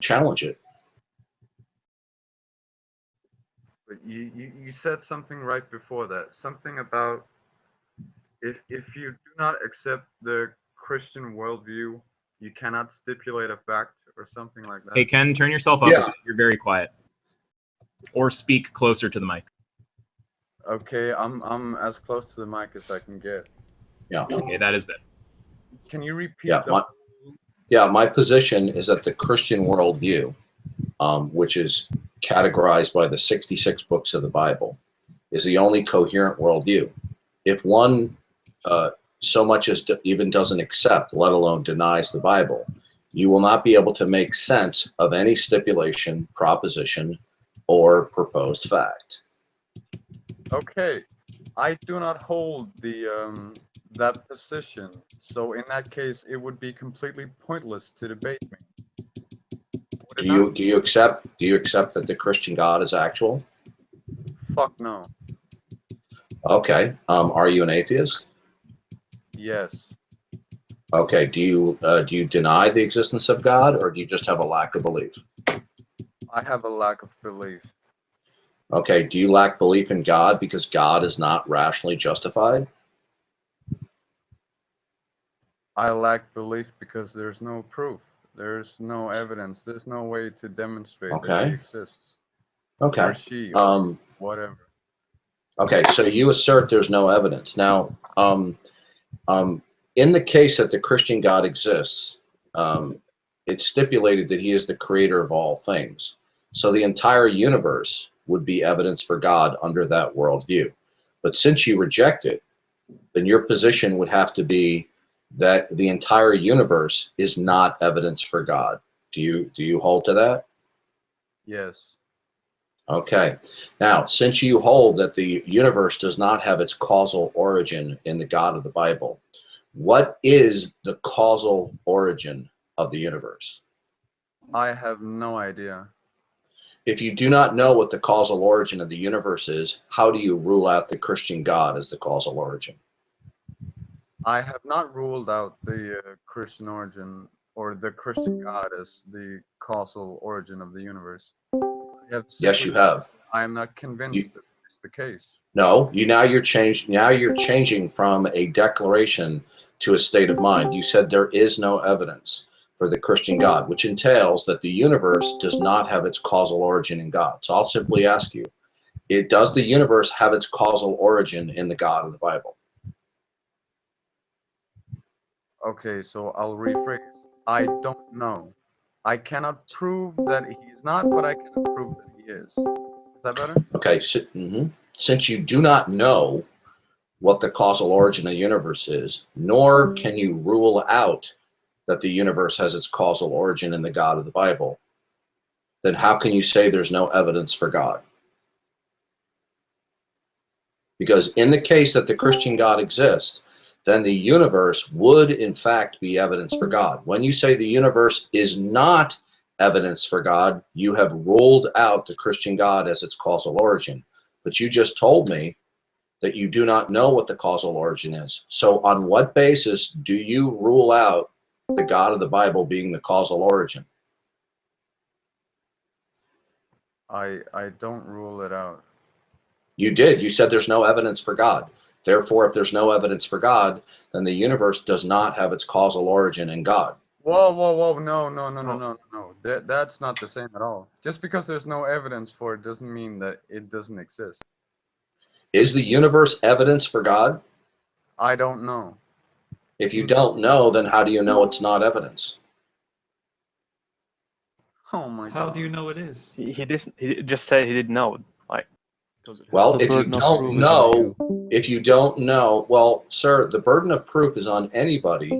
challenge it. But you said something right before that. Something about if you do not accept the Christian worldview, you cannot stipulate a fact or something like that. Hey, Ken, turn yourself up. Yeah. You're very quiet. Or speak closer to the mic. Okay, I'm as close to the mic as I can get. Yeah. Okay, that is better. Can you repeat my position is that the Christian worldview, which is categorized by the 66 books of the Bible, is the only coherent worldview. If one so much as even doesn't accept, let alone denies the Bible, you will not be able to make sense of any stipulation, proposition, or proposed fact. Okay, I do not hold that position. So in that case, it would be completely pointless to debate me. Do you accept that the Christian God is actual? Fuck no. Okay. Are you an atheist? Yes. Okay. Do you deny the existence of God, or do you just have a lack of belief? I have a lack of belief. Okay. Do you lack belief in God because God is not rationally justified? I lack belief because there's no proof. There's no evidence. There's no way to demonstrate that he exists. Okay. Or she, or whatever. Okay, so you assert there's no evidence. Now, in the case that the Christian God exists, it's stipulated that he is the creator of all things. So the entire universe would be evidence for God under that worldview. But since you reject it, then your position would have to be that the entire universe is not evidence for God. Do you hold to that? Yes. Okay. Now, since you hold that the universe does not have its causal origin in the God of the Bible, what is the causal origin of the universe? I have no idea. If you do not know what the causal origin of the universe is, how do you rule out the Christian God as the causal origin? I have not ruled out the Christian origin or the Christian God as the causal origin of the universe. Yes, you have. I am not convinced that it's the case. No, now you're changing from a declaration to a state of mind. You said there is no evidence for the Christian God, which entails that the universe does not have its causal origin in God. So I'll simply ask you, does the universe have its causal origin in the God of the Bible? Okay, so I'll rephrase. I don't know. I cannot prove that he is not, but I can prove that he is. Is that better? Okay, since you do not know what the causal origin of the universe is, nor can you rule out that the universe has its causal origin in the God of the Bible, then how can you say there's no evidence for God? Because in the case that the Christian God exists, then the universe would in fact be evidence for God. When you say the universe is not evidence for God, you have ruled out the Christian God as its causal origin. But you just told me that you do not know what the causal origin is. So on what basis do you rule out the God of the Bible being the causal origin? I don't rule it out. You did. You said there's no evidence for God. Therefore, if there's no evidence for God, then the universe does not have its causal origin in God. Whoa, whoa, whoa, no. That's not the same at all. Just because there's no evidence for it doesn't mean that it doesn't exist. Is the universe evidence for God? I don't know. If you don't know, then how do you know it's not evidence? Oh my God. How do you know it is? He just said he didn't know. Like, well, if you don't know, well, sir, the burden of proof is on anybody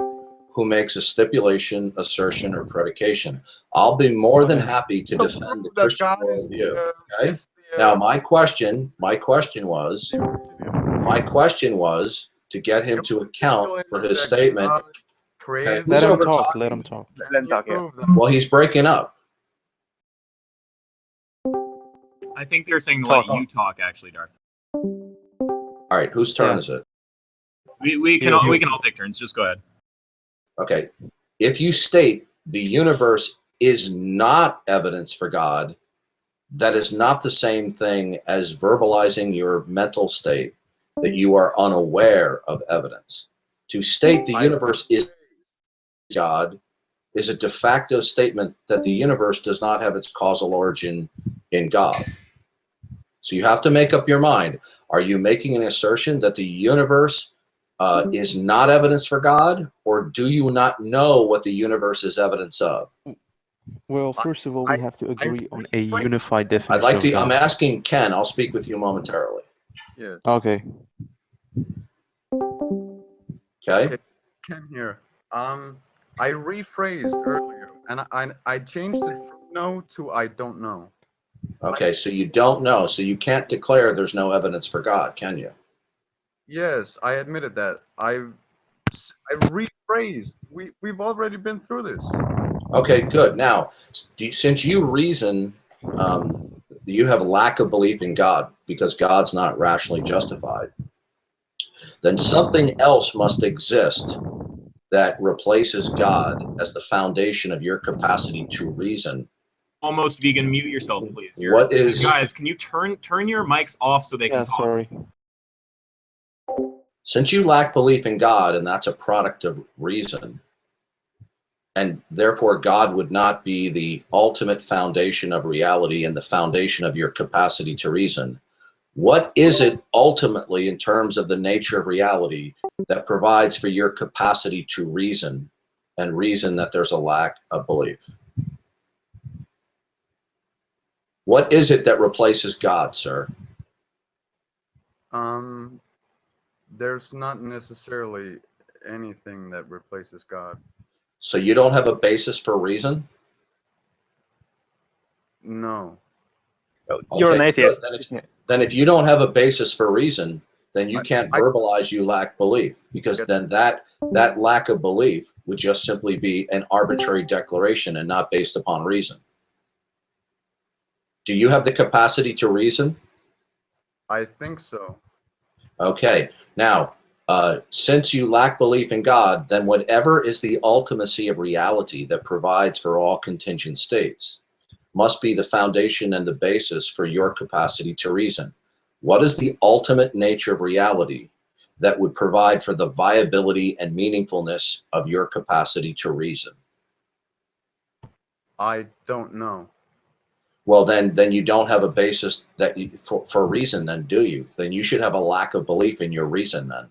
who makes a stipulation, assertion, or predication. I'll be more than happy to defend the Christian worldview. Okay. Now, my question was to get him to account for his statement. Okay, let him talk. Let him talk. Let him talk. Yeah. Well, he's breaking up. I think they're saying to let you talk, actually, Darth. All right, whose turn is it? We can all take turns. Just go ahead. Okay. If you state the universe is not evidence for God, that is not the same thing as verbalizing your mental state that you are unaware of evidence. To state the universe is God is a de facto statement that the universe does not have its causal origin in God. So you have to make up your mind. Are you making an assertion that the universe is not evidence for God, or do you not know what the universe is evidence of? Well, first of all, we have to agree on a unified I'd definition like of to, I'm God. asking Ken, I'll speak with you momentarily. Yes. Okay. Okay? Ken here. I rephrased earlier, and I changed it from no to I don't know. Okay, so you don't know, so you can't declare there's no evidence for God, can you? Yes, I admitted that. I rephrased. We've already been through this. Okay, good. Now, since you reason, you have lack of belief in God because God's not rationally justified, then something else must exist that replaces God as the foundation of your capacity to reason. Almost vegan. Mute yourself, please. What is, Guys? Can you turn your mics off so they can Yeah, talk? sorry. since you lack belief in God, and that's a product of reason, and therefore God would not be the ultimate foundation of reality and the foundation of your capacity to reason, what is it ultimately in terms of the nature of reality that provides for your capacity to reason and reason that there's a lack of belief? What is it that replaces God, sir? There's not necessarily anything that replaces God. So you don't have a basis for reason? No. You're an Okay, good. atheist. Then if you don't have a basis for reason, then you can't I- verbalize you lack belief, because then that lack of belief would just simply be an arbitrary declaration and not based upon reason. Do you have the capacity to reason? I think so. Okay. Now, since you lack belief in God, then whatever is the ultimacy of reality that provides for all contingent states must be the foundation and the basis for your capacity to reason. What is the ultimate nature of reality that would provide for the viability and meaningfulness of your capacity to reason? I don't know. Well, then you don't have a basis that for reason, then, do you? Then you should have a lack of belief in your reason, then.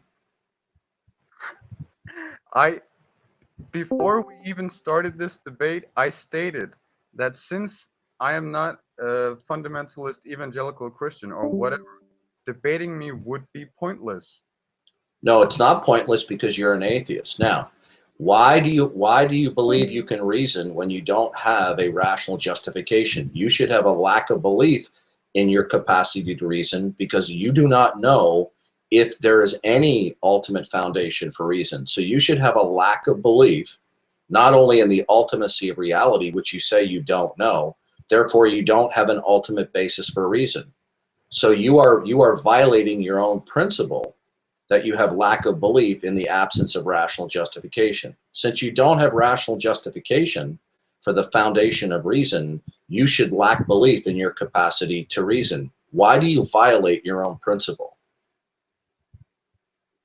Before we even started this debate, I stated that since I am not a fundamentalist evangelical Christian or whatever, debating me would be pointless. No, it's not pointless because you're an atheist. Now, why do you believe you can reason when you don't have a rational justification? You should have a lack of belief in your capacity to reason because you do not know if there is any ultimate foundation for reason. So you should have a lack of belief, not only in the ultimacy of reality, which you say you don't know, therefore you don't have an ultimate basis for reason. So you are violating your own principle that you have lack of belief in the absence of rational justification. Since you don't have rational justification for the foundation of reason, you should lack belief in your capacity to reason. Why do you violate your own principle?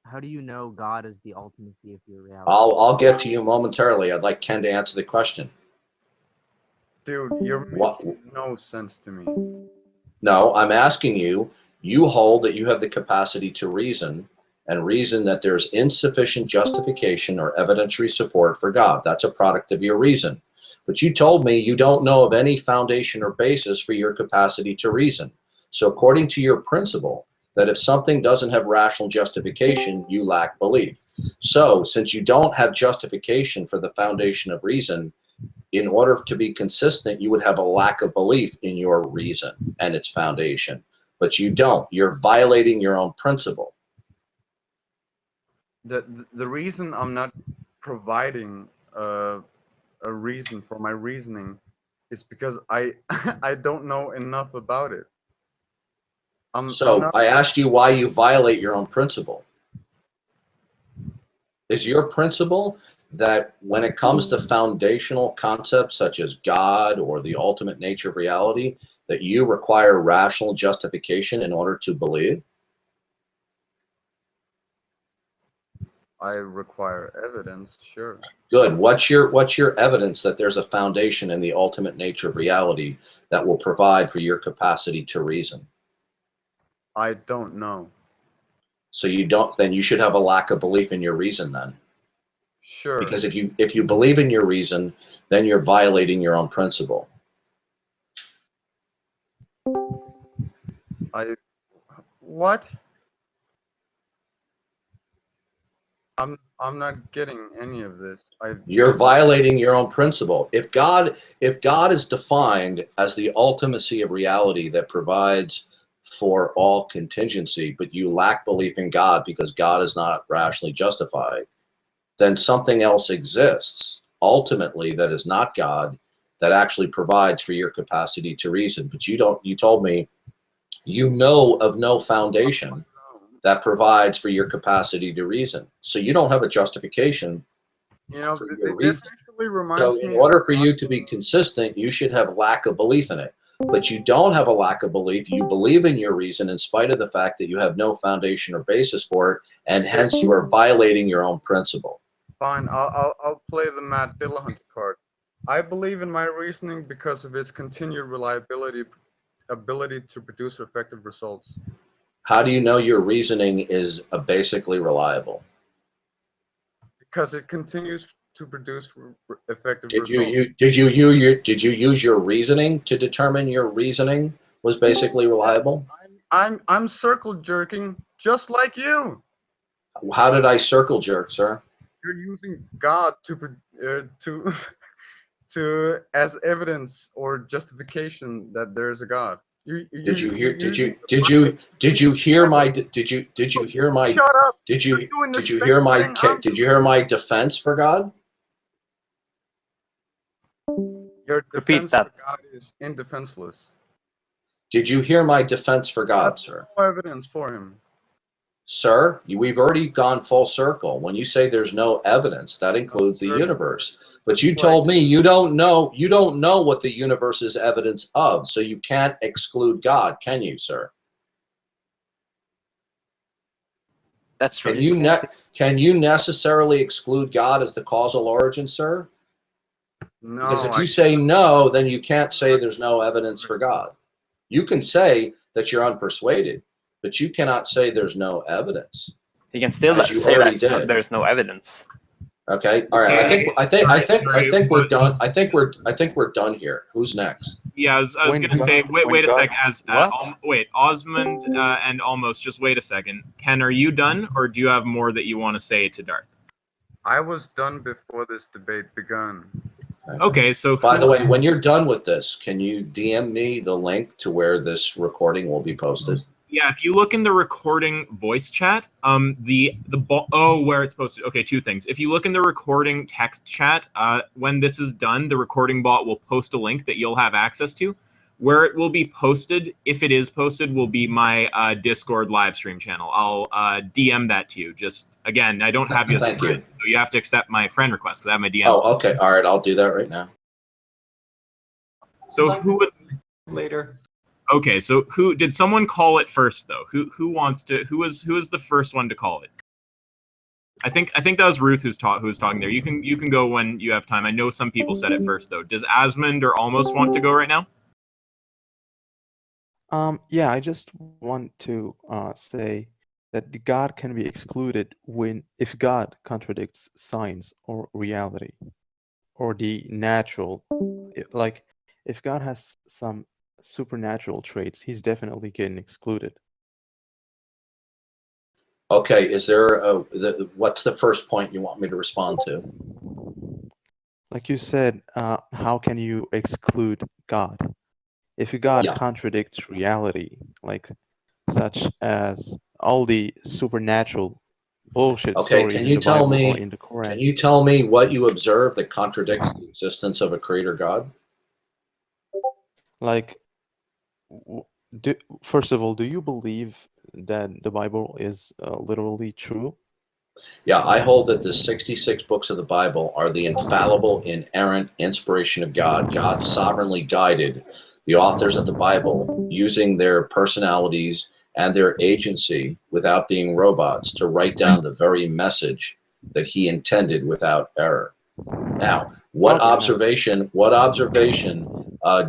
How do you know God is the ultimacy of your reality? I'll get to you momentarily. I'd like Ken to answer the question. Dude, you're What? making no sense to me. No, I'm asking you, you hold that you have the capacity to reason and reason that there's insufficient justification or evidentiary support for God. That's a product of your reason. But you told me you don't know of any foundation or basis for your capacity to reason. So according to your principle, that if something doesn't have rational justification, you lack belief. So since you don't have justification for the foundation of reason, in order to be consistent, you would have a lack of belief in your reason and its foundation. But you don't. You're violating your own principle. The reason I'm not providing a reason for my reasoning is because I I don't know enough about it. I'm not. I asked you why you violate your own principle. Is your principle that when it comes to foundational concepts such as God or the ultimate nature of reality, that you require rational justification in order to believe? I require evidence, sure. Good. What's your evidence that there's a foundation in the ultimate nature of reality that will provide for your capacity to reason? I don't know. So you don't, then you should have a lack of belief in your reason then. Sure. Because if you believe in your reason, then you're violating your own principle. What? I'm not getting any of this. You're violating your own principle. If God is defined as the ultimacy of reality that provides for all contingency, but you lack belief in God because God is not rationally justified, then something else exists ultimately that is not God, that actually provides for your capacity to reason. But you told me you know of no foundation that provides for your capacity to reason. So you don't have a justification for your this reason. actually reminds So me in order for you to be consistent, you should have lack of belief in it. But you don't have a lack of belief. You believe in your reason in spite of the fact that you have no foundation or basis for it, and hence you are violating your own principle. Fine, I'll play the Matt Dillahunty card. I believe in my reasoning because of its continued ability to produce effective results. How do you know your reasoning is basically reliable? Because it continues to produce effective Did results. you use your reasoning to determine your reasoning was basically reliable? I'm circle jerking just like you. How did I circle jerk, sir? You're using God to as evidence or justification that there is a God. Did you hear Shut up. You're doing the same thing I'm did you hear my defense for God? Your Repeat defense that. for God is indefenseless. Did you hear my defense for God, sir? No evidence for him. Sir, we've already gone full circle. When you say there's no evidence, that includes the universe. But you told me you don't know what the universe is evidence of, so you can't exclude God, can you, sir? That's true. Can you necessarily exclude God as the causal origin, sir? No. Because if you say no, then you can't say there's no evidence for God. You can say that you're unpersuaded, but you cannot say there's no evidence. You can still As you say already that did. there's no evidence. Okay. All right. I think we're done. I think we're done here. Who's next? Yeah, I was When gonna say, God- wait a God- sec. Wait, Osmond and Almost, just wait a second. Ken, are you done, or do you have more that you want to say to Darth? I was done before this debate begun. Okay, so By the way, when you're done with this, can you DM me the link to where this recording will be posted? yeah, if you look in the recording voice chat, where it's posted. Okay, two things. If you look in the recording text chat, when this is done, the recording bot will post a link that you'll have access to. Where it will be posted, if it is posted, will be my Discord live stream channel. I'll DM that to you. Just again, I don't have you as a friend, so you have to accept my friend request because I have my DMs. Oh, okay. All right, I'll do that right now. So who would later? Okay, so who did someone call it first though? Who wants to? Who was the first one to call it? I think that was Ruth who was talking there. You can go when you have time. I know some people said it first though. Does Asmund or Almost want to go right now? Yeah, I just want to say that the God can be excluded if God contradicts science or reality or the natural. Like if God has some supernatural traits, he's definitely getting excluded. Okay, is there what's the first point you want me to respond to? Like you said, how can you exclude God? If God contradicts reality, like such as all the supernatural bullshit stories in the Bible or in the Quran. Can you tell me what you observe that contradicts the existence of a creator God? Like, first of all, do you believe that the Bible is literally true? Yeah, I hold that the 66 books of the Bible are the infallible, inerrant inspiration of God. God sovereignly guided the authors of the Bible using their personalities and their agency without being robots to write down the very message that he intended without error. Now, what Okay, nice. observation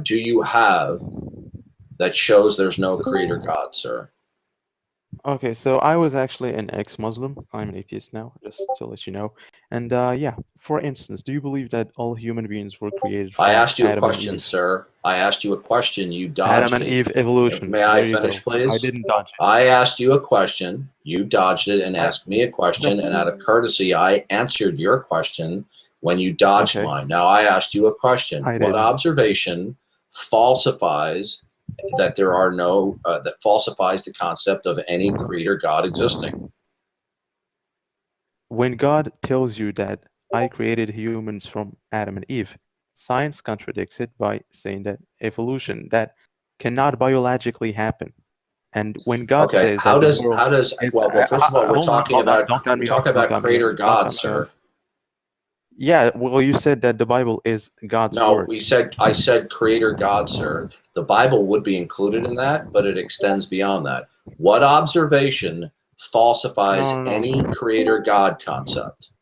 do you have that shows there's no creator God, sir? Okay, so I was actually an ex-Muslim. I'm an atheist now, just to let you know. And yeah, for instance, do you believe that all human beings were created I from asked you a Adam and question, Eve? sir. I asked you a question. You Adam dodged and it. Eve evolution. May I There you finish, go. I please? didn't dodge it. I asked you a question. You dodged it and I asked me a question. no. And out of courtesy, I answered your question when you dodged Okay, mine. Now, I asked you a question. I What didn't. observation falsifies that there are no, that falsifies the concept of any creator God existing? When God tells you that I created humans from Adam and Eve, science contradicts it by saying that evolution that cannot biologically happen. And when God Okay, says that the world is well, first of all, hold on, don't cut we're me off, talking don't about cut me off, creator don't God, cut me off. sir. Yeah, well, you said that the Bible is God's No, word. I said creator God, sir. The Bible would be included in that, but it extends beyond that. What observation falsifies No, no, any no. creator God concept?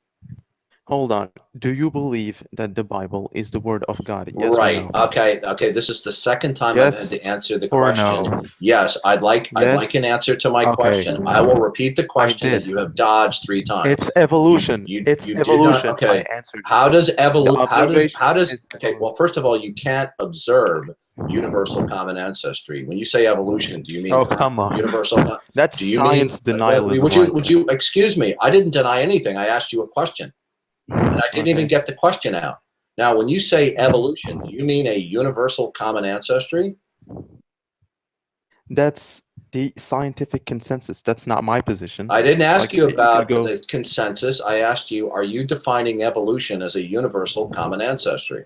Hold on. Do you believe that the Bible is the word of God? Yes or Right. no? Okay. This is the second time I've had Yes to answer the or question. no? Yes, I'd like Yes? an answer to my Okay, question. I will repeat the I question that did. you have dodged 3 times. It's evolution. It's You did not. evolution. I Okay. answered you. How does The observation is okay, evolution. well, first of all, you can't observe universal common ancestry. When you say evolution, do you mean Oh, come on. universal? That's Do you mean, science denialism right would there. you, excuse me, I didn't deny anything. I asked you a question and I didn't even Okay. get the question out. Now, when you say evolution, do you mean a universal common ancestry? That's the scientific consensus. That's not my position. I didn't ask Like, you you can about go. the consensus. I asked you, are you defining evolution as a universal common ancestry?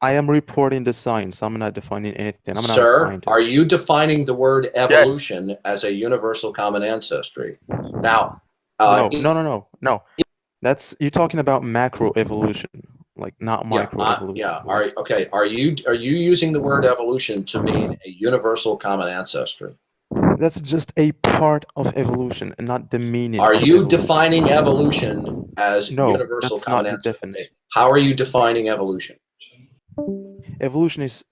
I am reporting the science. I'm not defining anything. I'm not a Sir, are scientist. you defining the word Yes. evolution as a universal common ancestry? Now, No, no, no, no, no. That's you're talking about macro evolution, like not micro evolution. yeah. Are you using the word evolution to mean a universal common ancestry? That's just a part of evolution and not the meaning Are of you evolution. defining evolution as No, universal that's common not the ancestry? definition. How are you defining evolution? Evolution is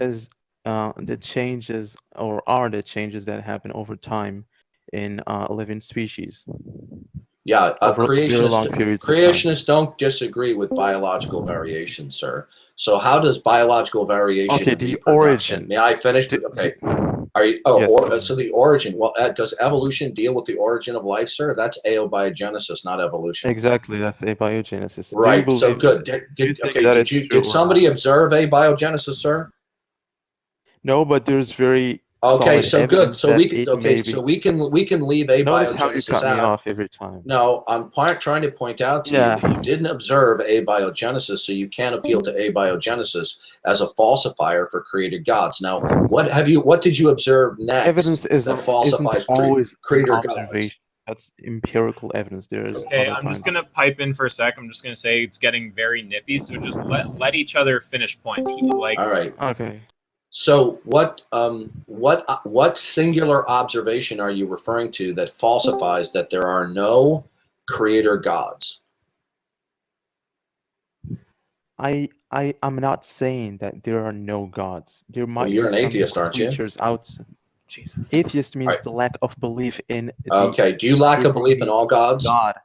the changes or are the changes that happen over time in living species Yeah, over very long periods of time. creationists don't disagree with biological variation, sir. So how does biological variation Okay, the reproduction? origin. May I finish? Okay. Are you? Yes, go So ahead. the origin. Well, does evolution deal with the origin of life, sir? That's abiogenesis, not evolution. Exactly, that's abiogenesis. Do you Right. So believe? good. Do you think Okay. that it's true Did or not? somebody observe abiogenesis, sir? No, but there's very Okay. solid So good. evidence So that it may so be. we can leave Notice how you abiogenesis cut me out. off every time. No, I'm trying to point out to you Yeah, that you didn't observe abiogenesis, so you can't appeal to abiogenesis as a falsifier for created gods. Now, what did you observe next evidence that isn't falsifies always an creator gods? observation. That's empirical evidence. There's Okay, other I'm just kinds. gonna pipe in for a sec. I'm just gonna say it's getting very nippy, so just let each other finish points. Like, All right. Okay. So what singular observation are you referring to that falsifies that there are no creator gods? I'm not saying that there are no gods. There Well, might you're be an some atheist, aren't you? creatures out. Jesus. Atheist All means right. the lack of belief in the Okay. Do you lack a belief in supreme all gods? God.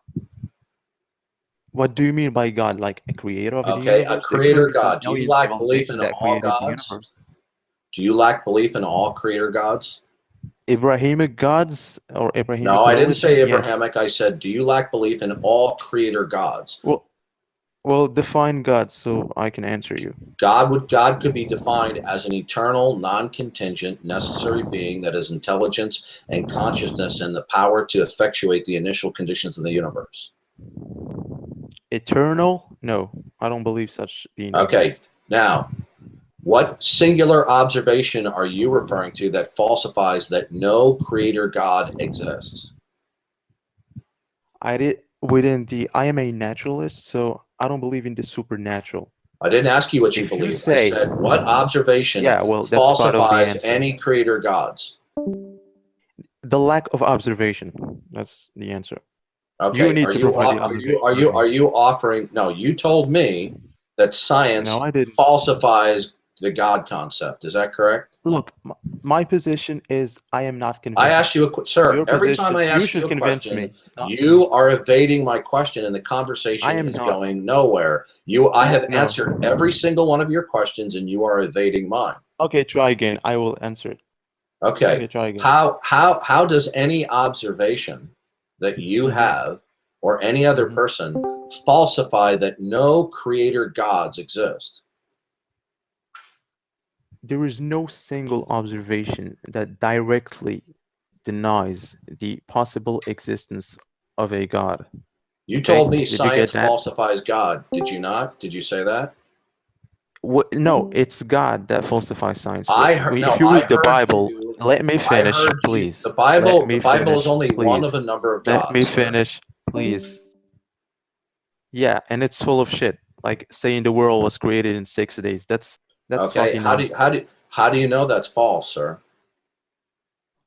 What do you mean by God? Like a creator of the Okay, a universe? There could creator have been some God. Do you alien lack belief civilization in that all created the gods? universe. Do you lack belief in all creator gods? Abrahamic gods or No, Abrahamic I didn't religion? say Yes. Abrahamic. I said, do you lack belief in all creator gods? Well, define God so I can answer you. God could be defined as an eternal, non-contingent, necessary being that has intelligence and consciousness and the power to effectuate the initial conditions of the universe. Eternal? No, I don't believe such being Okay, exists. now, what singular observation are you referring to that falsifies that no creator God exists? within the, I am a naturalist, so I don't believe in the supernatural. I didn't ask you what you If you believe. I say, said, what observation yeah, well, that's part of the falsifies answer. any creator gods? The lack of observation. That's the answer. Okay. You need to provide the observation. Are you offering? No, you told me that science No, I didn't. falsifies the God concept. Is that correct? Look, my position is I am not convinced. I asked you sir, Your every position, time I you ask should you a convince question, me. Not you are evading my question and the conversation I am is not. going nowhere. I have No. answered every single one of your questions and you are evading mine. Okay, try again. I will answer it. Okay. Try again. How does any observation that you have or any other person falsify that no creator gods exist? There is no single observation that directly denies the possible existence of a God. You Okay, told me did you science get that? falsifies God. Did you not? Did you say that? No, it's God that falsifies science. I heard. No, If you I read the heard Bible, you. let me I finish, heard you. please. The Let Bible. me The Bible finish, is only one please. of a number of Let gods. me sir. finish, please. Yeah, and it's full of shit. Like saying the world was created in 6 days. That's Okay. fucking nonsense. How do you know that's false, sir?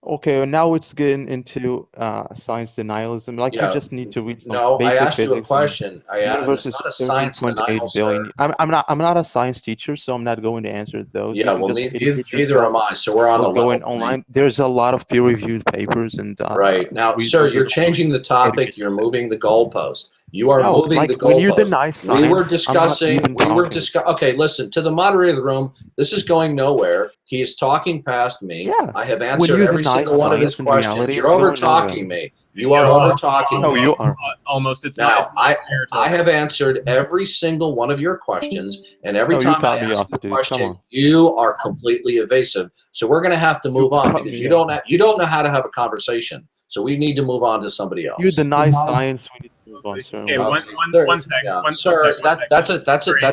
Okay, well, now it's getting into science denialism. Like you Yeah. just need to read some No, I basic asked you a physics. And question. the universe It's is not a science 13.8 denial, billion. sir. I'm not a science teacher, so I'm not going to answer those. You Yeah. can Well, just educate neither yourself am I. So we're on a or level going playing. online. There's a lot of peer-reviewed papers and Right. Now, sir, resources you're online. changing the topic. Educate You're yourself. moving the goalpost. You are No, moving the like when you goalpost. deny We were science, I'm not discussing, even talking. okay, listen, to the moderator of the room, this is going nowhere. He is talking past me. Yeah. I have When answered you every deny single one of his science and questions. reality, You're it's over going nowhere. talking me. You are over talking No, me. you are. Almost. It's Now, not fair to. I have answered every single one of your questions, and every No, you time I cut me ask off, you a dude. Come question, on. you are completely evasive. So we're going to have to move on cut because me you off. don't know how to have a conversation. So we need to move on to somebody else. You deny science, we need to move on, sir. Okay, one sec. Yeah, One sir, sec. that's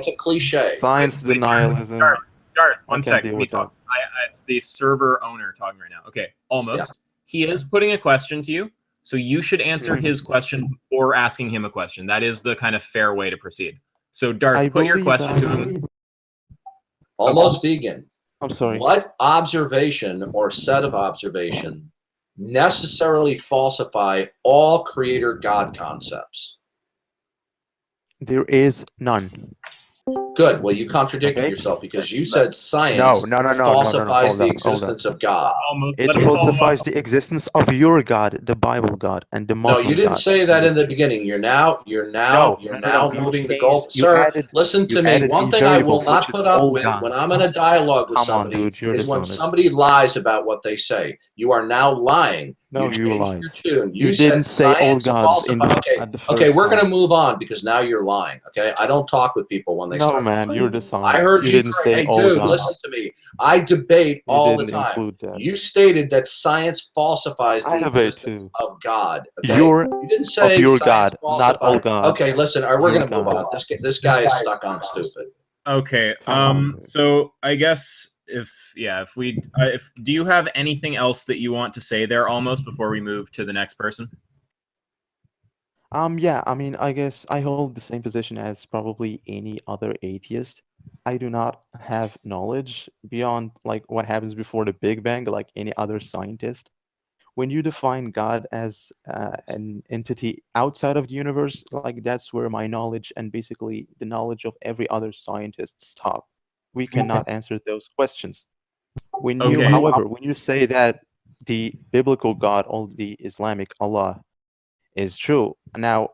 a cliche. Science denialism. Darth, I one can't sec. deal Let me with that. talk. It's the server owner talking right now. Okay, almost. Yeah. He is putting a question to you, so you should answer his question or asking him a question. That is the kind of fair way to proceed. So, Darth, I put your believe question to him. Almost vegan. I'm sorry. What observation or set of observation necessarily falsify all creator God concepts? There is none. Good. Well, you contradicted Okay. yourself because you said science No. falsifies Hold the on. existence of God. Almost. It Let him follow falsifies up. the existence of your God, the Bible God, and the No, Muslim you didn't God. say that in the beginning. You're now No. moving the You goal. Sir, added, listen you to me. added One a thing I variable, will not which is put up all with when gods. I'm in a dialogue with Come on, somebody dude. You're is when dishonest. somebody lies about what they say. You are now lying. No, You you changed lied. your tune. You said didn't say all science gods in falsifies. at the Okay, first we're going to time. move on because now you're lying. Okay, I don't talk with people when they No, start. man, you're I dishonest. heard You you. didn't say Hey, all dude, gods. listen to me. I debate You all the didn't time. include that. You stated that science falsifies I the debate existence too. of God. Okay, You're you didn't of say your science God, not all falsifies. gods. Okay, listen. All right, we're Your gonna move God. on. This guy is stuck on stupid. Okay. Come on, dude. So I guess if do you have anything else that you want to say there almost before we move to the next person? Yeah, I mean, I guess I hold the same position as probably any other atheist. I do not have knowledge beyond like what happens before the Big Bang, like any other scientist. When you define God as an entity outside of the universe, like that's where my knowledge and basically the knowledge of every other scientist stop. We cannot answer those questions. Okay. However, when you say that the biblical God or the Islamic Allah is true, now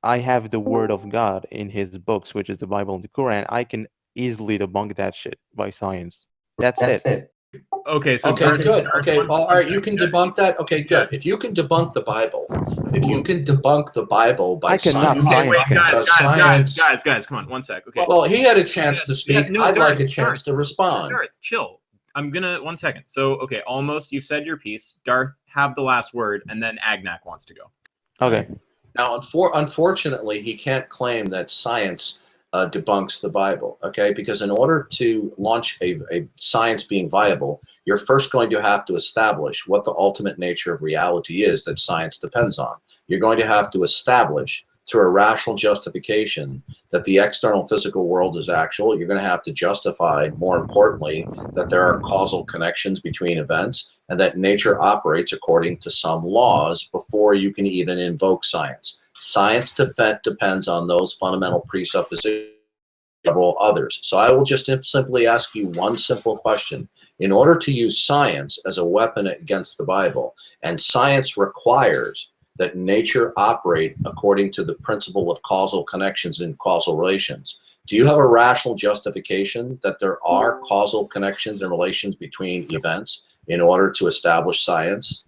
I have the word of God in his books, which is the Bible and the Quran. I can easily debunk that shit by science. That's it. Okay. So Okay, Darth, good. Darth, Okay, one- well, all one right, you second. can debunk that. Okay, good. If you can debunk the Bible, if you can debunk the Bible by I cannot. science, Science Wait, can. guys, come on, one sec. Okay. Well, he had a chance to speak. no, I'd like Darth, a chance to respond. Darth, chill. I'm gonna 1 second. So okay, almost you've said your piece. Darth, have the last word, and then Agnak wants to go. Okay. Now, unfortunately, he can't claim that science debunks the Bible, okay? Because in order to launch a science being viable, you're first going to have to establish what the ultimate nature of reality is that science depends on. You're going to have to establish through a rational justification that the external physical world is actual, you're going to have to justify, more importantly, that there are causal connections between events and that nature operates according to some laws before you can even invoke science. Science depends on those fundamental presuppositions, several others. So I will just simply ask you one simple question. In order to use science as a weapon against the Bible, and science requires that nature operate according to the principle of causal connections and causal relations, do you have a rational justification that there are causal connections and relations between events in order to establish science?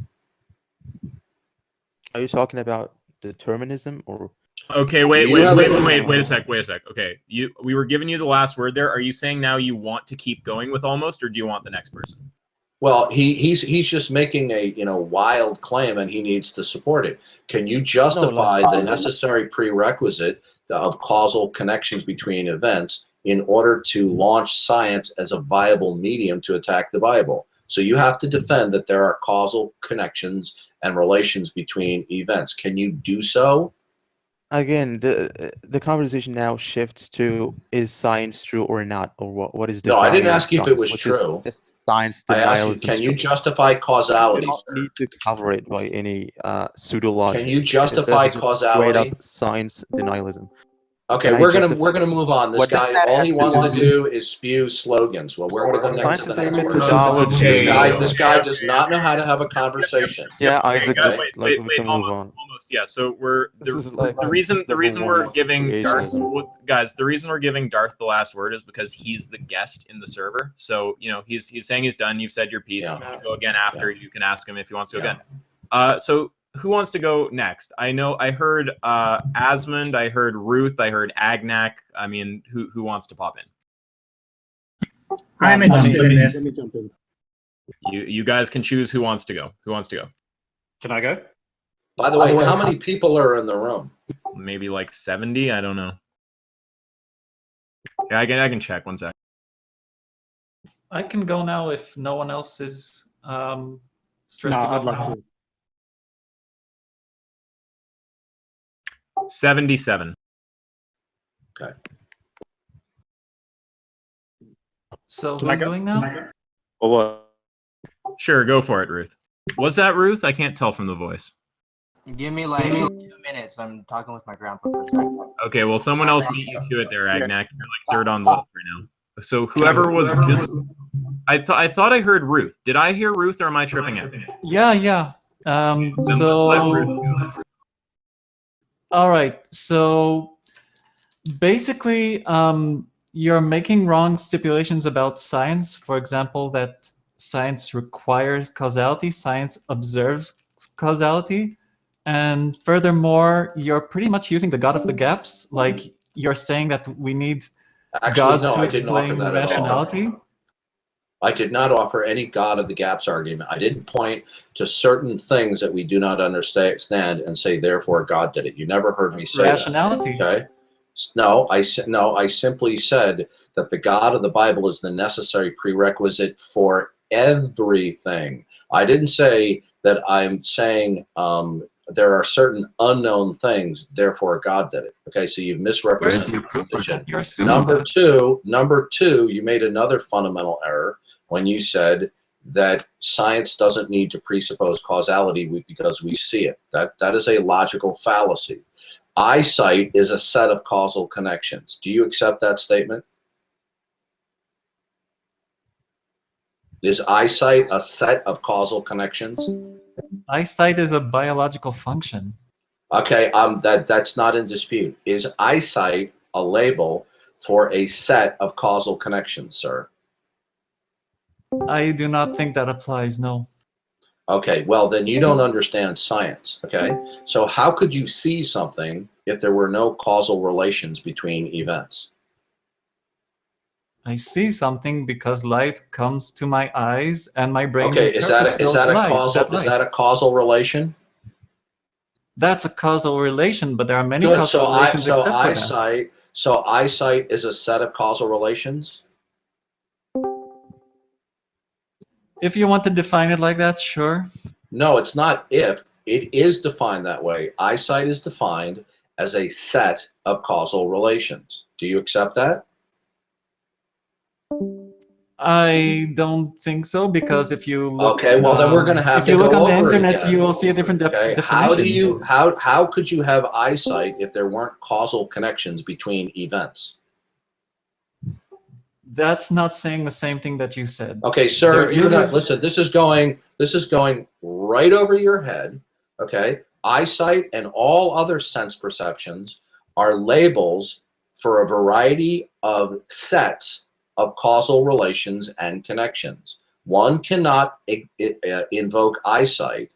Are you talking about determinism or? Okay, wait a sec. Okay, we were giving you the last word there. Are you saying now you want to keep going with almost, or do you want the next person? Well, he's just making a wild claim, and he needs to support it. Can you justify the necessary prerequisite of causal connections between events in order to launch science as a viable medium to attack the Bible? So you have to defend that there are causal connections and relations between events. Can you do so? Again, the conversation now shifts to, is science true or not, or what is No, I didn't defining ask you if it science, was which is true. just science I asked you, denialism. can you You justify causality, don't sir? need to cover it by any pseudo logic. Can you justify That's just straight causality? up science denialism. Okay, Can I we're justify gonna move on. This what does guy, that all have he to wants to do? do is spew slogans. Well, we're gonna go next Science to is the a next person. methodology. This guy does not know how to have a conversation. Yeah, Okay, Isaac, guys, just we can move on. almost. Yeah. So This is like the reason level we're one giving Darth, creationism. guys, the reason we're giving Darth the last word is because he's the guest in the server. So he's saying he's done. You've said your piece. Yeah. If you want to go again after, you can ask him if he wants to go Yeah. again. So who wants to go next? I know I heard Asmund, I heard Ruth, I heard Agnak. I mean, who wants to pop in? I'm interested in this. You guys can choose who wants to go. Who wants to go? Can I go? By the way, how many people are in the room? Maybe like 70. I don't know. Yeah, I can check. 1 sec. I can go now if no one else is stressed to go. 77. Okay. So who's going now? Or what? Sure, go for it, Ruth. Was that Ruth? I can't tell from the voice. Give me like 2 minutes. I'm talking with my grandpa for a second. Okay, well, someone else beat you to it there, Agnak. You're like third on the list right now. So whoever was just... I thought I heard Ruth. Did I hear Ruth, or am I tripping out? Yeah. Then let's let Ruth go. All right. So basically, you're making wrong stipulations about science. For example, that science requires causality, science observes causality. And furthermore, you're pretty much using the God of the gaps. Like, you're saying that we need God no, to I didn't offer explain that at all. rationality. I did not offer any God of the gaps argument. I didn't point to certain things that we do not understand and say, therefore, God did it. You never heard me say Rationality. that. Okay? No, I simply said that the God of the Bible is the necessary prerequisite for everything. I didn't say that I'm saying there are certain unknown things, therefore God did it. Okay, so you've misrepresented the position. Number two, you made another fundamental error when you said that science doesn't need to presuppose causality because we see it. That is a logical fallacy. Eyesight is a set of causal connections. Do you accept that statement? Is eyesight a set of causal connections? Eyesight is a biological function. Okay, that's not in dispute. Is eyesight a label for a set of causal connections, sir? I do not think that applies, no. Okay, well then you don't understand science, okay? So how could you see something if there were no causal relations between events? I see something because light comes to my eyes and my brain Okay, is that a causal relation? That's a causal relation, but there are many Good. causal relations except for that. So eyesight is a set of causal relations? If you want to define it like that, sure. No, it's not if. It is defined that way. Eyesight is defined as a set of causal relations. Do you accept that? I don't think so, because if you look, Okay, well then we're going to have if to you look go on the over it internet, again. you will see a different Okay, definition. how could you have eyesight if there weren't causal connections between events? That's not saying the same thing that you said. Okay, sir, There you're is not, a- listen, this is going right over your head. Okay, eyesight and all other sense perceptions are labels for a variety of sets of causal relations and connections. One cannot invoke eyesight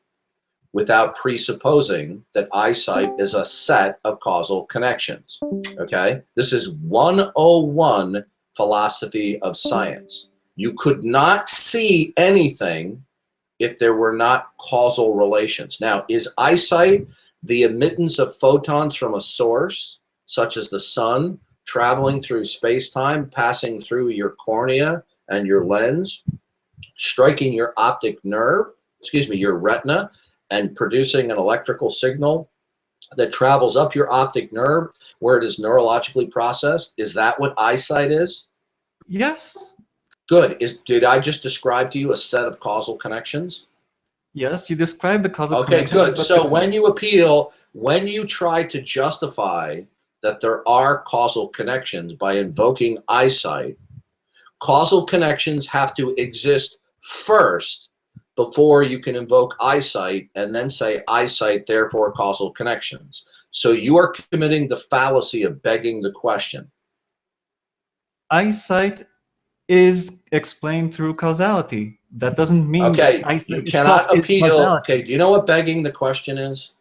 without presupposing that eyesight is a set of causal connections. Okay, this is 101 philosophy of science. You could not see anything if there were not causal relations. Now, is eyesight the emittance of photons from a source, such as the sun, traveling through space-time, passing through your cornea and your lens, striking your optic nerve, your retina, and producing an electrical signal that travels up your optic nerve where it is neurologically processed? Is that what eyesight is? Yes. Good. Did I just describe to you a set of causal connections? Yes, you described the causal Okay, connections. good. But So when you appeal, when you try to justify that there are causal connections by invoking eyesight, causal connections have to exist first before you can invoke eyesight and then say eyesight, therefore causal connections. So you are committing the fallacy of begging the question. eyesight is explained through causality. That doesn't mean Okay, that eyesight you itself cannot is appeal. causality. Okay, do you know what begging the question is?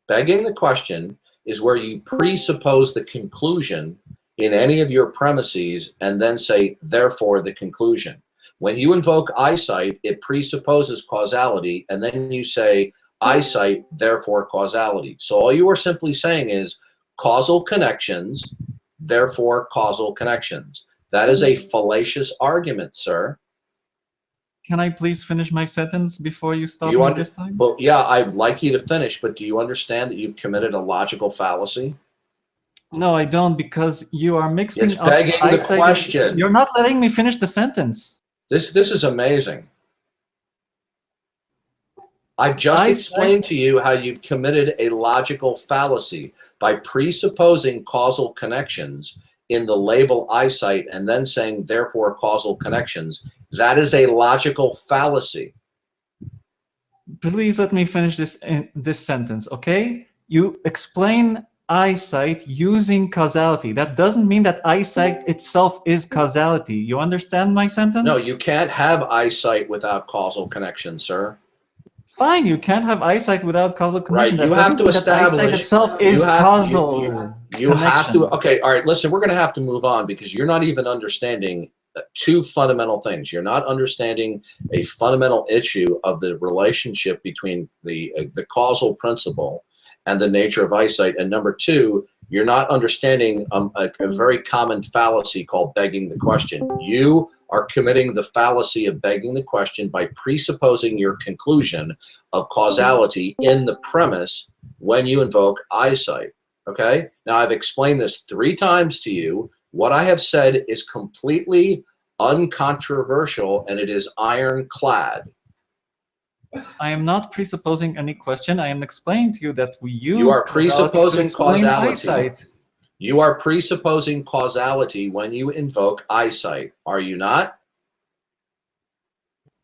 Begging the question is where you presuppose the conclusion in any of your premises and then say, therefore, the conclusion. When you invoke eyesight, it presupposes causality, and then you say, eyesight, therefore causality. So all you are simply saying is causal connections, therefore causal connections. That is a fallacious argument, sir. Can I please finish my sentence before you Do stop you me under, this time? Well, yeah, I'd like you to finish, but do you understand that you've committed a logical fallacy? No, I don't, because you are mixing It's up begging the eyesight. question. You're not letting me finish the sentence. This is amazing. I've just Eyesight- explained to you how you've committed a logical fallacy by presupposing causal connections in the label eyesight and then saying, therefore, causal connections. That is a logical fallacy. Please let me finish this sentence, okay? You explain eyesight using causality. That doesn't mean that eyesight itself is causality. You understand my sentence? No, you can't have eyesight without causal connection, sir. Fine, you can't have eyesight without causal connection. Right, you That have doesn't to mean that eyesight establish. itself is causal. You have to. connection. Okay, all right. Listen, we're going to have to move on because you're not even understanding two fundamental things. You're not understanding a fundamental issue of the relationship between the causal principle and the nature of eyesight. And number two, you're not understanding a very common fallacy called begging the question. You are committing the fallacy of begging the question by presupposing your conclusion of causality in the premise when you invoke eyesight. Okay? Now, I've explained this 3 times to you. What I have said is completely uncontroversial and it is ironclad. I am not presupposing any question. I am explaining to you that we use You are causality presupposing to explain causality. eyesight. You are presupposing causality when you invoke eyesight, are you not?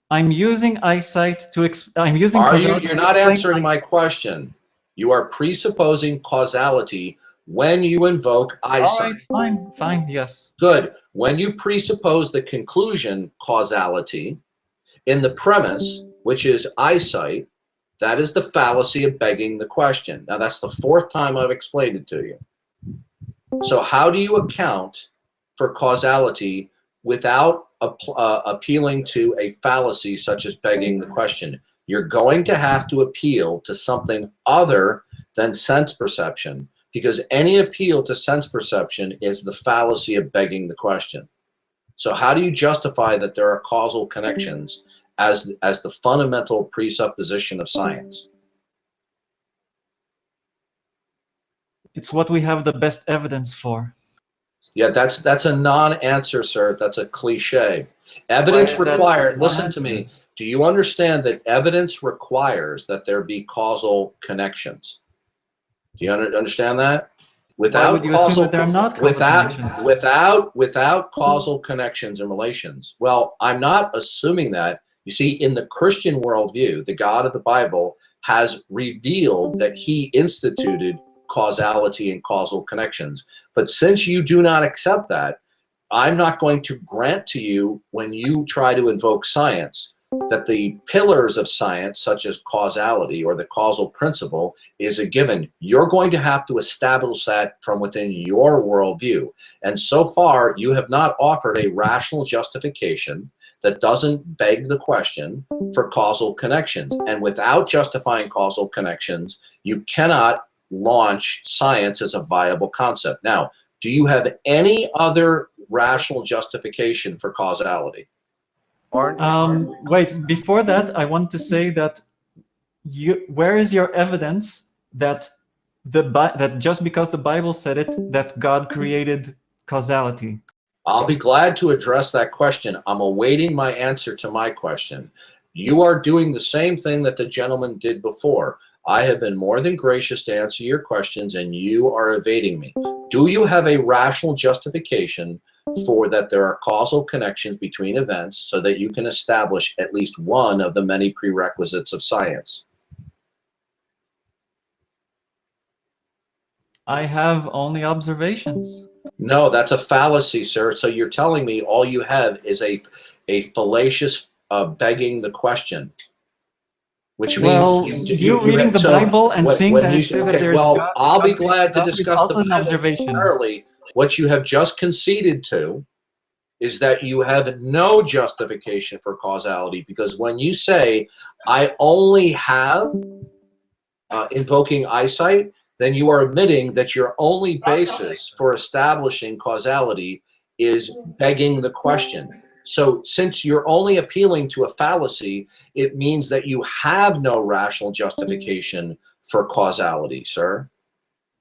I'm using eyesight to I'm using Are you? causality You're to not explain answering my question. You are presupposing causality when you invoke eyesight. All right, fine, yes. Good. When you presuppose the conclusion causality in the premise, which is eyesight, that is the fallacy of begging the question. Now, that's the 4th time I've explained it to you. So how do you account for causality without appealing to a fallacy such as begging the question? You're going to have to appeal to something other than sense perception, because any appeal to sense perception is the fallacy of begging the question. So how do you justify that there are causal connections as the fundamental presupposition of science? It's what we have the best evidence for. Yeah, that's a non-answer, sir. That's a cliche. Evidence Why is that required. a Listen to non-answer? me. Do you understand that evidence requires that there be causal connections? Do you understand that? Why would Without you assume that causal, there are not causal connections? without causal connections and relations. Well, I'm not assuming that. You see, in the Christian worldview, the God of the Bible has revealed that he instituted causality and causal connections. But since you do not accept that, I'm not going to grant to you, when you try to invoke science, that the pillars of science, such as causality or the causal principle, is a given. You're going to have to establish that from within your worldview. And so far, you have not offered a rational justification that doesn't beg the question for causal connections. And without justifying causal connections, you cannot launch science as a viable concept. Now, do you have any other rational justification for causality? Wait, before that, I want to say that where is your evidence that that just because the Bible said it, that God created causality? I'll be glad to address that question. I'm awaiting my answer to my question. You are doing the same thing that the gentleman did before. I have been more than gracious to answer your questions, and you are evading me. Do you have a rational justification for that there are causal connections between events so that you can establish at least one of the many prerequisites of science? I have only observations. No, that's a fallacy, sir. So you're telling me all you have is a fallacious begging the question, which means Well, you reading the Bible and seeing that it says that there's God. I'll be glad to God is discuss the also an Bible observation. momentarily. What you have just conceded to is that you have no justification for causality, because when you say, I only have invoking eyesight, then you are admitting that your only basis for establishing causality is begging the question. So since you're only appealing to a fallacy, it means that you have no rational justification for causality, sir.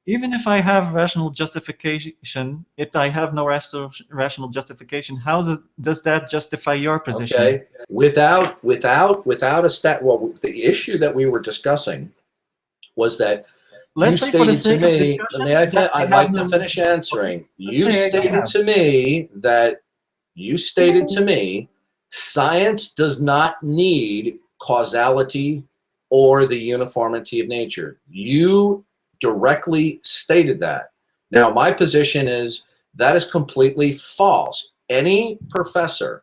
Even if I have rational justification, if I have no rational justification, how does that justify your position? Okay, without a stat. Well, the issue that we were discussing was that Let's you say for the stated to sake of me, discussion, I'd like to finish answering. You stated to me that science does not need causality or the uniformity of nature. You directly stated that. Now, my position is that is completely false. Any professor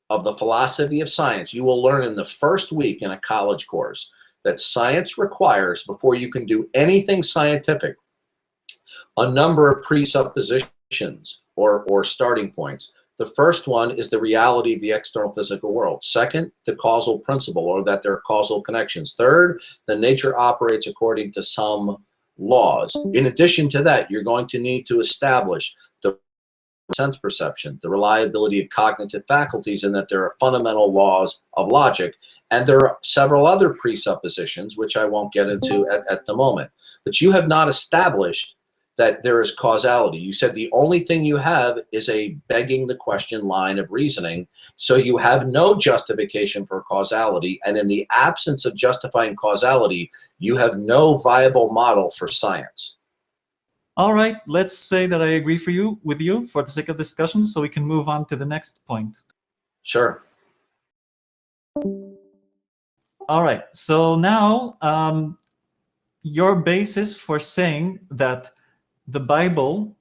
of the philosophy of science, you will learn in the first week in a college course that science requires, before you can do anything scientific, a number of presuppositions or starting points. The first one is the reality of the external physical world. Second, the causal principle, or that there are causal connections. Third, that nature operates according to some laws. In addition to that, you're going to need to establish the sense perception, the reliability of cognitive faculties, and that there are fundamental laws of logic. And there are several other presuppositions, which I won't get into at the moment. But you have not established that there is causality. You said the only thing you have is a begging the question line of reasoning. So you have no justification for causality. And in the absence of justifying causality, you have no viable model for science. All right, let's say that I agree with you for the sake of discussion, so we can move on to the next point. Sure. All right, so now your basis for saying that the Bible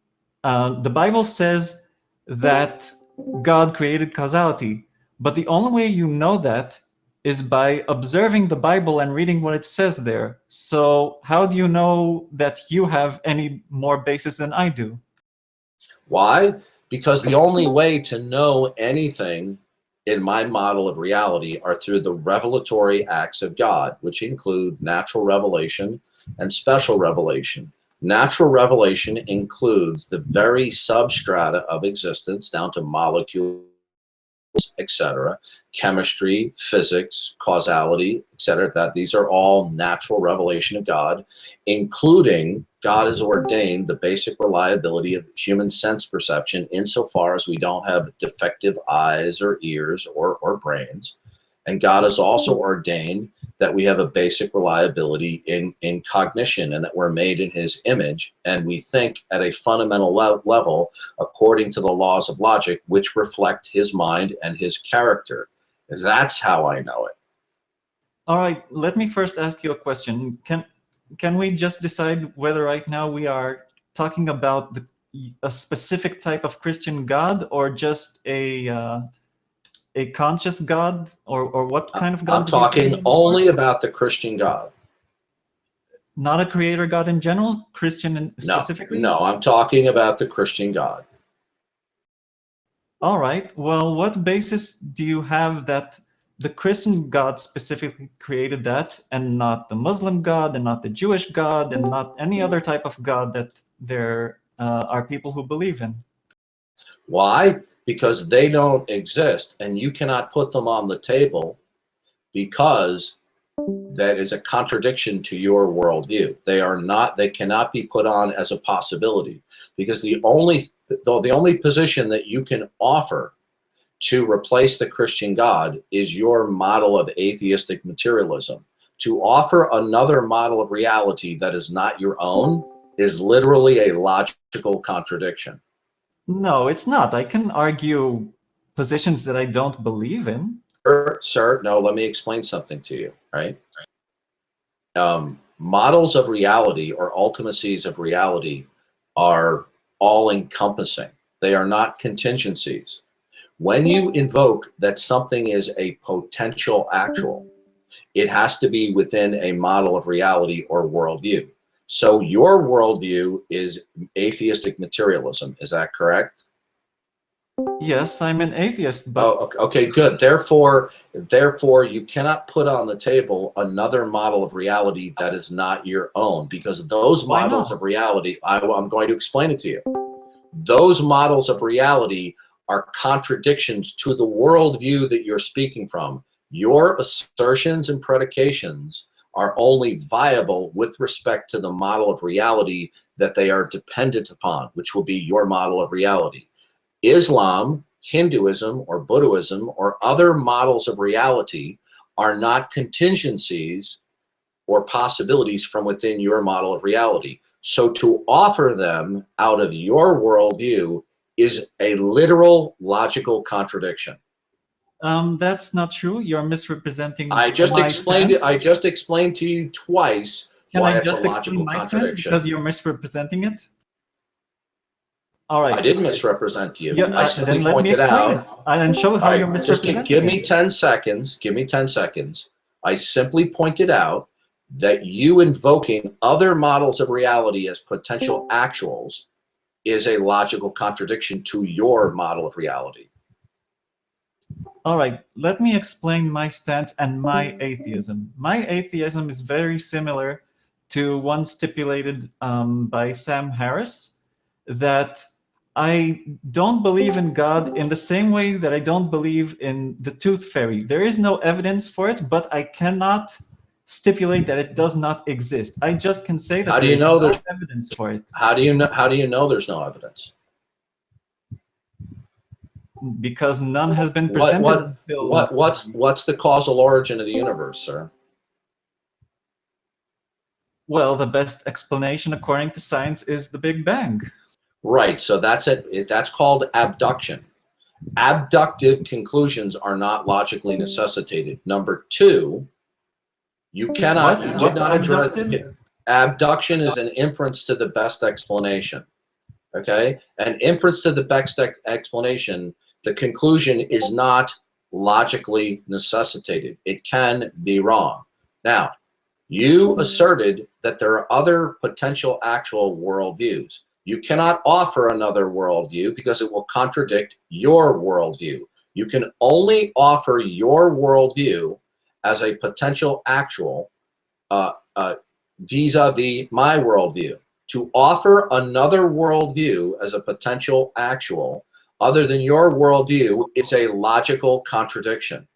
says that God created causality, but the only way you know that is by observing the Bible and reading what it says there. So how do you know that you have any more basis than I do? Why? Because the only way to know anything in my model of reality are through the revelatory acts of God, which include natural revelation and special revelation. Natural revelation includes the very substrata of existence, down to molecules, etc., chemistry, physics, causality, etc. That these are all natural revelation of God, including God has ordained the basic reliability of human sense perception insofar as we don't have defective eyes or ears or brains. And God has also ordained that we have a basic reliability in cognition, and that we're made in his image, and we think at a fundamental level according to the laws of logic, which reflect his mind and his character. That's how I know it. All right, let me first ask you a question. Can we just decide whether right now we are talking about a specific type of Christian God, or just a conscious God, or what kind of God? I'm talking only about the Christian God. Not a creator God in general, Christian specifically? No, I'm talking about the Christian God. All right, well, what basis do you have that the Christian God specifically created that, and not the Muslim God, and not the Jewish God, and not any other type of God that there are people who believe in? Why? Because they don't exist, and you cannot put them on the table, because that is a contradiction to your worldview. They cannot be put on as a possibility, because the only position that you can offer to replace the Christian God is your model of atheistic materialism. To offer another model of reality that is not your own is literally a logical contradiction. No, it's not. I can argue positions that I don't believe in. Sir, no, let me explain something to you, right? Models of reality or ultimacies of reality are all-encompassing. They are not contingencies. When you invoke that something is a potential actual, it has to be within a model of reality or worldview. So your worldview is atheistic materialism. Is that correct? Yes, I'm an atheist, but... Oh, okay, good. Therefore, you cannot put on the table another model of reality that is not your own, because those models of reality, I'm going to explain it to you. Those models of reality are contradictions to the worldview that you're speaking from. Your assertions and predications are only viable with respect to the model of reality that they are dependent upon, which will be your model of reality. Islam, Hinduism, or Buddhism, or other models of reality are not contingencies or possibilities from within your model of reality. So to offer them out of your worldview is a literal logical contradiction. That's not true. You're misrepresenting. I just explained it. I just explained to you twice why it's a logical contradiction. Because you're misrepresenting it? All right. I didn't misrepresent you. Yeah, I simply then let me pointed explain out. it. And show how you're misrepresenting Just give me it. 10 seconds. Give me 10 seconds. I simply pointed out that you invoking other models of reality as potential actuals is a logical contradiction to your model of reality. All right, let me explain my stance and my atheism. My atheism is very similar to one stipulated by Sam Harris, that I don't believe in God in the same way that I don't believe in the tooth fairy. There is no evidence for it, but I cannot stipulate that it does not exist. I just can say that there is no evidence for it. How do you know there's no evidence? Because none has been presented. What's the causal origin of the universe, sir? Well, the best explanation according to science is the Big Bang. Right, so that's it. That's called abduction. Abductive conclusions are not logically necessitated. Number two, you cannot, you did not address, abduction is an inference to the best explanation, okay? An inference to the best explanation, the conclusion is not logically necessitated. It can be wrong. Now, you asserted that there are other potential actual worldviews. You cannot offer another worldview because it will contradict your worldview. You can only offer your worldview as a potential actual vis-a-vis my worldview. To offer another worldview as a potential actual other than your worldview is a logical contradiction.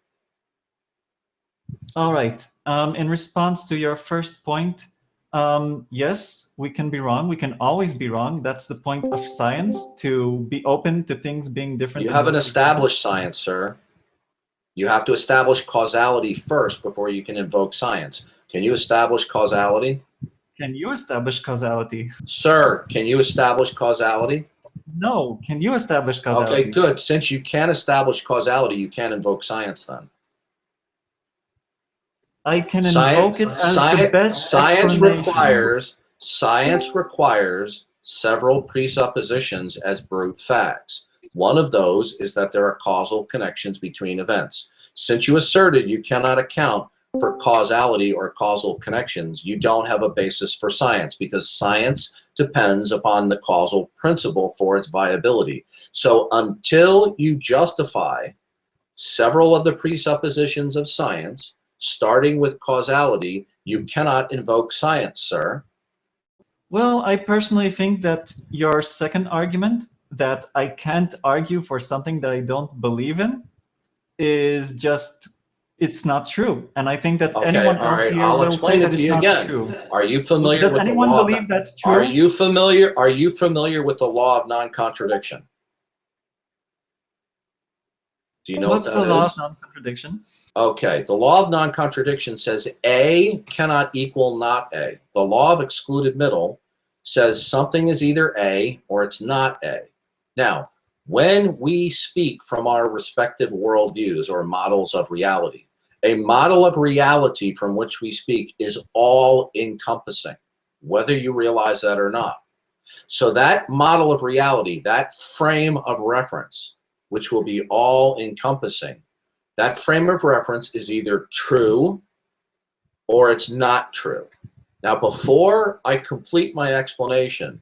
All right. In response to your first point, yes, we can be wrong. We can always be wrong. That's the point of science, to be open to things being different. You than haven't what we established science, sir. You have to establish causality first before you can invoke science. Can you establish causality? Can you establish causality? Sir, can you establish causality? No. Can you establish causality? Okay, good. Since you can't establish causality, you can't invoke science then. I can invoke it as the best Science requires several presuppositions as brute facts. One of those is that there are causal connections between events. Since you asserted you cannot account for causality or causal connections, you don't have a basis for science, because science depends upon the causal principle for its viability. So until you justify several of the presuppositions of science, starting with causality, you cannot invoke science, sir. Well, I personally think that your second argument, that I can't argue for something that I don't believe in, is just, it's not true. And I think that anyone else here I'll will say explain it that to it's you not again. true. Are you familiar Does with the anyone law? believe that's true? Are you familiar with the law of non-contradiction? Do you know What's what the that law is? of non-contradiction? Okay, the law of non-contradiction says A cannot equal not A. The law of excluded middle says something is either A or it's not A. Now, when we speak from our respective worldviews or models of reality, a model of reality from which we speak is all-encompassing, whether you realize that or not. So that model of reality, that frame of reference, which will be all-encompassing, that frame of reference is either true or it's not true. Now, before I complete my explanation,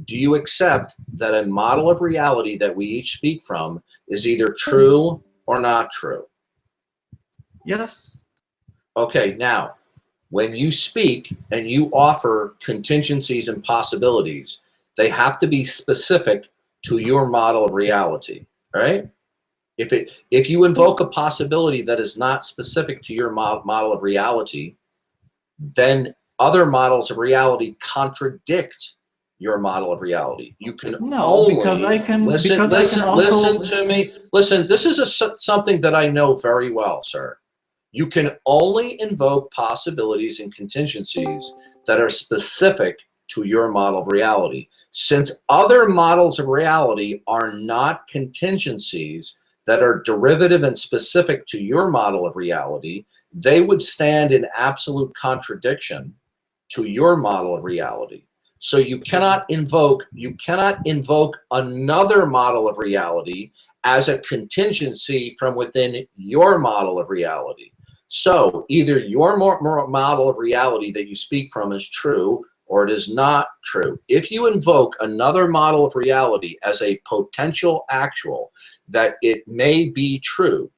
do you accept that a model of reality that we each speak from is either true or not true? Yes. Okay, now, when you speak and you offer contingencies and possibilities, they have to be specific to your model of reality, right? If you invoke a possibility that is not specific to your model of reality, then other models of reality contradict your model of reality. You can only listen to me. Listen, this is something that I know very well, sir. You can only invoke possibilities and contingencies that are specific to your model of reality. Since other models of reality are not contingencies that are derivative and specific to your model of reality, they would stand in absolute contradiction to your model of reality. So you cannot invoke another model of reality as a contingency from within your model of reality. So either your model of reality that you speak from is true or it is not true. If you invoke another model of reality as a potential actual that it may be true,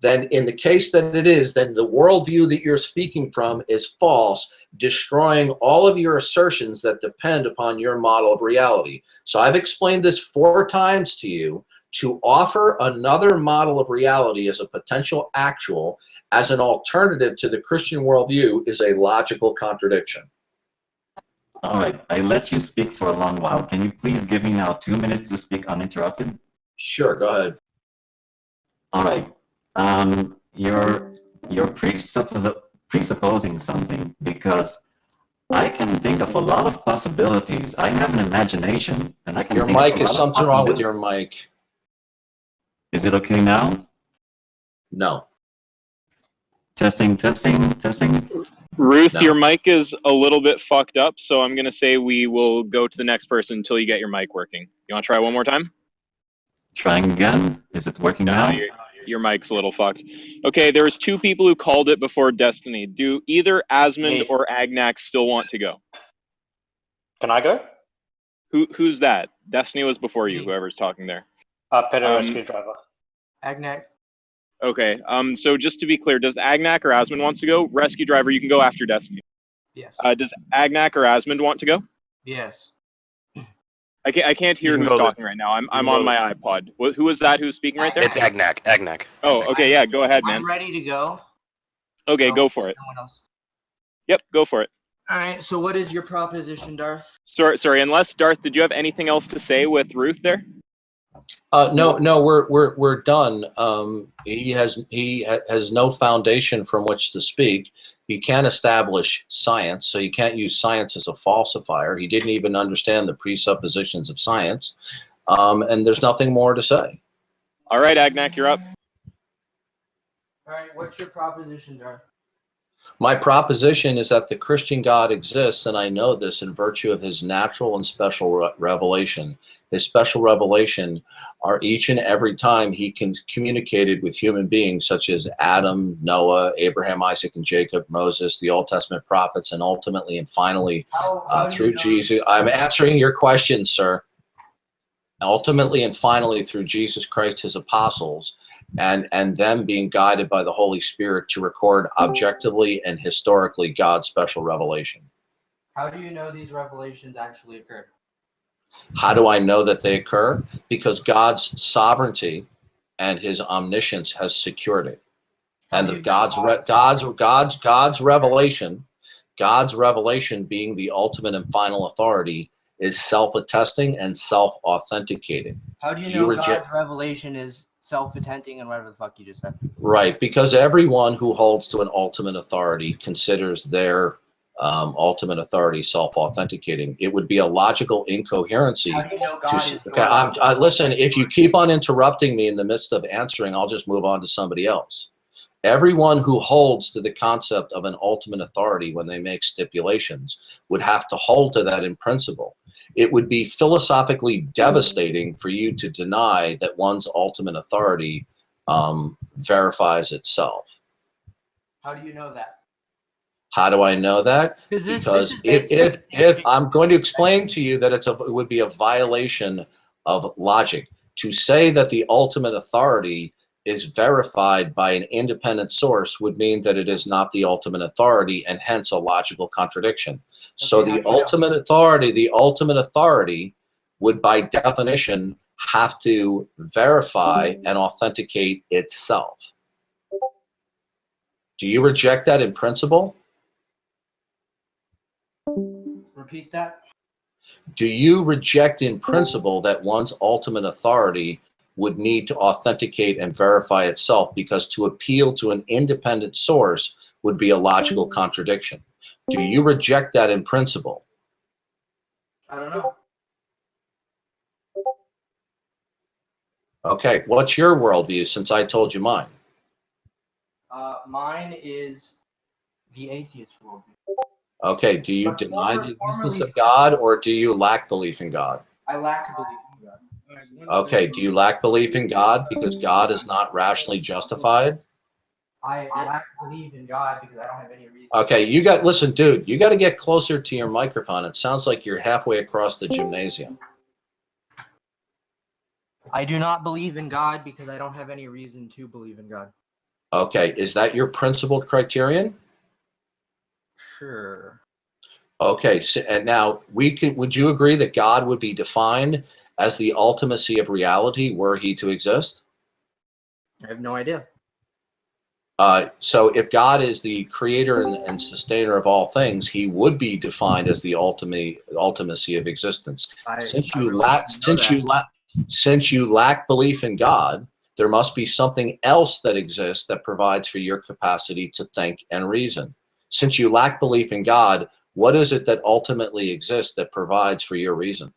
then in the case that it is, then the worldview that you're speaking from is false, destroying all of your assertions that depend upon your model of reality. So I've explained this 4 times to you. To offer another model of reality as a potential actual, as an alternative to the Christian worldview, is a logical contradiction. All right, I let you speak for a long while. Can you please give me now 2 minutes to speak uninterrupted? Sure, go ahead. All right. You're presupposing something, because I can think of a lot of possibilities. I have an imagination, and I can. Your mic is something wrong with your mic. Is it okay now? No. Testing. Ruth, No. your mic is a little bit fucked up, so I'm going to say we will go to the next person until you get your mic working. You want to try one more time? Trying again. Is it working now? Your mic's a little fucked. Okay, there's 2 people who called it before Destiny. Do either Asmund or Agnak still want to go? Can I go? Who's that? Destiny was before you, whoever's talking there. Pedo rescue driver. Agnak. Okay, so just to be clear, does Agnak or Asmund wants to go? Rescue driver, you can go after Destiny. Yes. Does Agnak or Asmund want to go? Yes. I can't hear who's talking right now. I'm on my iPod. Who is that who's speaking right there? It's Agnak. Oh, okay, yeah, go ahead, man. I'm ready to go. Okay, So, go for it. No one else. Yep, go for it. All right. So what is your proposition, Darth? Sorry. Unless Darth, did you have anything else to say with Ruth there? No, we're done. He has no foundation from which to speak. He can't establish science, so you can't use science as a falsifier. He didn't even understand the presuppositions of science, and there's nothing more to say. All right, Agnak, you're up. All right. What's your proposition, Darth? My proposition is that the Christian God exists, and I know this in virtue of his natural and special revelation. His special revelation are each and every time he communicated with human beings such as Adam, Noah, Abraham, Isaac, and Jacob, Moses, the Old Testament prophets, and ultimately and finally How do through you know Jesus. this? I'm answering your question, sir. Ultimately and finally through Jesus Christ, his apostles, and them being guided by the Holy Spirit to record objectively and historically God's special revelation. How do you know these revelations actually occurred? How do I know that they occur? Because God's sovereignty and his omniscience has secured it. And the God's revelation being the ultimate and final authority is self-attesting and self-authenticating. How do you know God's revelation is self-attesting and whatever the fuck you just said? Right, because everyone who holds to an ultimate authority considers their ultimate authority self-authenticating. It would be a logical incoherency. How do you know God is listen, if you keep on interrupting me in the midst of answering, I'll just move on to somebody else. Everyone who holds to the concept of an ultimate authority when they make stipulations would have to hold to that in principle. It would be philosophically devastating for you to deny that one's ultimate authority verifies itself. How do you know that? How do I know that? Because if I'm going to explain to you that it would be a violation of logic to say that the ultimate authority is verified by an independent source would mean that it is not the ultimate authority and hence a logical contradiction. So the ultimate authority would by definition have to verify and authenticate itself. Do you reject that in principle? Repeat that. Do you reject in principle that one's ultimate authority would need to authenticate and verify itself, because to appeal to an independent source would be a logical contradiction? Do you reject that in principle? I don't know. Okay, what's your worldview since I told you mine? Mine is the atheist worldview. Okay, do you deny the existence of God, or do you lack belief in God? I lack belief in God. Okay, do you lack belief in God because God is not rationally justified? I lack belief in God because I don't have any reason. Okay, listen, dude, you got to get closer to your microphone. It sounds like you're halfway across the gymnasium. I do not believe in God because I don't have any reason to believe in God. Okay, is that your principled criterion? Sure. Okay, so, and now would you agree that God would be defined as the ultimacy of reality were he to exist? I have no idea. So if God is the creator and sustainer of all things, he would be defined as the ultimacy of existence. Since you lack belief in God, there must be something else that exists that provides for your capacity to think and reason. Since you lack belief in God, what is it that ultimately exists that provides for your reason?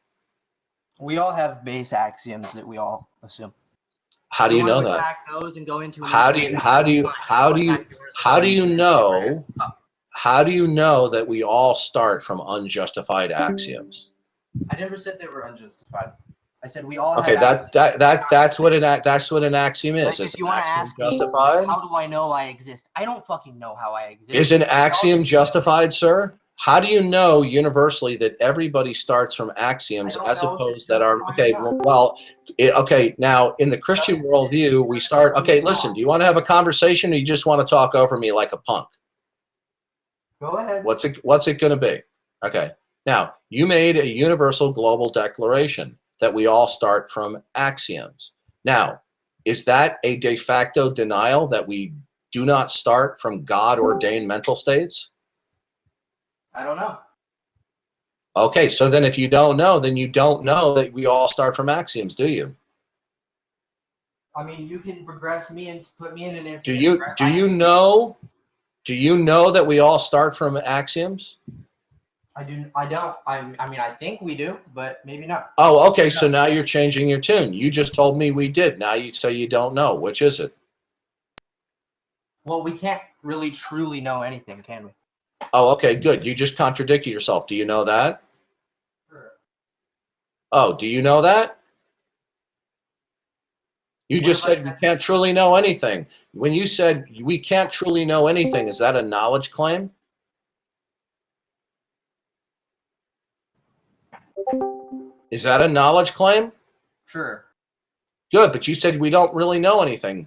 We all have base axioms that we all assume. How do you know that? How do you know that we all start from unjustified axioms? I never said they were unjustified. I said we all Okay, have that's what an axiom is. Like, Is if you an want to axiom ask me, justified? how do I know I exist? I don't fucking know how I exist. Is an axiom justified, sir? How do you know universally that everybody starts from axioms as opposed that are okay? Okay. Now in the Christian worldview, we start. Okay, listen. Do you want to have a conversation, or you just want to talk over me like a punk? Go ahead. What's it going to be? Okay. Now you made a universal global declaration that we all start from axioms. Now, is that a de facto denial that we do not start from God-ordained mental states? I don't know. Okay, so then if you don't know, then you don't know that we all start from axioms, do you? I mean, you can regress me and put me in an infinite Do you regress. do you know that we all start from axioms? I don't. I mean, I think we do, but maybe not. Oh, okay, so now you're changing your tune. You just told me we did. Now you say you don't know. Which is it? Well, we can't really truly know anything, can we? Oh, okay, good. You just contradicted yourself. Do you know that? Sure. Oh, do you know that? You What just if I said we said can't this? truly know anything. When you said we can't truly know anything, is that a knowledge claim? Is that a knowledge claim? Sure. Good, but you said we don't really know anything.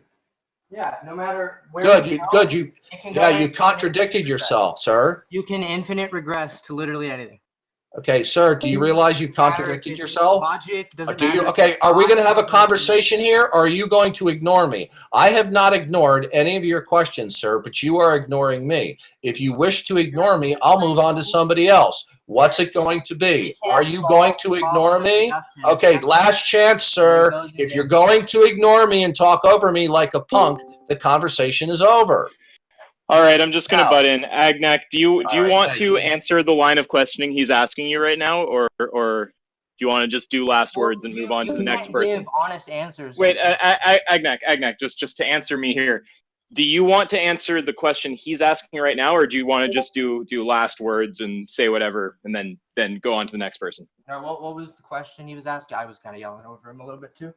Yeah. No matter where. Good, we you go, good, you it can go yeah, you infinite contradicted regress. yourself, sir. You can infinite regress to literally anything. Okay, sir, do you realize you Doesn't matter if contradicted it's yourself? Logic doesn't Do you matter if okay, it's are we going to have a God, conversation here or are you going to ignore me? I have not ignored any of your questions, sir, but you are ignoring me. If you wish to ignore me, I'll move on to somebody else. What's it going to be? Are you going to ignore me? Okay, last chance, sir. If you're going to ignore me and talk over me like a punk, the conversation is over. All right, I'm just going to Now- butt in. Agnak, do you right, want thank to you. answer the line of questioning he's asking you right now, or do you want to just do last words and move on to the next person? Give honest answers. Wait, Agnak, just to answer me here. Do you want to answer the question he's asking right now, or do you want to just do last words and say whatever and then go on to the next person? What was the question he was asking? I was kind of yelling over him a little bit too.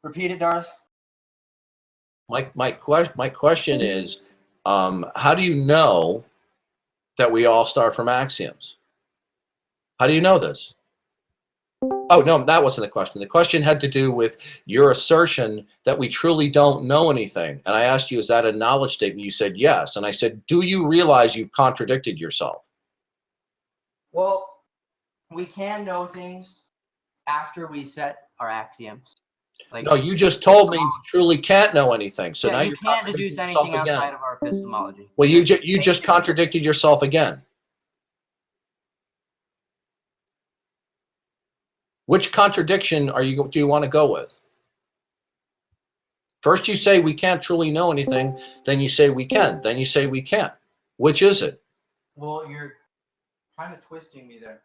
Repeat it, Darth. My question is, how do you know that we all start from axioms? How do you know this? Oh, no, that wasn't the question. The question had to do with your assertion that we truly don't know anything. And I asked you, is that a knowledge statement? You said yes. And I said, do you realize you've contradicted yourself? Well, we can know things after we set our axioms. Like, No, you just told me you truly can't know anything. So yeah, now you you're can't contradicting deduce yourself anything again. outside of our epistemology. Well, you just contradicted yourself again. Which contradiction do you want to go with? First you say we can't truly know anything, then you say we can, then you say we can't. Which is it? Well, you're kind of twisting me there.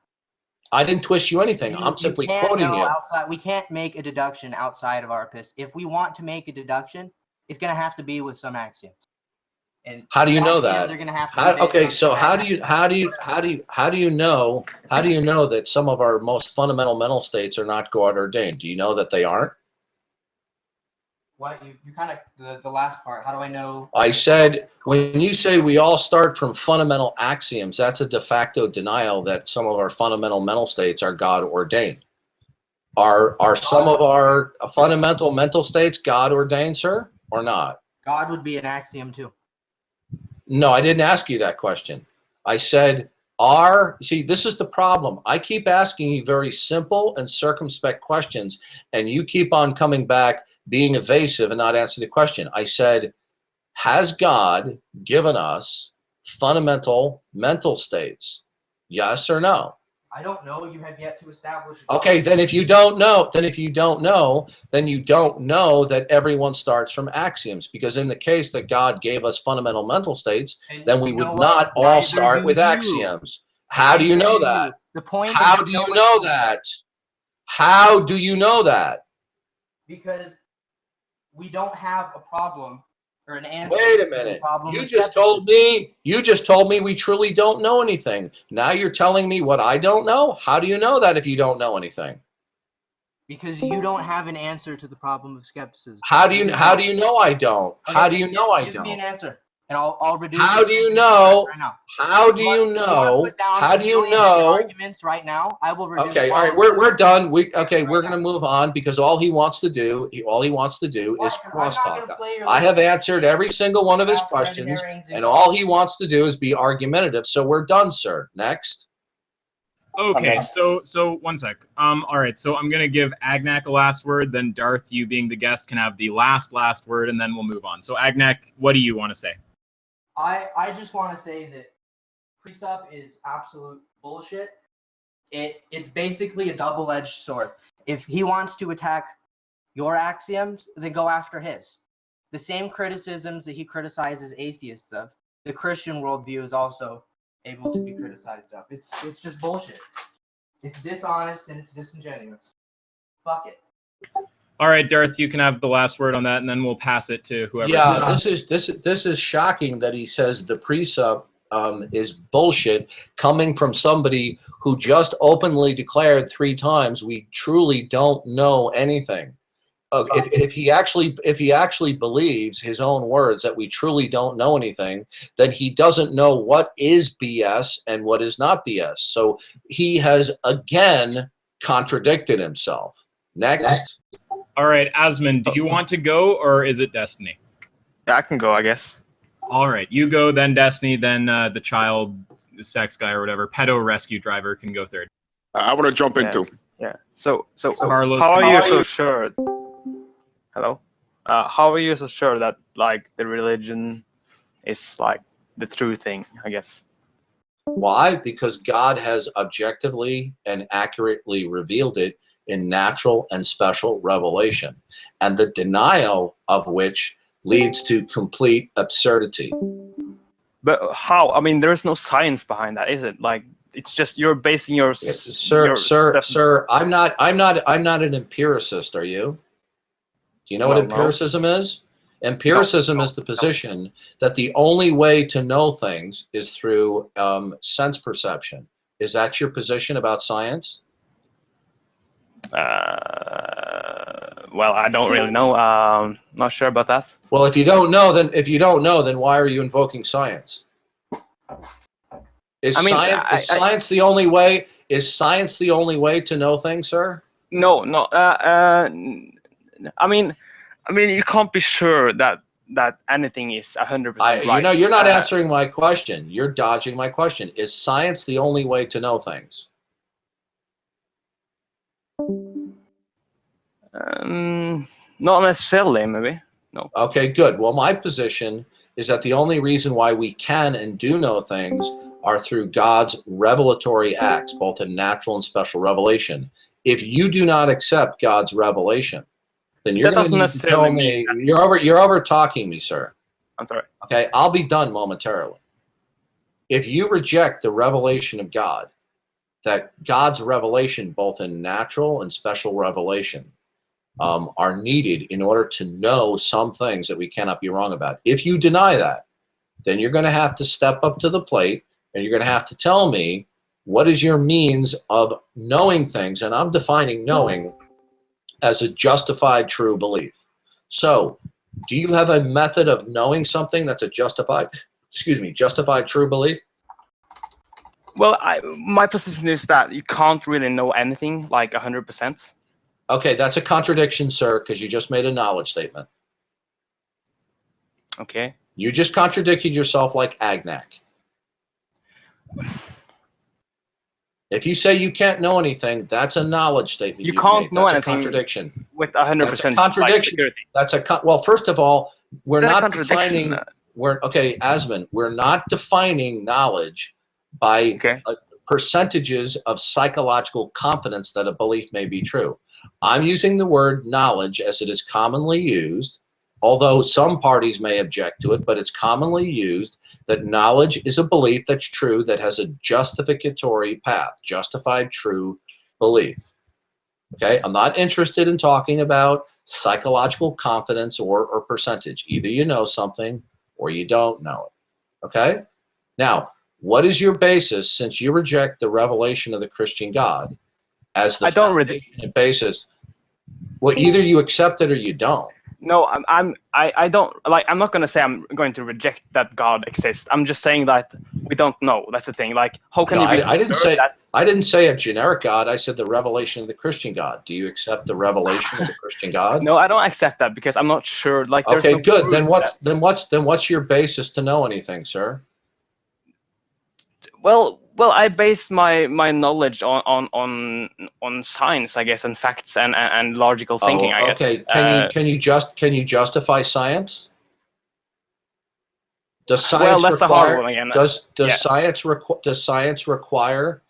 I didn't twist you anything. I'm simply quoting you. We can't make a deduction outside of our epistemology. If we want to make a deduction, it's going to have to be with some axioms. And how do you know that? They're going to have to okay, so how do you know that some of our most fundamental mental states are not God ordained? Do you know that they aren't? What you kind of the last part? How do I know? I said when you say we all start from fundamental axioms, that's a de facto denial that some of our fundamental mental states are God ordained. Are some of our fundamental mental states God ordained, sir, or not? God would be an axiom too. No, I didn't ask you that question. I said, see, this is the problem. I keep asking you very simple and circumspect questions, and you keep on coming back being evasive and not answering the question. I said, has God given us fundamental mental states? Yes or no? I don't know. You have yet to establish. Okay, then if you don't know, then you don't know that everyone starts from axioms. Because in the case that God gave us fundamental mental states, then we would not all start with axioms. How do you know that? The point. How do you know that? How do you know that? Because we don't have a problem or an answer. Wait a minute. You just told me we truly don't know anything. Now you're telling me what I don't know? How do you know that if you don't know anything? Because you don't have an answer to the problem of skepticism. How do you know I don't? How do you know I don't? Give me an answer. And I'll reduce. How do you know? How do you know? How do you know? Arguments right now. I will reduce. Okay, all right, we're done. We're going to move on because all he wants to do is crosstalk. I have answered every single one of his questions, and all he wants to do is be argumentative. So we're done, sir. Next. Okay, Okay. so 1 sec. All right, so I'm gonna give Agnak a last word, then Darth, you being the guest, can have the last word, and then we'll move on. So Agnak, what do you want to say? I just want to say that Presup is absolute bullshit. It's basically a double-edged sword. If he wants to attack your axioms, then go after his. The same criticisms that he criticizes atheists of, the Christian worldview is also able to be criticized of. It's just bullshit. It's dishonest and it's disingenuous. Fuck it. All right, Darth, you can have the last word on that, and then we'll pass it to whoever. Yeah, this is shocking that he says the Presup is bullshit, coming from somebody who just openly declared 3 times we truly don't know anything. If he actually believes his own words that we truly don't know anything, then he doesn't know what is BS and what is not BS. So he has again contradicted himself. Next. All right, Asmund, do you want to go, or is it Destiny? Yeah, I can go, I guess. All right, you go, then Destiny, then the child sex guy or whatever, pedo rescue driver can go third. I want to jump in too. Yeah. So Carlos, how come are you on. so sure? Hello. How are you so sure that like the religion is like the true thing? I guess. Why? Because God has objectively and accurately revealed it in natural and special revelation, and the denial of which leads to complete absurdity. But how? I mean, there's no science behind that, is it? Like, it's just you're basing your Sir, I'm not an empiricist, are you? Do you know what empiricism is? Empiricism is the position that the only way to know things is through sense perception. Is that your position about science? Well, I don't really know. Not sure about that. Well, if you don't know, then why are you invoking science? Is science the only way? Is science the only way to know things, sir? No. I mean, you can't be sure that anything is 100% right. You know, you're not answering my question. You're dodging my question. Is science the only way to know things? Not necessarily, maybe. No. Okay, good. Well, my position is that the only reason why we can and do know things are through God's revelatory acts, both in natural and special revelation. If you do not accept God's revelation, then you're going to tell me you're over talking me, sir. I'm sorry. Okay, I'll be done momentarily. If you reject the revelation of God, that God's revelation, both in natural and special revelation, are needed in order to know some things that we cannot be wrong about. If you deny that, then you're going to have to step up to the plate and you're going to have to tell me what is your means of knowing things. And I'm defining knowing as a justified true belief. So do you have a method of knowing something that's a justified true belief? Well, my position is that you can't really know anything like 100%. Okay, that's a contradiction, sir, because you just made a knowledge statement. Okay. You just contradicted yourself like Agnak. If you say you can't know anything, that's a knowledge statement. You can't know anything. That's a contradiction. With 100%. That's a contradiction. Well, first of all, we're not defining. Asmund, we're not defining knowledge by percentages of psychological confidence that a belief may be true. I'm using the word knowledge as it is commonly used, although some parties may object to it, but it's commonly used that knowledge is a belief that's true that has a justificatory path, justified true belief. Okay, I'm not interested in talking about psychological confidence or percentage. Either you know something or you don't know it. Okay? Now, what is your basis, since you reject the revelation of the Christian God as the basis? Well, either you accept it or you don't. No, I don't like. I'm not going to say I'm going to reject that God exists. I'm just saying that we don't know. That's the thing. Like, how can you be I didn't say a generic God. I said the revelation of the Christian God. Do you accept the revelation of the Christian God? No, I don't accept that because I'm not sure. Like, okay, good. Then what's your basis to know anything, sir? Well, Well, I base my knowledge on science, I guess, and facts and logical thinking, I guess. Okay. Can you justify science? Does Well, science that's a hard require one again. does science require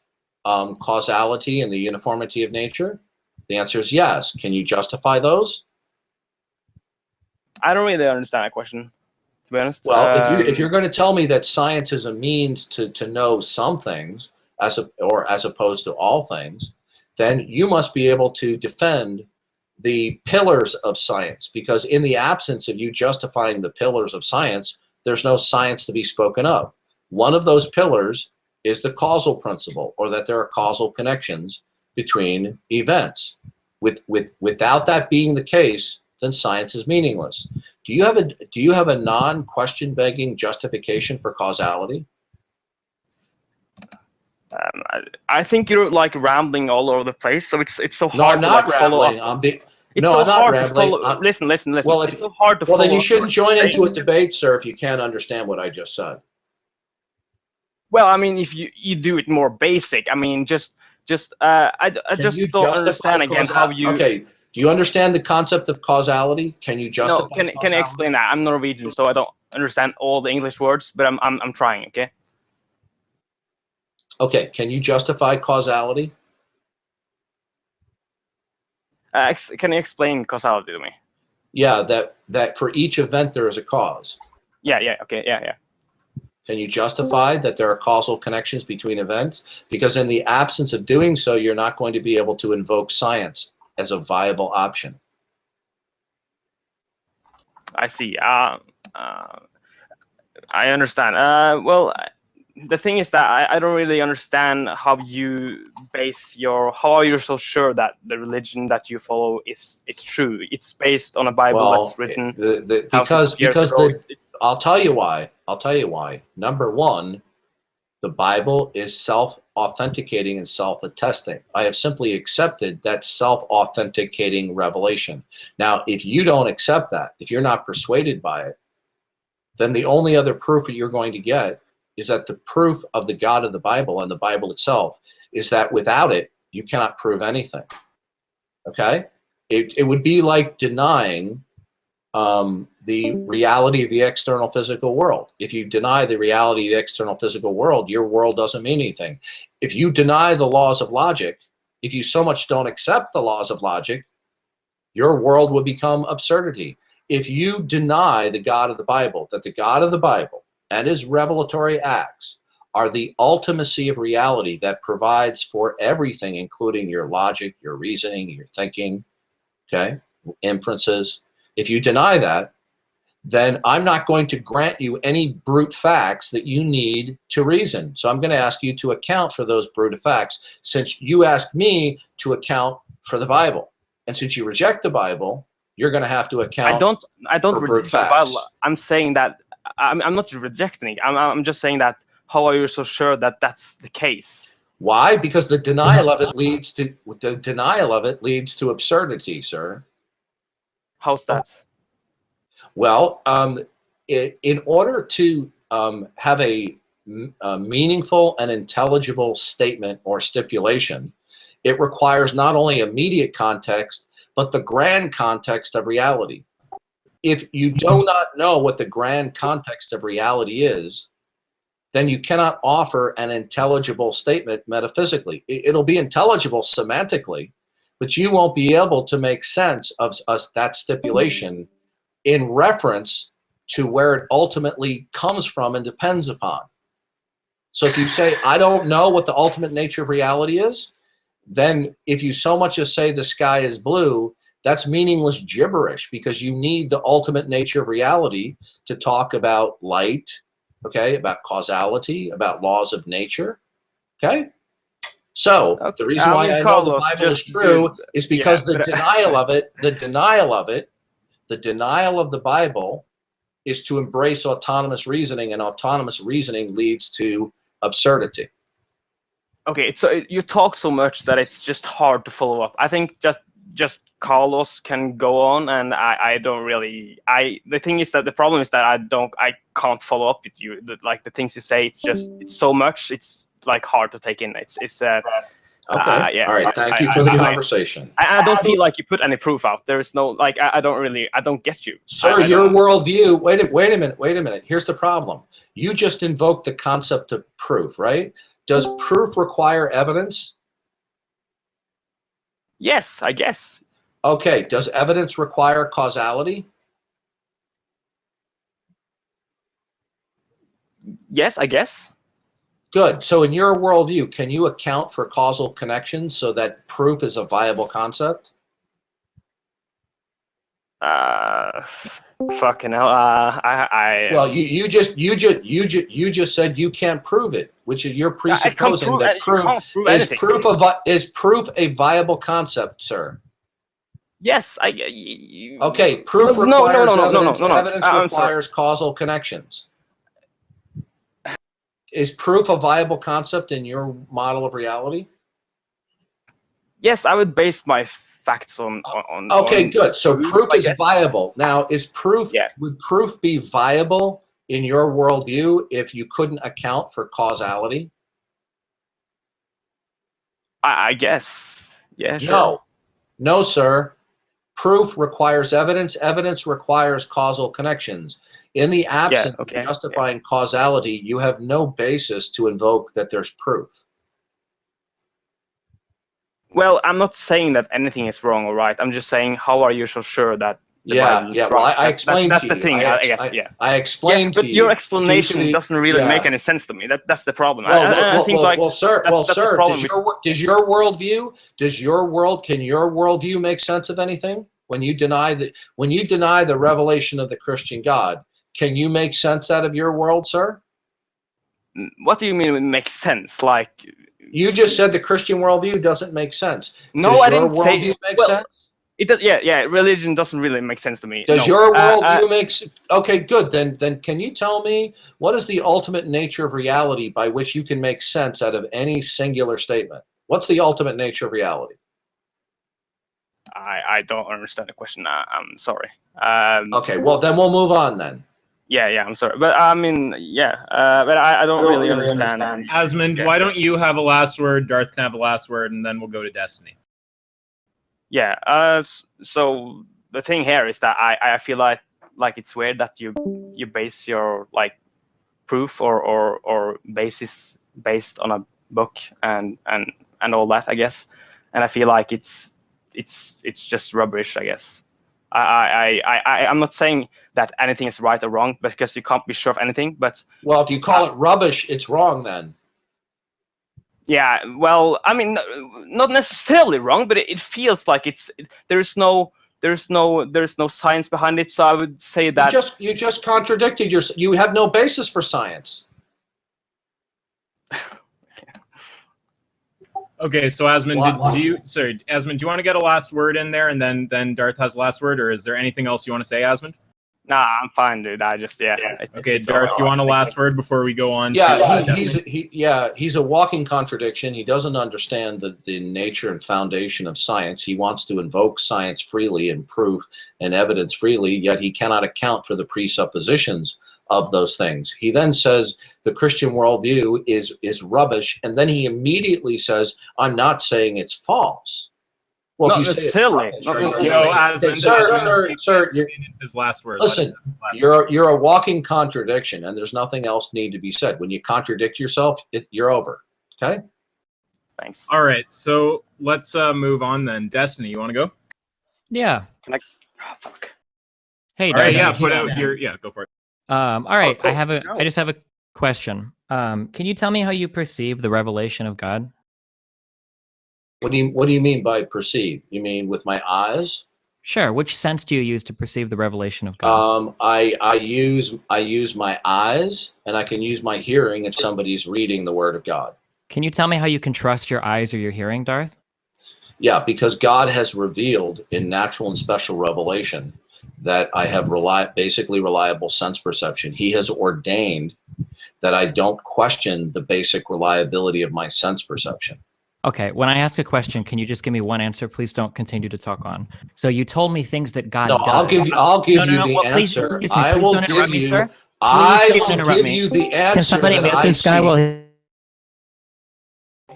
causality and the uniformity of nature? The answer is yes. Can you justify those? I don't really understand that question, to be honest. Well, if you're going to tell me that science is a means to know some things as opposed to all things, then you must be able to defend the pillars of science, because in the absence of you justifying the pillars of science, there's no science to be spoken of. One of those pillars is the causal principle, or that there are causal connections between events. Without that being the case, then science is meaningless. Do you have a non-question begging justification for causality? I think you're like rambling all over the place, so it's so No, hard I'm to not like follow rambling. up. I'm not rambling. Listen. Well, It's so hard to follow. Well, then you up shouldn't what join you're into a saying. debate, sir, if you can't understand what I just said. Well, I mean, if you do it more basic, I mean, I just don't understand again how you. Okay. Do you understand the concept of causality? Can you justify? No, can I explain that? I'm Norwegian, so I don't understand all the English words, but I'm trying. Okay. Okay. Can you justify causality? Can you explain causality to me? Yeah, that for each event there is a cause. Yeah. Okay. Yeah. Can you justify that there are causal connections between events? Because in the absence of doing so, you're not going to be able to invoke science as a viable option. I see. I understand. Well, the thing is that I don't really understand how you base how you're so sure that the religion that you follow is true. It's based on a Bible that's written thousands of years ago. I'll tell you why. Number one, the Bible is self-authenticating and self-attesting. I have simply accepted that self-authenticating revelation. Now, if you don't accept that, if you're not persuaded by it, then the only other proof that you're going to get is that the proof of the God of the Bible and the Bible itself is that without it, you cannot prove anything. Okay? It would be like denying the reality of the external physical world. If you deny the reality of the external physical world, your world doesn't mean anything. If you deny the laws of logic, if you so much don't accept the laws of logic, your world will become absurdity. If you deny the God of the Bible, that the God of the Bible and his revelatory acts are the ultimacy of reality that provides for everything, including your logic, your reasoning, your thinking, okay, inferences. If you deny that, then I'm not going to grant you any brute facts that you need to reason. So I'm going to ask you to account for those brute facts, since you asked me to account for the Bible. And since you reject the Bible, you're going to have to account I don't for brute reject the facts. Bible. I'm saying that I'm not rejecting it. I'm just saying that how are you so sure that that's the case? Why? Because the denial of it leads to absurdity, sir. How's that? Well, in order to have a meaningful and intelligible statement or stipulation, it requires not only immediate context, but the grand context of reality. If you do not know what the grand context of reality is, then you cannot offer an intelligible statement metaphysically. It'll be intelligible semantically, but you won't be able to make sense of that stipulation in reference to where it ultimately comes from and depends upon. So if you say, I don't know what the ultimate nature of reality is, then if you so much as say the sky is blue, that's meaningless gibberish, because you need the ultimate nature of reality to talk about light, okay, about causality, about laws of nature, okay? So the reason why I know the Bible is true is because the denial of the Bible is to embrace autonomous reasoning, and autonomous reasoning leads to absurdity. Okay, so you talk so much that it's just hard to follow up. I think just Carlos can go on, and I don't really. The thing is that the problem is that I can't follow up with you. Like the things you say, it's so much. It's like hard to take in. It's Okay. yeah. All right. Thank you for the conversation. I don't feel like you put any proof out. There is no like I don't get you. Sir, your worldview. Wait a minute. Here's the problem. You just invoked the concept of proof, right? Does proof require evidence? Yes, I guess. Okay. Does evidence require causality? Yes, I guess. Good. So in your worldview, can you account for causal connections so that proof is a viable concept? Fucking hell. Well, you just said you can't prove it, which is you're presupposing that is proof a viable concept, sir? Yes, Okay, proof requires evidence. Evidence I'm requires causal connections. Is proof a viable concept in your model of reality? Yes, I would base my facts on. Okay, good. So proof is guess. viable. Now, would proof be viable in your worldview if you couldn't account for causality? I guess. Yeah, sure. No, sir. Proof requires evidence. Evidence requires causal connections. In the absence of justifying causality, you have no basis to invoke that there's proof. Well, I'm not saying that anything is wrong or right. I'm just saying, how are you so sure that the Bible is right? Well, I explained that's to the you. thing, I guess, I explained to you. But your explanation doesn't really make any sense to me. That's the problem. Sir, does your worldview make sense of anything? When you deny the revelation of the Christian God, can you make sense out of your world, sir? What do you mean it makes sense? Like you just said the Christian worldview doesn't make sense. No, I didn't say. Does your worldview make sense? It does. Yeah. Religion doesn't really make sense to me. Does your worldview make sense? Okay, good. Then can you tell me what is the ultimate nature of reality by which you can make sense out of any singular statement? What's the ultimate nature of reality? I don't understand the question. I'm sorry. Okay, well then we'll move on then. Yeah, I'm sorry, but I mean, but I don't really understand. Asmund, why don't you have a last word? Darth can have a last word, and then we'll go to Destiny. Yeah. So the thing here is that I feel like it's weird that you base your like proof or basis based on a book and all that, I guess, and I feel like it's just rubbish, I guess. I'm not saying that anything is right or wrong because you can't be sure of anything. But well, if you call it rubbish, it's wrong then. Yeah, well, I mean, not necessarily wrong, but it feels like there's no science behind it. So I would say that you just contradicted yourself. You have no basis for science. Okay, so Asmund, do you want to get a last word in there, and then Darth has the last word, or is there anything else you want to say, Asmund? Nah, I'm fine, dude. I just Okay, Darth, you want a last word before we go on? He's a walking contradiction. He doesn't understand the nature and foundation of science. He wants to invoke science freely and proof and evidence freely, yet he cannot account for the presuppositions of those things. He then says the Christian worldview is rubbish, and then he immediately says, "I'm not saying it's false." Well, if you say silly. Sir, his last word. Listen, you're a walking contradiction, and there's nothing else need to be said. When you contradict yourself, you're over. Okay. Thanks. All right, so let's move on then. Destiny, you want to go? Yeah. Can I? Oh, fuck. Hey, all right, put out your go for it. All right, cool. I just have a question. Can you tell me how you perceive the revelation of God? What do you mean by perceive? You mean with my eyes? Sure. Which sense do you use to perceive the revelation of God? I use my eyes, and I can use my hearing if somebody's reading the Word of God. Can you tell me how you can trust your eyes or your hearing, Darth? Yeah, because God has revealed in natural and special revelation that I have basically reliable sense perception. He has ordained that I don't question the basic reliability of my sense perception. Okay, when I ask a question, can you just give me one answer? Please don't continue to talk on. So you told me things that God does. I'll give you the answer. I will give you the answer that I see.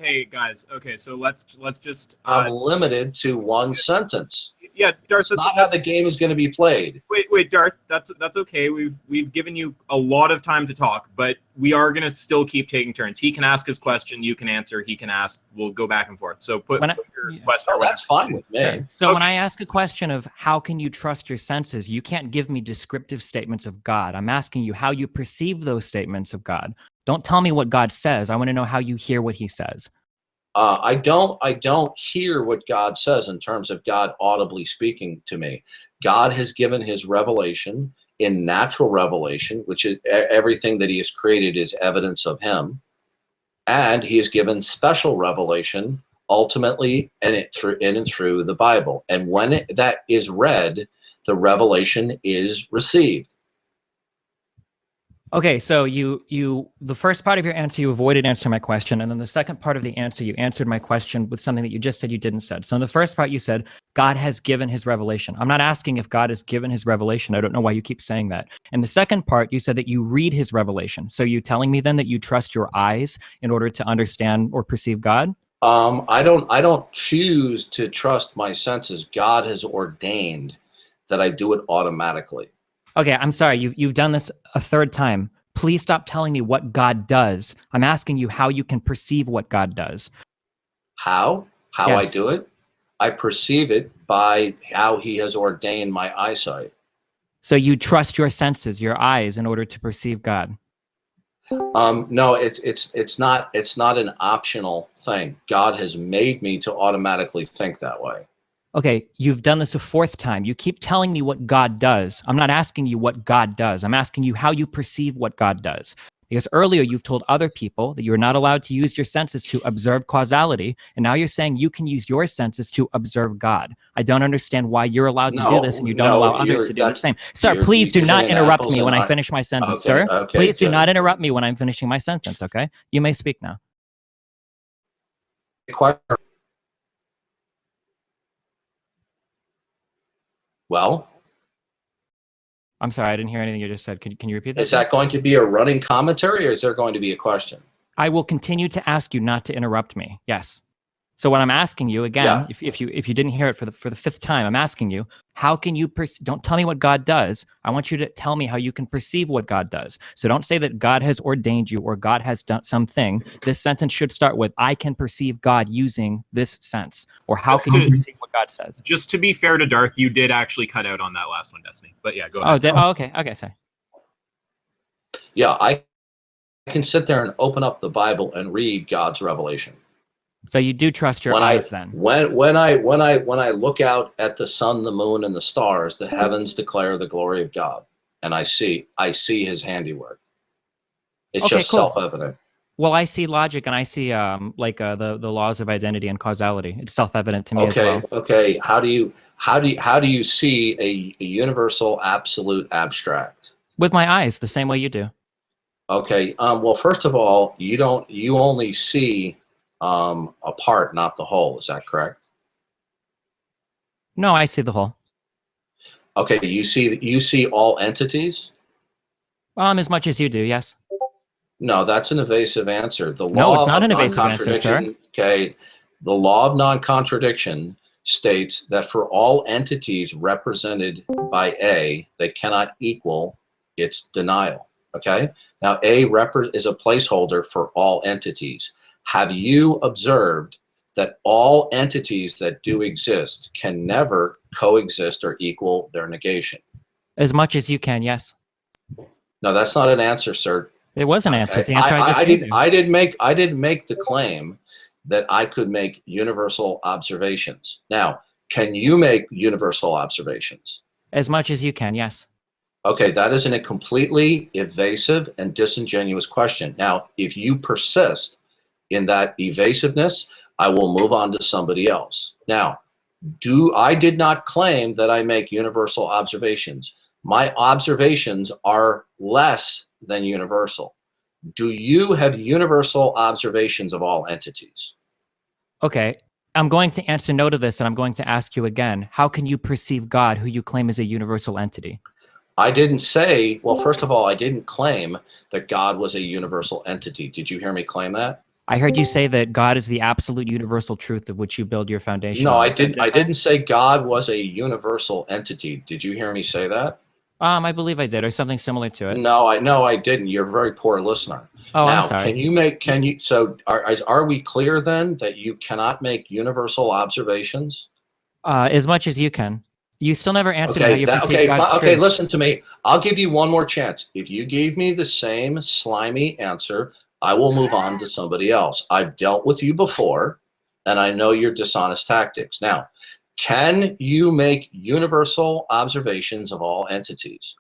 hey guys, okay, so let's just I'm limited to one sentence. yeah, Darth. That's not how the game is going to be played. Wait, Darth. That's okay. We've given you a lot of time to talk, but we are gonna still keep taking turns. He can ask his question, you can answer. He can ask. We'll go back and forth. So put your question. Oh, that's fine with me. Sure. So when I ask a question of how can you trust your senses, you can't give me descriptive statements of God. I'm asking you how you perceive those statements of God. Don't tell me what God says. I want to know how you hear what he says. I don't hear what God says in terms of God audibly speaking to me. God has given his revelation in natural revelation, which is everything that he has created is evidence of him. And he has given special revelation ultimately in and through the Bible. And when that is read, the revelation is received. Okay, so the first part of your answer, you avoided answering my question, and then the second part of the answer, you answered my question with something that you just said you didn't said. So in the first part, you said, God has given his revelation. I'm not asking if God has given his revelation. I don't know why you keep saying that. In the second part, you said that you read his revelation. So you telling me then that you trust your eyes in order to understand or perceive God? I don't choose to trust my senses. God has ordained that I do it automatically. Okay, I'm sorry. You've done this a third time. Please stop telling me what God does. I'm asking you how you can perceive what God does. How Yes. I do it? I perceive it by how he has ordained my eyesight. So you trust your senses, your eyes, in order to perceive God. No, it's not an optional thing. God has made me to automatically think that way. Okay, you've done this a fourth time. You keep telling me what God does. I'm not asking you what God does. I'm asking you how you perceive what God does. Because earlier you've told other people that you're not allowed to use your senses to observe causality, and now you're saying you can use your senses to observe God. I don't understand why you're allowed to do this and you don't allow others to do the same. Sir, please do not interrupt me when I finish my sentence, sir. Please do not interrupt me when I'm finishing my sentence, okay? You may speak now. Well, I'm sorry, I didn't hear anything you just said. Can you repeat that? is that going to be a running commentary or is there going to be a question? I will continue to ask you not to interrupt me. Yes. So what I'm asking you again, if you didn't hear it for the fifth time, I'm asking you, how can you don't tell me what God does. I want you to tell me how you can perceive what God does. So don't say that God has ordained you or God has done something. This sentence should start with, I can perceive God using this sense, or how can you perceive what God says? Just to be fair to Darth, you did actually cut out on that last one, Destiny. But yeah, go ahead. Okay, sorry. Yeah, I can sit there and open up the Bible and read God's revelation. So you do trust your eyes then? When I look out at the sun, the moon, and the stars, the heavens declare the glory of God, and I see his handiwork. It's just self-evident. Well, I see logic, and I see the laws of identity and causality. It's self-evident to me as well. Okay. How do you see a universal, absolute, abstract? With my eyes, the same way you do. Okay. Well, first of all, you only see a part, not the whole. Is that correct? No, I see the whole. Okay. You see all entities? As much as you do, yes. No, that's an evasive answer. No, it's not an evasive answer, sir. Okay. The law of non-contradiction states that for all entities represented by A, they cannot equal its denial. Okay. Now, A is a placeholder for all entities. Have you observed that all entities that do exist can never coexist or equal their negation? As much as you can, yes. No, that's not an answer, sir. It was an answer. It's the answer I didn't make the claim that I could make universal observations. Now, can you make universal observations? As much as you can, yes. Okay, that isn't a completely evasive and disingenuous question. Now, if you persist in that evasiveness, I will move on to somebody else. Now, I did not claim that I make universal observations. My observations are less than universal. Do you have universal observations of all entities? Okay, I'm going to answer no to this, and I'm going to ask you again. How can you perceive God, who you claim is a universal entity? I didn't say, well, first of all, I didn't claim that God was a universal entity. Did you hear me claim that? I heard you say that God is the absolute universal truth of which you build your foundation. No, on. I Is that didn't. I different? didn't say God was a universal entity. Did you hear me say that? I believe I did, or something similar to it. No, I didn't. You're a very poor listener. Oh, Now, I'm sorry. so are we clear then that you cannot make universal observations? As much as you can. You still never answered me how you perceive Okay, God's okay, truth. listen to me. I'll give you one more chance. If you gave me the same slimy answer, I will move on to somebody else. I've dealt with you before, and I know your dishonest tactics. Now, can you make universal observations of all entities?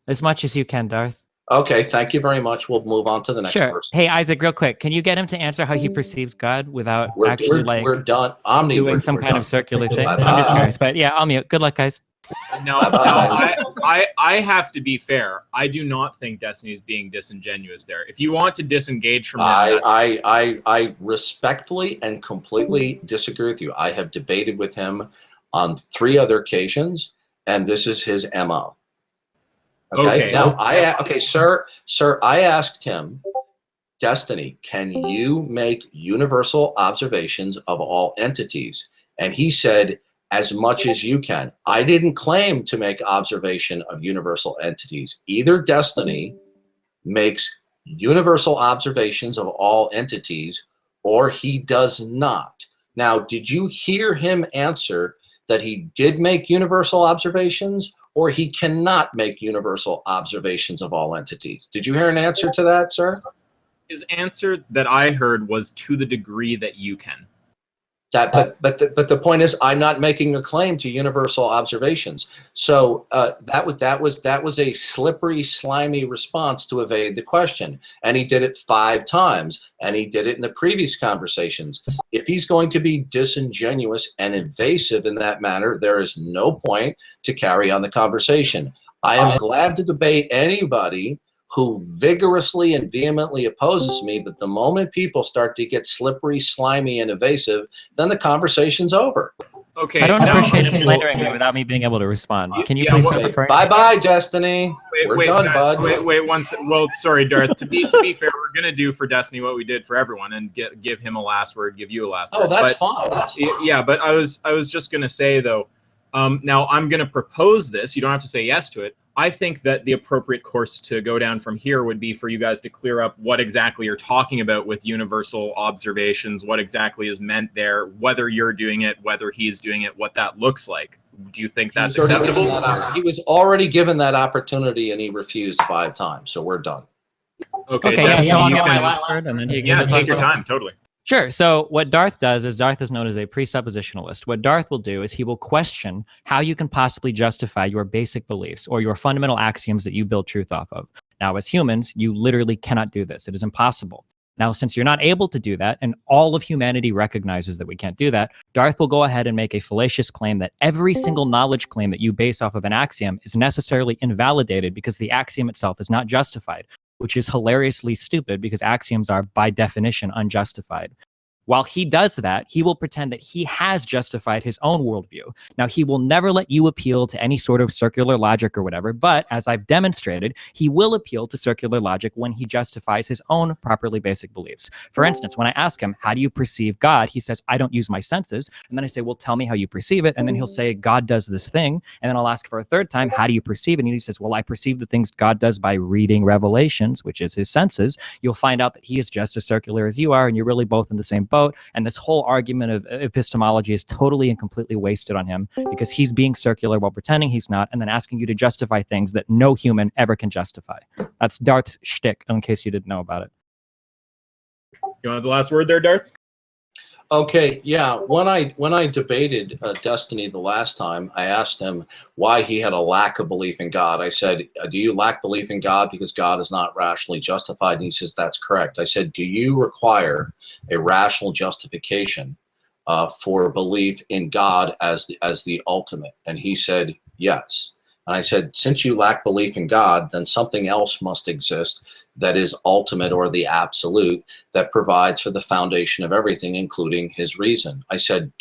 As much as you can, Darth. Okay, thank you very much. We'll move on to the next Sure. person. Hey, Isaac, real quick. Can you get him to answer how he perceives God without actually We're done. Omni, doing some we're kind done. of circular thing? Bye-bye. I'm just curious. But yeah, I'll mute. Good luck, guys. No, Bye-bye. I have to be fair. I do not think Destiny is being disingenuous there. If you want to disengage from him, I respectfully and completely disagree with you. I have debated with him on 3 other occasions, and this is his MO. Okay. Now, sir, I asked him, Destiny, can you make universal observations of all entities? And he said, as much as you can. I didn't claim to make observation of universal entities. Either Destiny makes universal observations of all entities, or he does not. Now, did you hear him answer that he did make universal observations, or he cannot make universal observations of all entities? Did you hear an answer to that, sir? his answer that I heard was to the degree that you can. But the point is, I'm not making a claim to universal observations. So that was a slippery, slimy response to evade the question, and he did it 5 times, and he did it in the previous conversations. If he's going to be disingenuous and evasive in that manner, there is no point to carry on the conversation. I am glad to debate anybody who vigorously and vehemently opposes me, but the moment people start to get slippery, slimy, and evasive, then the conversation's over. Okay. I don't now- appreciate you slandering me without me being able to respond. Can you please start the first? Bye-bye, Destiny. We're done, guys, bud. Wait, one sec. Well, sorry, Darth. To be fair, we're gonna do for Destiny what we did for everyone, and give him a last word, give you a last word. Oh, that's fine. That's fine. Yeah, but I was just gonna say though. Now I'm gonna propose this. You don't have to say yes to it. I think that the appropriate course to go down from here would be for you guys to clear up what exactly you're talking about with universal observations, what exactly is meant there, whether you're doing it, whether he's doing it, what that looks like. Do you think that's acceptable? He was already given that opportunity, and he refused 5 times, so we're done. Okay, yeah, Destiny, so I'll you get my can- last word, and then you yeah, give us take your last word. time, totally. Sure. So what Darth does is Darth is known as a presuppositionalist. What Darth will do is he will question how you can possibly justify your basic beliefs or your fundamental axioms that you build truth off of. Now, as humans, you literally cannot do this. It is impossible. Now, since you're not able to do that, and all of humanity recognizes that we can't do that, Darth will go ahead and make a fallacious claim that every single knowledge claim that you base off of an axiom is necessarily invalidated because the axiom itself is not justified, which is hilariously stupid because axioms are, by definition, unjustified. While he does that, he will pretend that he has justified his own worldview. Now, he will never let you appeal to any sort of circular logic or whatever, but as I've demonstrated, he will appeal to circular logic when he justifies his own properly basic beliefs. For instance, when I ask him, how do you perceive God? He says, I don't use my senses. And then I say, well, tell me how you perceive it. And then he'll say, God does this thing. And then I'll ask for a third time, how do you perceive it? And he says, well, I perceive the things God does by reading Revelations, which is his senses. You'll find out that he is just as circular as you are, and you're really both in the same boat. And this whole argument of epistemology is totally and completely wasted on him because he's being circular while pretending he's not, and then asking you to justify things that no human ever can justify. That's Darth's shtick, in case you didn't know about it. You want the last word there, Darth? Okay, yeah. When I debated Destiny the last time, I asked him why he had a lack of belief in God. I said, do you lack belief in God because God is not rationally justified? And he says, that's correct. I said, do you require a rational justification for belief in God as the ultimate? And he said, yes. And I said, since you lack belief in God, then something else must exist that is ultimate or the absolute that provides for the foundation of everything, including his reason. I said,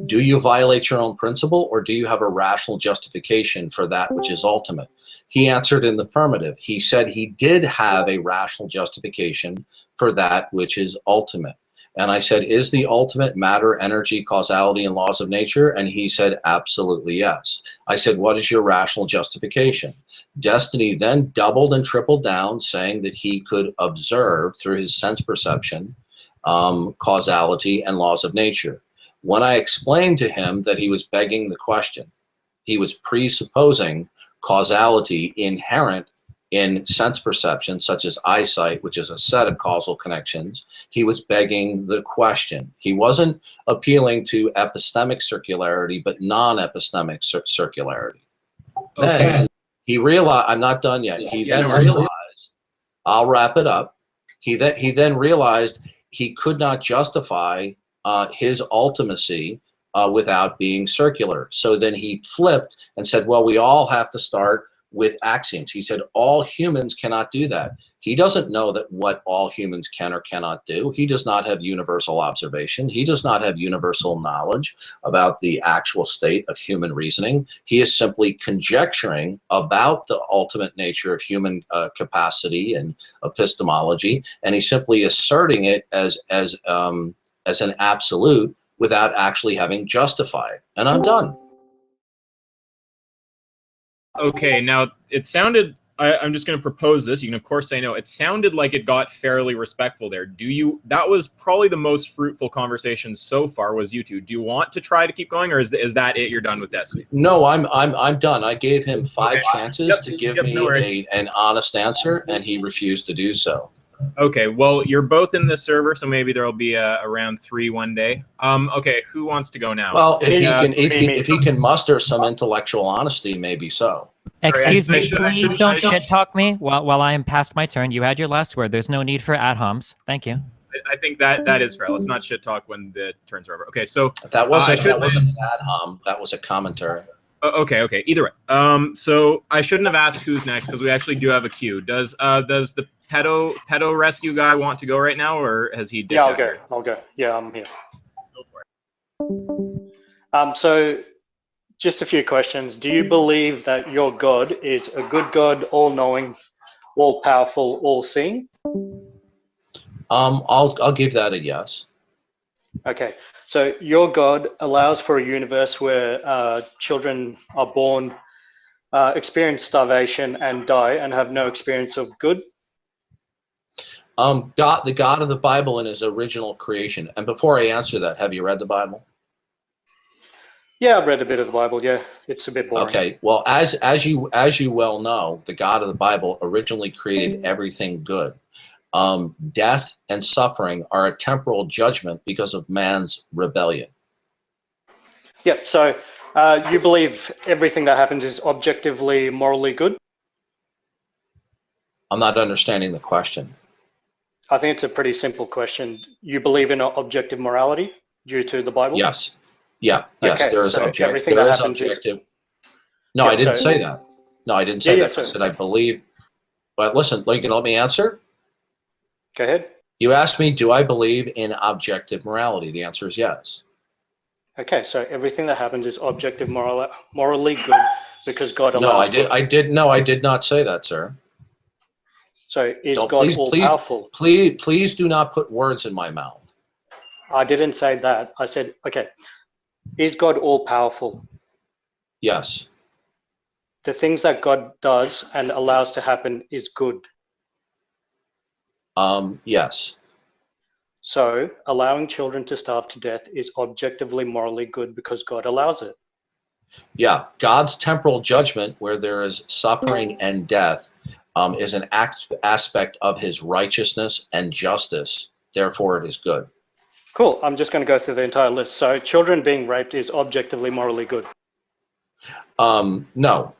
do you violate your own principle, or do you have a rational justification for that which is ultimate? He answered in the affirmative. He said he did have a rational justification for that which is ultimate. And I said, is the ultimate matter, energy, causality, and laws of nature? And he said, absolutely yes. I said, what is your rational justification? Destiny then doubled and tripled down, saying that he could observe through his sense perception, causality, and laws of nature. When I explained to him that he was begging the question, he was presupposing causality inherent in sense perception, such as eyesight, which is a set of causal connections. He was begging the question. He wasn't appealing to epistemic circularity, but non-epistemic circularity. Okay. Then he realized, I'm not done yet. He then realized, I'll wrap it up. He then realized he could not justify his ultimacy without being circular. So then he flipped and said, well, we all have to start with axioms. He said, all humans cannot do that. He doesn't know that what all humans can or cannot do. He does not have universal observation. He does not have universal knowledge about the actual state of human reasoning. He is simply conjecturing about the ultimate nature of human capacity and epistemology, and he's simply asserting it as an absolute without actually having justified. And I'm done. Okay, now it sounded, I'm just going to propose this. You can of course say no. It sounded like it got fairly respectful there. That was probably the most fruitful conversation so far, was you two. Do you want to try to keep going, or is that it? You're done with this? No, I'm done. I gave him 5 chances to give me an honest answer, and he refused to do so. Okay, well, you're both in this server, so maybe there'll be a round 3 one day. Okay, who wants to go now? Well, if he can muster some intellectual honesty, maybe so. Excuse me, please don't shit talk me while I am past my turn. You had your last word. There's no need for ad homs. Thank you. I think that is fair. Let's not shit talk when the turns are over. Okay, so that wasn't an ad hom. That was a commentary. Okay. Either way. So I shouldn't have asked who's next because we actually do have a queue. Does the pedo rescue guy want to go right now, or has he? Yeah, I'll go. Yeah, I'm here. Go for it. So just a few questions. Do you believe that your God is a good God, all-knowing, all-powerful, all-seeing? I'll give that a yes. Okay, so your God allows for a universe where children are born, experience starvation and die and have no experience of good? The God of the Bible in his original creation. And before I answer that, have you read the Bible? Yeah, I've read a bit of the Bible. Yeah, it's a bit boring. Okay, well, as you well know, the God of the Bible originally created everything good. Death and suffering are a temporal judgment because of man's rebellion. Yep. So you believe everything that happens is objectively morally good? I'm not understanding the question. I think it's a pretty simple question. You believe in objective morality due to the Bible? Yes. Yeah. Yes. Okay, There is so objective. No, Yeah, I didn't so- say that. No, I didn't say Yeah, that. yeah, I said I believe. But listen, you can let me answer. Go ahead. You asked me, do I believe in objective morality? The answer is yes. Okay, so everything that happens is objective morally good because God No, allows I did not say that, sir. So is Don't- God all-powerful? Please do not put words in my mouth. I didn't say that. I said, okay, is God all-powerful? Yes. The things that God does and allows to happen is good. Yes. So allowing children to starve to death is objectively morally good because God allows it. Yeah. God's temporal judgment, where there is suffering and death, is an aspect of his righteousness and justice. Therefore, it is good. Cool. I'm just going to go through the entire list. So children being raped is objectively morally good. No.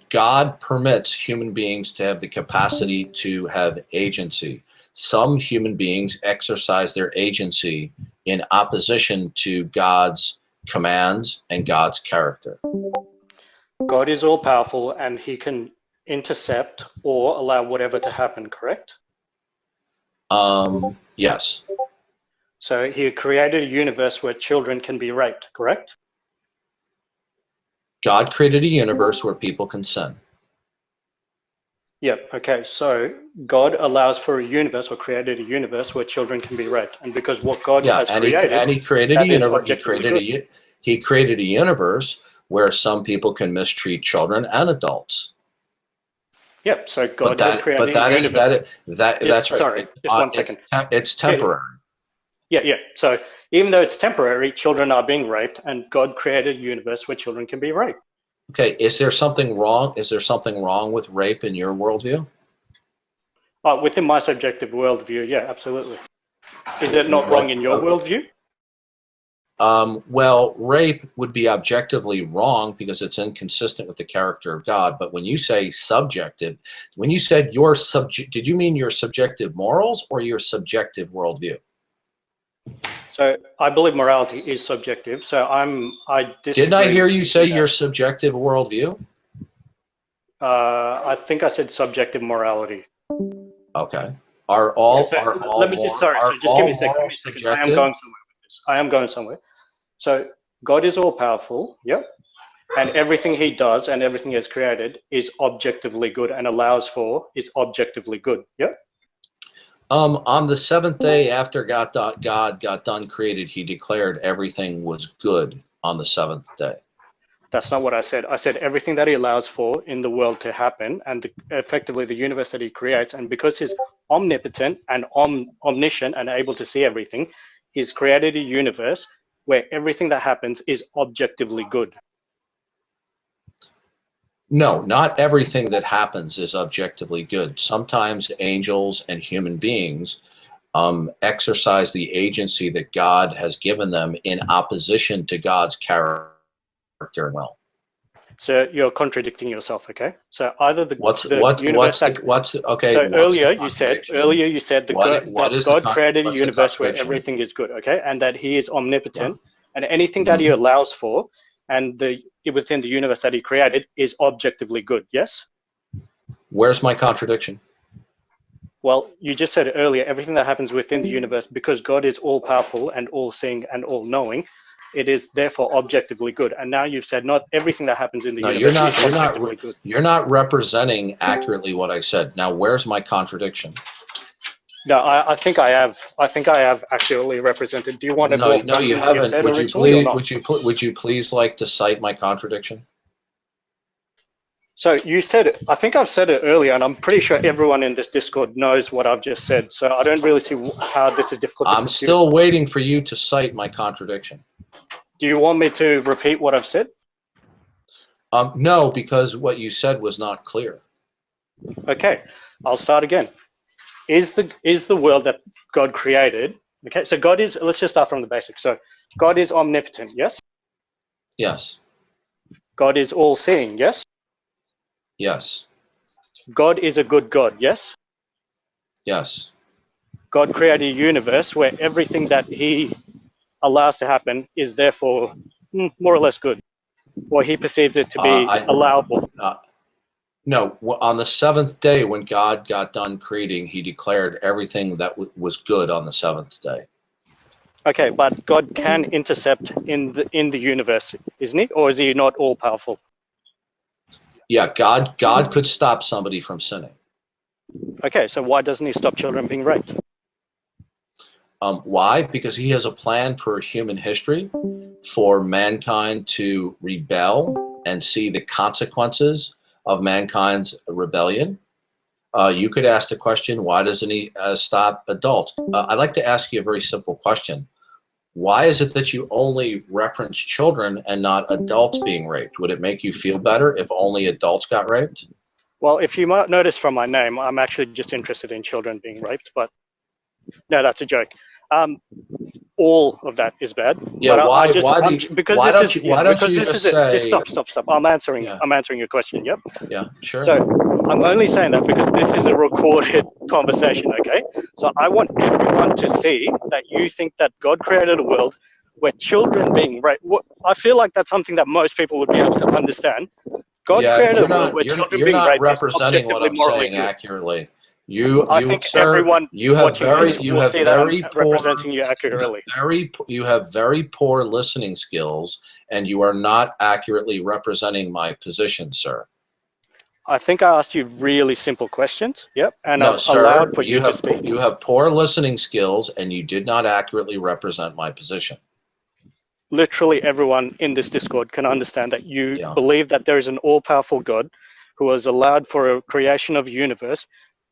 God permits human beings to have the capacity to have agency. Some human beings exercise their agency in opposition to God's commands and God's character. God is all-powerful and he can intercept or allow whatever to happen, correct? Yes. So he created a universe where children can be raped, correct? God created a universe where people can sin. Yeah, okay. So God allows for a universe, or created a universe where children can be raped. And because what God Yeah, has and created, he created a that is universe. objectively good. He created a universe where some people can mistreat children and adults. Yep, so God has But created that a is universe. that's right. Sorry, just 1 second. It's temporary. Yeah. So even though it's temporary, children are being raped, and God created a universe where children can be raped. Okay, is there something wrong? Is there something wrong with rape in your worldview? Within my subjective worldview, yeah, absolutely. Is it not wrong in your worldview? Well, rape would be objectively wrong because it's inconsistent with the character of God. But when you say subjective, when you said your did you mean your subjective morals or your subjective worldview? So I believe morality is subjective. So I disagree. Didn't I hear you say your subjective worldview? I think I said subjective morality. Okay. Are all let me just just give me a second. I am going somewhere with this. I am going somewhere. So God is all powerful, yep. And everything he does and everything he has created is objectively good and allows for is objectively good, yep. On the seventh day after God got done created, he declared everything was good on the seventh day. That's not what I said. I said everything that he allows for in the world to happen, and effectively the universe that he creates, and because he's omnipotent and omniscient and able to see everything, he's created a universe where everything that happens is objectively good. No, not everything that happens is objectively good. Sometimes angels and human beings exercise the agency that God has given them in opposition to God's character and will. So you're contradicting yourself, okay? So either earlier you said that God created a universe where everything is good, okay, and that he is omnipotent, and anything that he allows for, and within the universe that he created is objectively good. Yes. Where's my contradiction? Well, you just said earlier everything that happens within the universe, because God is all powerful and all seeing and all knowing, it is therefore objectively good. And now you've said not everything that happens in the universe is objectively good. You're not representing accurately what I said. Now, where's my contradiction? No, I think I have. I think I have accurately represented. Do you want to? No, you haven't. Would you please like to cite my contradiction? So you said it. I think I've said it earlier, and I'm pretty sure everyone in this Discord knows what I've just said. So I don't really see how this is difficult. I'm still waiting for you to cite my contradiction. Do you want me to repeat what I've said? No, because what you said was not clear. Okay, I'll start again. Is the world that God created? Okay, so God is. Let's just start from the basics. So God is omnipotent. Yes. Yes. God is all-seeing. Yes. Yes. God is a good God. Yes. Yes. God created a universe where everything that he allows to happen is therefore more or less good, or he perceives it to be allowable. No, on the seventh day when God got done creating, he declared everything that was good on the seventh day. Okay, but God can intercept in the universe, isn't he? Or is he not all powerful? Yeah, God could stop somebody from sinning. Okay, so why doesn't he stop children being raped? Why? Because he has a plan for human history, for mankind to rebel and see the consequences of mankind's rebellion. You could ask the question, why doesn't he stop adults? I'd like to ask you a very simple question. Why is it that you only reference children and not adults being raped? Would it make you feel better if only adults got raped? Well, if you might notice from my name, I'm actually just interested in children being raped, but no, that's a joke. All of that is bad. Yeah, but Stop. I'm answering your question. Yep. Yeah, sure. So I'm only saying that because this is a recorded conversation. Okay. So I want everyone to see that you think that God created a world where children being raped. I feel like that's something that most people would be able to understand. God created a world where children being raped. You're not representing what I'm saying accurately. You have very poor listening skills, and you are not accurately representing my position, sir. I think I asked you really simple questions. Yep, and No, I've sir, allowed for you to speak. you have poor listening skills, and you did not accurately represent my position. Literally everyone in this Discord can understand that you Yeah. believe that there is an all-powerful God who has allowed for a creation of a universe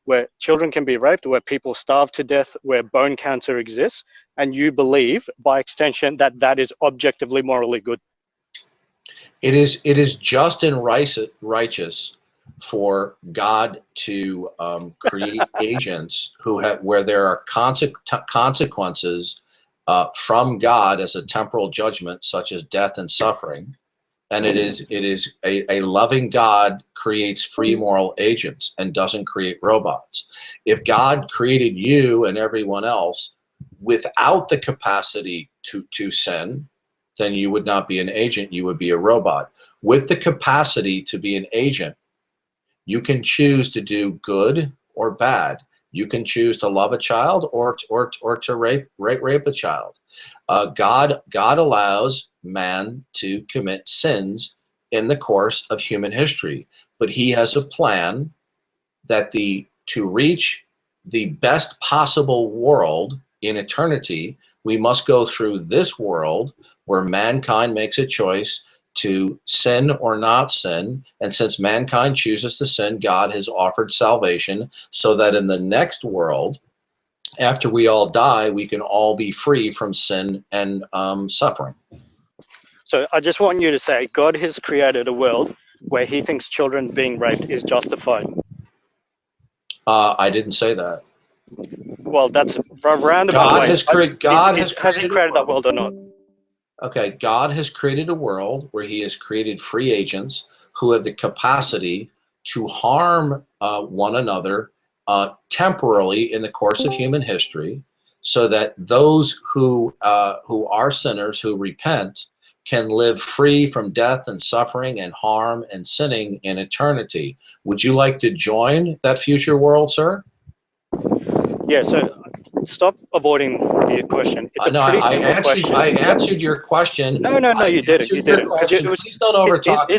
where children can be raped, where people starve to death, where bone cancer exists, and you believe, by extension, that that is objectively morally good. It is just and righteous for God to create agents who have where there are consequences from God as a temporal judgment, such as death and suffering. And it is a loving God creates free moral agents and doesn't create robots. If God created you and everyone else without the capacity to sin, then you would not be an agent, you would be a robot. With the capacity to be an agent, you can choose to do good or bad. You can choose to love a child or to rape a child. God allows man to commit sins in the course of human history, but he has a plan that to reach the best possible world in eternity, we must go through this world where mankind makes a choice to sin or not sin. And since mankind chooses to sin, God has offered salvation so that in the next world, after we all die, we can all be free from sin and suffering. So I just want you to say, God has created a world where he thinks children being raped is justified. I didn't say that. Well, that's a roundabout God way. has created. Has he created that world or not? Okay, God has created a world where he has created free agents who have the capacity to harm one another temporarily in the course of human history, so that those who are sinners, who repent, can live free from death and suffering and harm and sinning in eternity. Would you like to join that future world, sir? Yeah, so stop avoiding the question. It's a pretty simple question. I answered your question. No, you didn't. You didn't. Please don't overtalk me.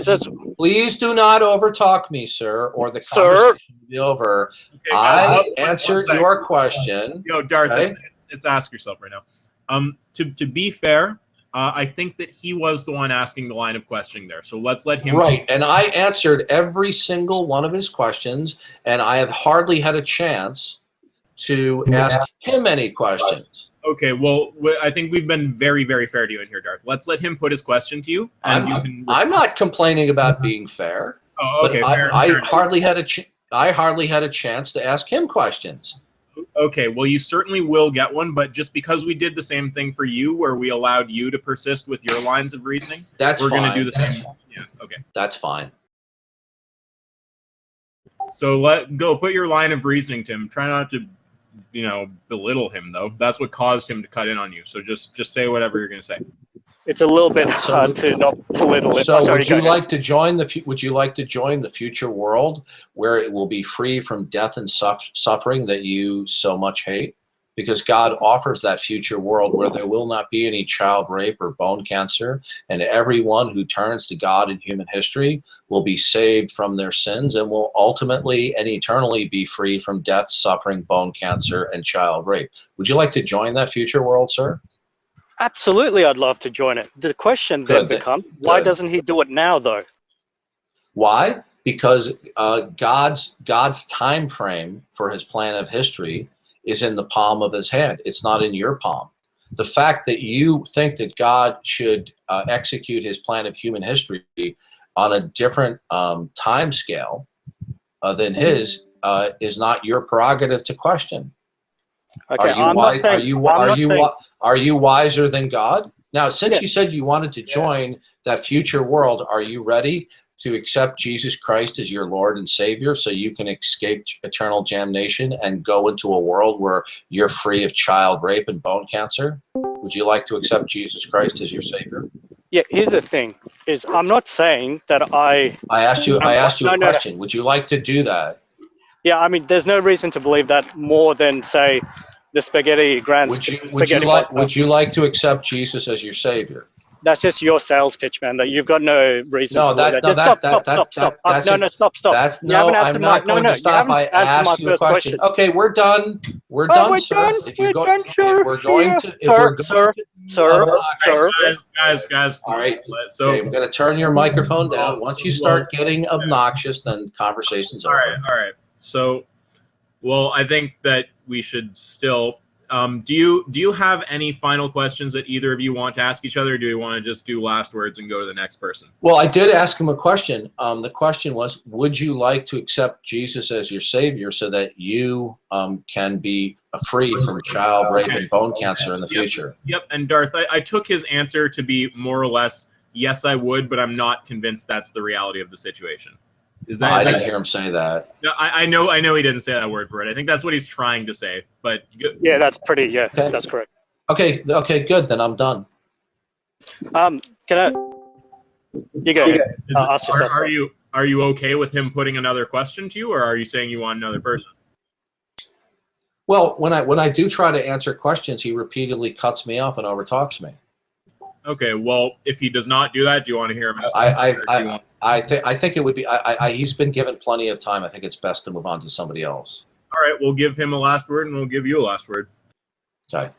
Please do not overtalk me, sir, or the conversation will be over. Okay, I answered your question. Yo, Darth, okay? it's ask yourself right now. To be fair, I think that he was the one asking the line of questioning there. So let's let him. Right, and I answered every single one of his questions, and I have hardly had a chance to ask him any questions. Okay, well, I think we've been very, very fair to you in here, Darth. Let's let him put his question to you, and you can. I'm not complaining about being fair. Oh, okay. But fair, I hardly had a chance to ask him questions. Okay, well, you certainly will get one, but just because we did the same thing for you, where we allowed you to persist with your lines of reasoning, we're going to do the same. Yeah. Okay. That's fine. So go put your line of reasoning, Tim. Try not to, belittle him though. That's what caused him to cut in on you. So just say whatever you're going to say. It's a little bit hard to not belittle it. So would you like to join the future world where it will be free from death and suffering that you so much hate? Because God offers that future world where there will not be any child rape or bone cancer, and everyone who turns to God in human history will be saved from their sins and will ultimately and eternally be free from death, suffering, bone cancer, and child rape. Would you like to join that future world, sir? Absolutely, I'd love to join it. The question then becomes, why doesn't he do it now, though? Why? Because God's time frame for his plan of history is in the palm of his hand. It's not in your palm. The fact that you think that God should execute his plan of human history on a different time scale than his is not your prerogative to question. Okay, are you wiser than God? Now, since you said you wanted to join that future world, are you ready to accept Jesus Christ as your Lord and Savior so you can escape eternal damnation and go into a world where you're free of child rape and bone cancer? Would you like to accept Jesus Christ as your Savior? Yeah, here's the thing, is I'm not saying that I asked you a question. Would you like to do that? Yeah, I mean, there's no reason to believe that more than, say, the spaghetti grand. Would you like to accept Jesus as your Savior? That's just your sales pitch, man. That you've got no reason No, to believe that that. no, Just that stop. that's No, it. no, stop. That's You haven't no. answered I'm not my. going No, to you stop. haven't I answered my asked you a first question. Okay, we're done. We're Oh, done, we're sir. done. If you're going, Done, sir. if we're going to, if Sir, we're going sir, to be sir, obnoxious, sir. Guys. all right. So Okay, I'm going to turn your microphone down. Once you start getting obnoxious, then the conversation's over. All right. So, well, I think that we should still. Do you have any final questions that either of you want to ask each other, or do you want to just do last words and go to the next person? Well, I did ask him a question. The question was, would you like to accept Jesus as your savior so that you can be free from child rape and bone cancer in the future? Yep. And Darth, I took his answer to be more or less, yes, I would, but I'm not convinced that's the reality of the situation. Is that? I didn't hear him say that. No, I know he didn't say that word for it. I think that's what he's trying to say. But Yeah, that's pretty. Yeah, Okay. that's correct. Okay, good. Then I'm done. Can I? You go ahead. Ask yourself. Are you okay with him putting another question to you, or are you saying you want another person? Well, when I do try to answer questions, he repeatedly cuts me off and overtalks me. Okay, well, if he does not do that, do you want to hear him? I think it would be. He's been given plenty of time. I think it's best to move on to somebody else. All right, we'll give him a last word, and we'll give you a last word. Okay.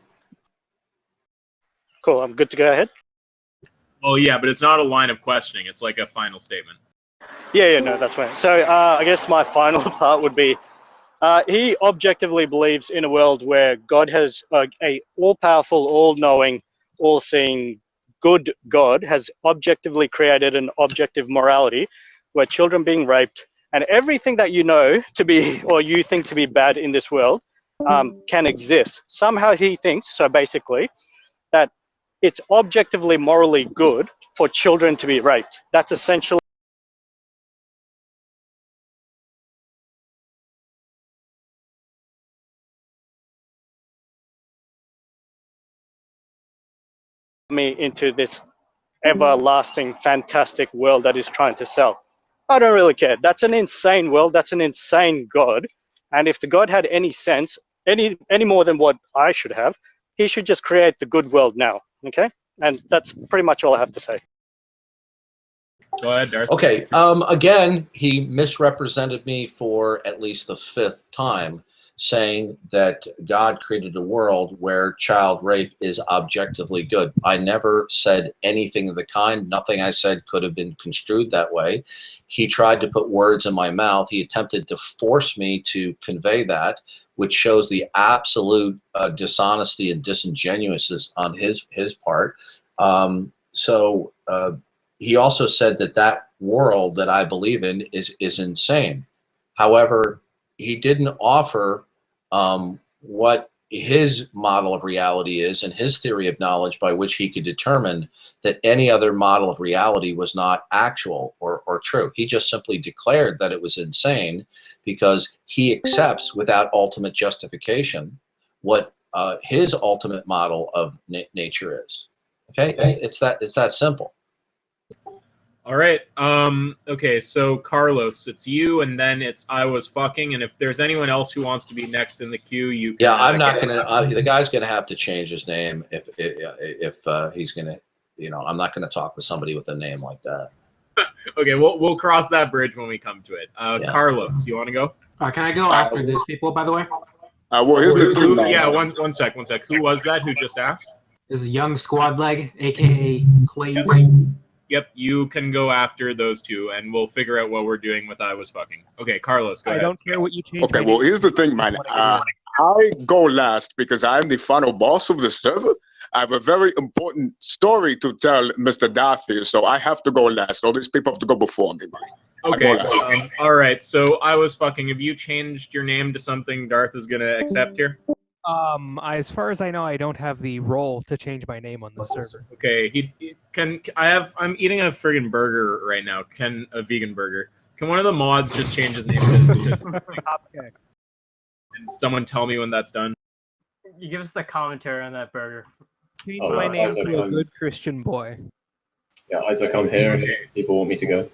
Cool. I'm good to go ahead. Well, yeah, but it's not a line of questioning. It's like a final statement. Yeah, no, that's fine. So I guess my final part would be, he objectively believes in a world where God has a all-powerful, all-knowing, all-seeing, good God has objectively created an objective morality where children being raped and everything that you know to be or you think to be bad in this world can exist. Somehow he thinks, so basically, that it's objectively morally good for children to be raped. That's essentially me into this everlasting, fantastic world that is trying to sell. I don't really care. That's an insane world. That's an insane God. And if the God had any sense, any more than what I should have, he should just create the good world now. Okay? And that's pretty much all I have to say. Go ahead, Darth. Okay. Again, he misrepresented me for at least the 5th time, saying that God created a world where child rape is objectively good. I never said anything of the kind. Nothing I said could have been construed that way. He tried to put words in my mouth. He attempted to force me to convey that, which shows the absolute dishonesty and disingenuousness on his part. He also said that world that I believe in is insane. However, he didn't offer what his model of reality is and his theory of knowledge by which he could determine that any other model of reality was not actual or true. He just simply declared that it was insane because he accepts without ultimate justification what his ultimate model of nature is. Okay, it's that simple. All right. Okay, so Carlos, it's you, and then it's I was fucking, and if there's anyone else who wants to be next in the queue, you can. Yeah, I'm not gonna. The guy's gonna have to change his name if he's gonna. I'm not gonna talk with somebody with a name like that. Okay, we'll cross that bridge when we come to it. Yeah. Carlos, you want to go? Can I go after these people, by the way? Well, here's the thing. Yeah, one sec. Who was that who just asked? This is Young Squad Leg, aka Clay. Yep, you can go after those two, and we'll figure out what we're doing with I was fucking. Okay, Carlos, go ahead. I don't care what you change. Okay, well, here's the thing, man. I go last because I'm the final boss of the server. I have a very important story to tell Mr. Darth here, so I have to go last. All these people have to go before me, man. Okay, all right, so I was fucking. Have you changed your name to something Darth is going to accept here? As far as I know, I don't have the role to change my name on the server. Okay, I'm eating a friggin' burger right now. A vegan burger. Can one of the mods just change his name? Okay. And someone tell me when that's done. You give us the commentary on that burger. Change my name to a good Christian boy. Yeah, Isaac, I'm here. People want me to go.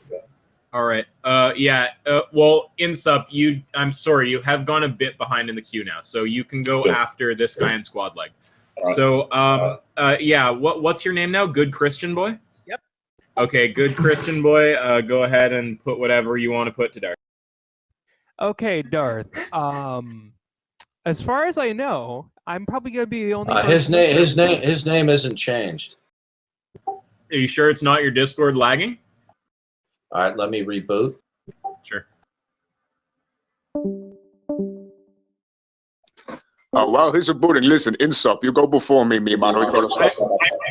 All right. Well, Insup, I'm sorry, you have gone a bit behind in the queue now, so you can go after this guy in Squad Leg. So, yeah, what's your name now? Good Christian Boy? Yep. Okay, Good Christian Boy, go ahead and put whatever you want to put to Darth. Okay, Darth. As far as I know, I'm probably going to be the only His person. his name isn't changed. Are you sure it's not your Discord lagging? All right, let me reboot. Sure. While he's rebooting, listen, Insop, you go before me, mano.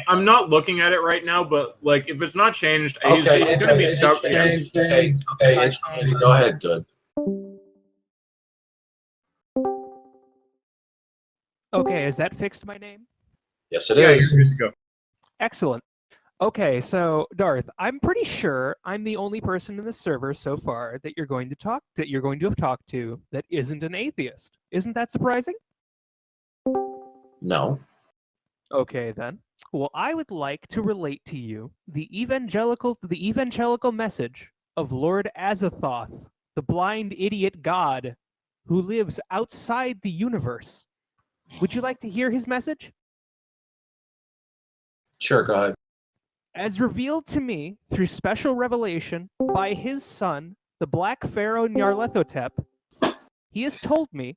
I'm not looking at it right now, but like, if it's not changed, he's going to be stuck. Okay, it's changed. Go ahead, Good. Okay, has that fixed my name? Yes, it is. You're good to go. Excellent. Okay, so Darth, I'm pretty sure I'm the only person in the server so far that you're going to have talked to that isn't an atheist. Isn't that surprising? No. Okay then. Well, I would like to relate to you the evangelical message of Lord Azathoth, the blind idiot god who lives outside the universe. Would you like to hear his message? Sure, go ahead. As revealed to me through special revelation by his son, the Black Pharaoh Nyarlathotep, he has told me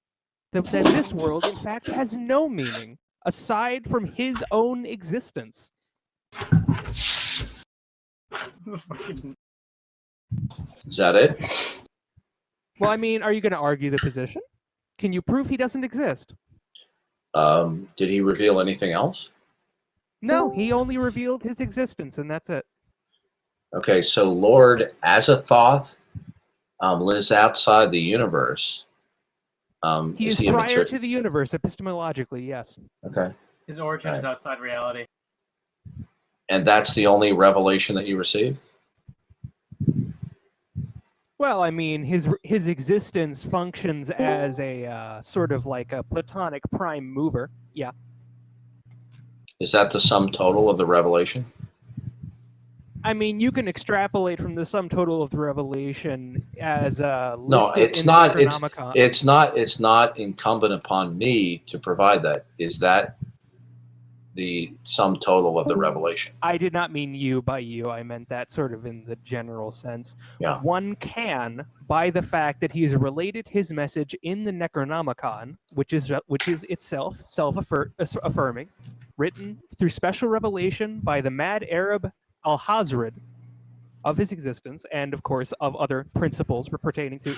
that this world, in fact, has no meaning aside from his own existence. Is that it? Well, I mean, are you going to argue the position? Can you prove he doesn't exist? Did he reveal anything else? No, he only revealed his existence, and that's it. Okay, so Lord Azathoth lives outside the universe. He is prior to the universe, epistemologically, yes. Okay. His origin is outside reality. And that's the only revelation that you received? Well, I mean, his existence functions as a sort of like a Platonic prime mover. Yeah. Is that the sum total of the revelation? I mean, you can extrapolate from the sum total of the revelation as No, listed it's in not. the Necronomicon. It's not incumbent upon me to provide that. Is that the sum total of the revelation? I did not mean you by you. I meant that sort of in the general sense. Yeah. One can, by the fact that he's related his message in the Necronomicon, which is itself self-affirming, written through special revelation by the mad Arab Al-Hazred of his existence, and of course of other principles pertaining to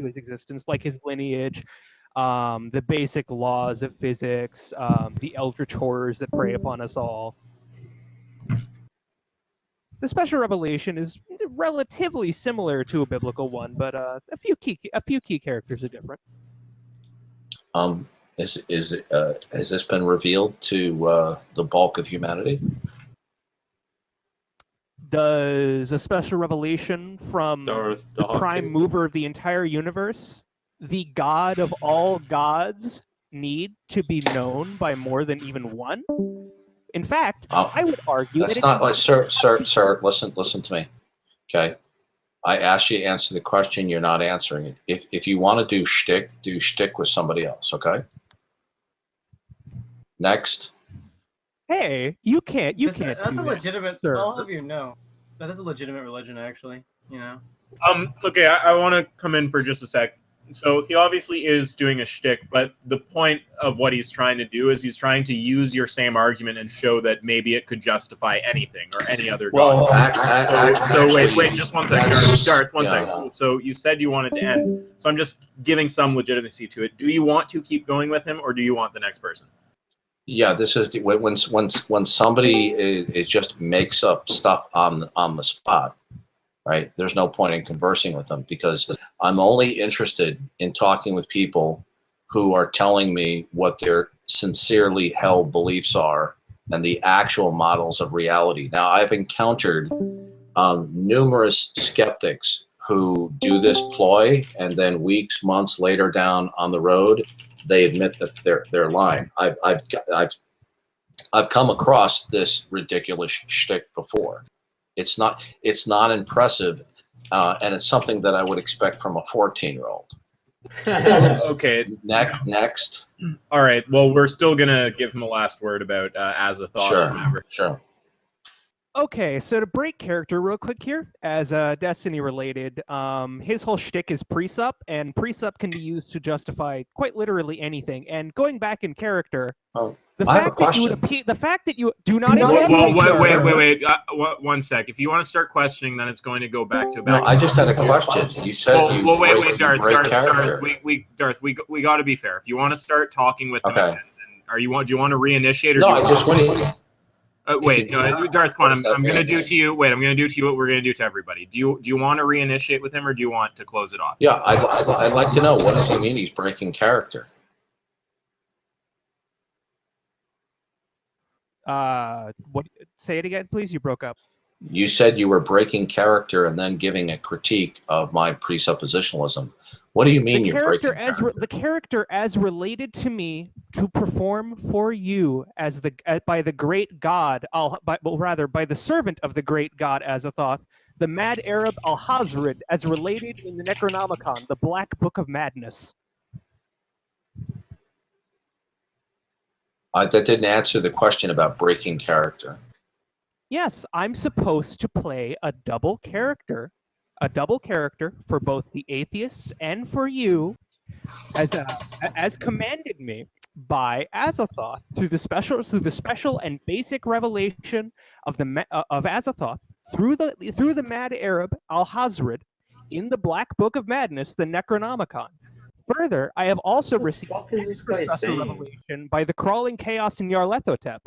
his existence, like his lineage, the basic laws of physics, the eldritch horrors that prey upon us all. The special revelation is relatively similar to a biblical one, but a few key characters are different. Has this been revealed to the bulk of humanity? Does a special revelation from Darth the prime Dawkins. mover of the entire universe, the god of all gods, need to be known by more than even one? In fact, I would argue That's that not like, sir, listen to me. Okay. I asked you to answer the question, you're not answering it. If you want to do shtick with somebody else, okay? Next. Hey, you can't. That's do a that, legitimate. sir. I'll have you know, that is a legitimate religion, actually. You know. Okay, I want to come in for just a sec. So he obviously is doing a shtick, but the point of what he's trying to do is he's trying to use your same argument and show that maybe it could justify anything or any other god. So wait, just one second, Darth, one second. So you said you wanted to end, so I'm just giving some legitimacy to it. Do you want to keep going with him, or do you want the next person? Yeah, this is when somebody it just makes up stuff on the spot, right? There's no point in conversing with them, because I'm only interested in talking with people who are telling me what their sincerely held beliefs are and the actual models of reality. Now, I've encountered numerous skeptics who do this ploy, and then weeks, months later down on the road, they admit that they're lying. I've come across this ridiculous shtick before. It's not impressive, and it's something that I would expect from a 14-year-old. Okay. Next. All right. Well, we're still gonna give him a last word about as a thought. Sure. Or whatever. Sure. Okay, so to break character real quick here, as Destiny related, his whole shtick is presup, and presup can be used to justify quite literally anything. And going back in character, the fact that you do not. Wait. One sec. If you want to start questioning, then it's going to go back to. No, I just had a question. You said you wait, Darth, character. Darth, we got to be fair. If you want to start talking with him, Okay. again, do you want to reinitiate? Or No, do I just wanted. wait, no, Darth, I'm going to do to you. Wait, I'm going to do to you what we're going to do to everybody. Do you want to reinitiate with him, or do you want to close it off? Yeah, I'd like to know, what does he mean he's breaking character? What? Say it again, please. You broke up. You said you were breaking character and then giving a critique of my presuppositionalism. What do you mean you're breaking character? The character as related to me to perform for you as by the great God, by the servant of the great God Azathoth, the mad Arab Al-Hazred, as related in the Necronomicon, the Black Book of Madness. That didn't answer the question about breaking character. Yes, I'm supposed to play a double character for both the atheists and for you, as commanded me by Azathoth through the special and basic revelation of Azathoth through the mad Arab Al-Hazred in the Black Book of Madness, the Necronomicon. Further, I have also received special revelation by the crawling chaos in Yarlathotep.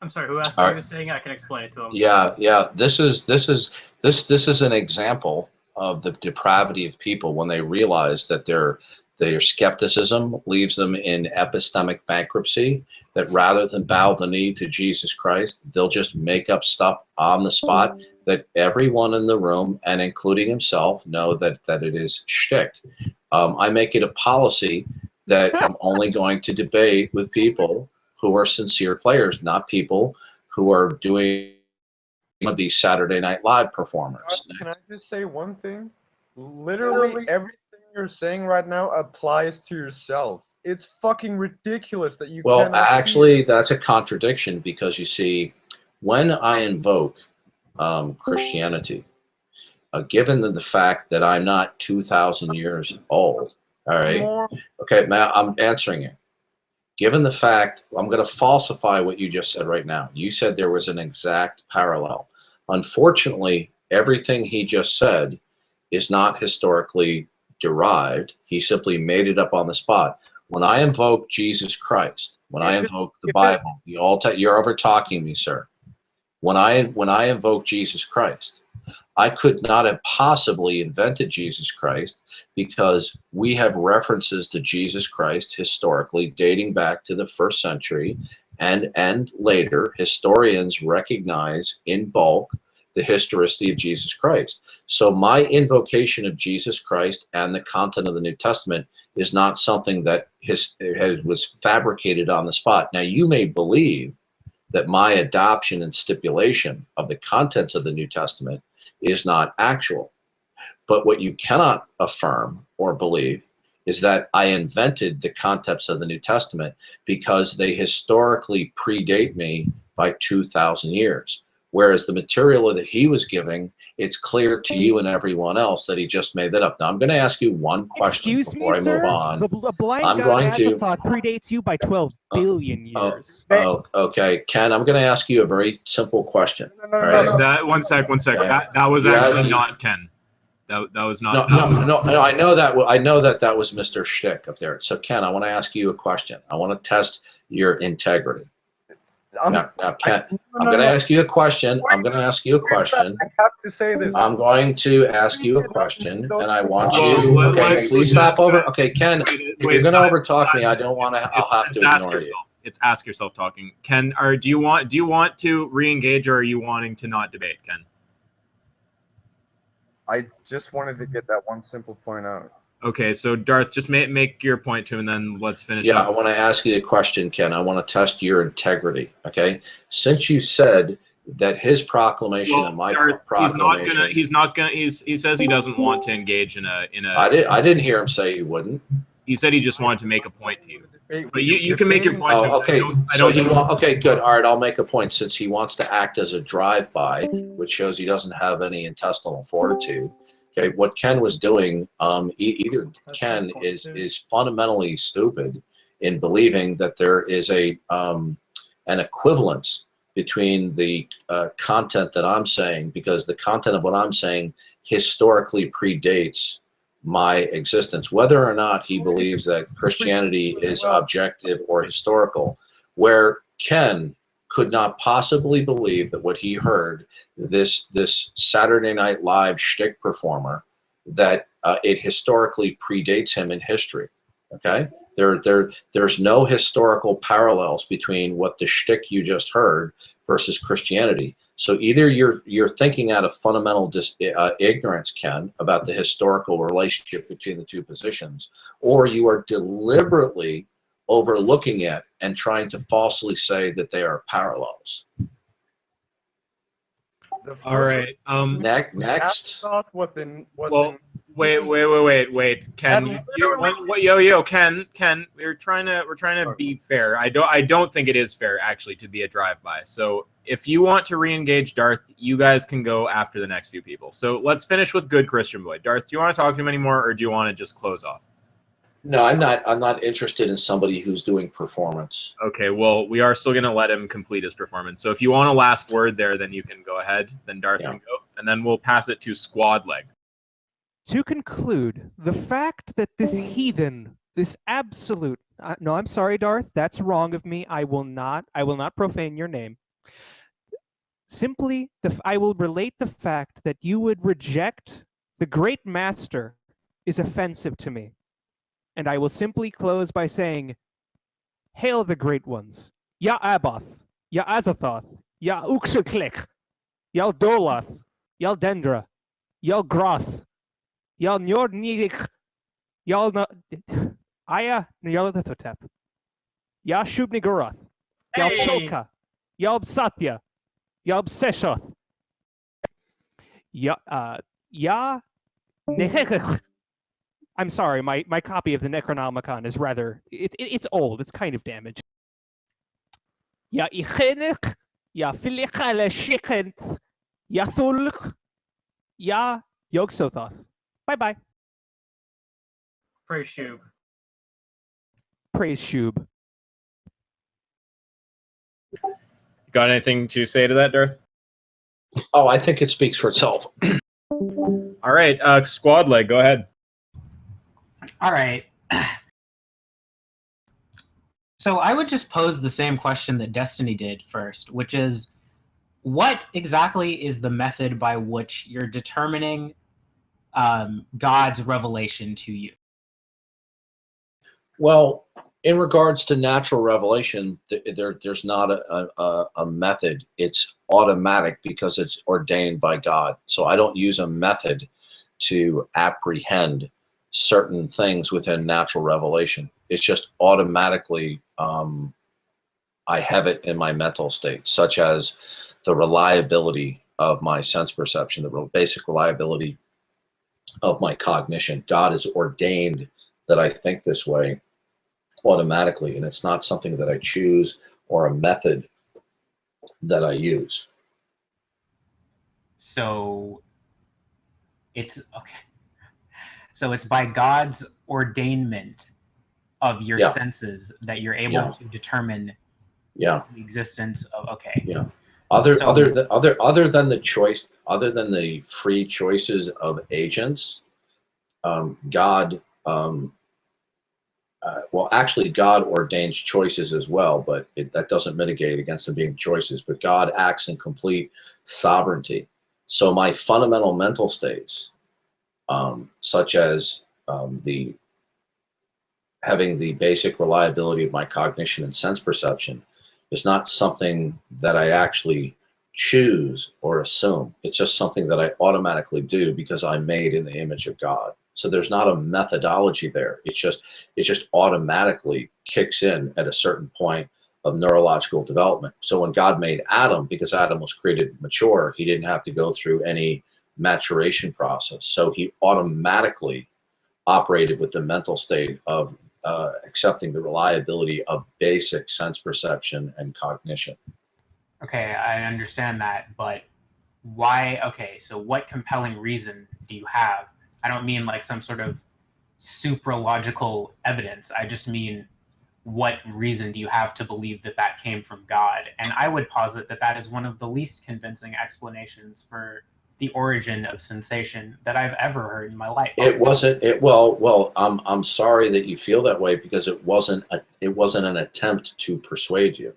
I'm sorry, who asked what he was saying? I can explain it to him. Yeah. This is an example of the depravity of people when they realize that their skepticism leaves them in epistemic bankruptcy, that rather than bow the knee to Jesus Christ, they'll just make up stuff on the spot that everyone in the room, and including himself, know that it is shtick. I make it a policy that I'm only going to debate with people who are sincere players, not people who are doing these Saturday Night Live performers. Can I just say one thing? Literally everything you're saying right now applies to yourself. It's fucking ridiculous that you Well, cannot actually, that's a contradiction, because you see, when I invoke Christianity, given the fact that I'm not 2,000 years old, all right? Okay, Matt, I'm answering you. Given the fact, I'm going to falsify what you just said right now. You said there was an exact parallel. Unfortunately, everything he just said is not historically derived. He simply made it up on the spot. When I invoke Jesus Christ, when I invoke the Bible, you're over talking me, sir. When I invoke Jesus Christ, I could not have possibly invented Jesus Christ, because we have references to Jesus Christ historically dating back to the 1st century, and later historians recognize in bulk the historicity of Jesus Christ. So my invocation of Jesus Christ and the content of the New Testament is not something that was fabricated on the spot. Now, you may believe that my adoption and stipulation of the contents of the New Testament is not actual. But what you cannot affirm or believe is that I invented the concepts of the New Testament, because they historically predate me by 2,000 years. Whereas the material that he was giving, it's clear to you and everyone else that he just made that up. Now, I'm going to ask you one question before I move on. The blind God Azathoth predates you by 12 billion years. Okay, Ken, I'm going to ask you a very simple question. That one sec. Okay. That was actually not Ken. That was not. No. I know that was Mr. Shtick up there. So, Ken, I want to ask you a question. I want to test your integrity. Now, Ken, I'm going to ask you a question. I have to say this. I'm going to ask you a question, and I want you. Okay, please stop over. Okay, Ken, if you're going to overtalk me, I don't want to. I'll have to ignore you. It's ask yourself talking. Ken, do you want to re-engage, or are you wanting to not debate, Ken? I just wanted to get that one simple point out. Okay, so Darth, just make your point to him, and then let's finish Yeah, up. I want to ask you a question, Ken. I want to test your integrity, okay? Since you said that his proclamation and my proclamation. He says he doesn't want to engage in a. I didn't hear him say he wouldn't. He said he just wanted to make a point to you. But you can make your point. Oh, okay. Okay, good. All right, I'll make a point. Since he wants to act as a drive-by, which shows he doesn't have any intestinal fortitude. Okay, what Ken was doing, either Ken is fundamentally stupid in believing that there is an equivalence between the content that I'm saying, because the content of what I'm saying historically predates my existence, whether or not he believes that Christianity is objective or historical, where Ken could not possibly believe that what he heard, this Saturday Night Live shtick performer, that it historically predates him in history. Okay, there's no historical parallels between what the shtick you just heard versus Christianity. So either you're thinking out of fundamental ignorance, Ken, about the historical relationship between the two positions, or you are deliberately overlooking it and trying to falsely say that they are parallels. All right. Next. Wait. Ken, Ken, we're trying to be fair. I don't think it is fair actually to be a drive-by. So if you want to re-engage Darth, you guys can go after the next few people. So let's finish with Good Christian Boy. Darth, do you want to talk to him anymore, or do you want to just close off? No, I'm not interested in somebody who's doing performance. Okay, well, we are still going to let him complete his performance. So if you want a last word there, then you can go ahead. Then Darth can go, and then we'll pass it to Squad Leg. To conclude, the fact that this heathen, this absolute, no, I'm sorry, Darth, that's wrong of me. I will not profane your name. Simply, I will relate the fact that you would reject the great master is offensive to me. And I will simply close by saying, hail the great ones. Ya Abath, Ya Azathoth, Ya Uxuklik, Ya Dolath, Ya Dendra, Ya Groth, Ya Njordnidik, Ya Aya Nyalathotep, Ya Shubnigurath, Ya Shulka, Ya Satya, Ya Seshoth, Ya Nehekh. I'm sorry, my copy of the Necronomicon is rather, it's old, it's kind of damaged. Ya Ichenich, Ya Filichale Shikenth, Ya Thulch, Ya Yogsothoth. Bye-bye. Praise Shub. Praise Shub. Got anything to say to that, Darth? Oh, I think it speaks for itself. All right, Squad Leg, go ahead. All right. So I would just pose the same question that Destiny did first, which is, what exactly is the method by which you're determining God's revelation to you? Well, in regards to natural revelation, there's not a method. It's automatic because it's ordained by God. So I don't use a method to apprehend certain things within natural revelation. It's just automatically, I have it in my mental state, such as the reliability of my sense perception, the basic reliability of my cognition. God has ordained that I think this way automatically, and it's not something that I choose or a method that I use. So it's okay. So it's by God's ordainment of your senses that you're able to determine the existence of. Okay. Yeah. Other than the choice, other than the free choices of agents, God. Well, actually, God ordains choices as well, but that doesn't mitigate against them being choices. But God acts in complete sovereignty. So my fundamental mental states, such as having the basic reliability of my cognition and sense perception, is not something that I actually choose or assume. It's just something that I automatically do because I'm made in the image of God. So there's not a methodology there. It just automatically kicks in at a certain point of neurological development. So when God made Adam, because Adam was created mature, he didn't have to go through any maturation process. So he automatically operated with the mental state of accepting the reliability of basic sense perception and cognition. Okay, I understand that, but why? Okay, so what compelling reason do you have? I don't mean like some sort of supralogical evidence. I just mean, what reason do you have to believe that that came from God? And I would posit that that is one of the least convincing explanations for the origin of sensation that I've ever heard in my life. It wasn't. Well. I'm sorry that you feel that way, because it wasn't an attempt to persuade you.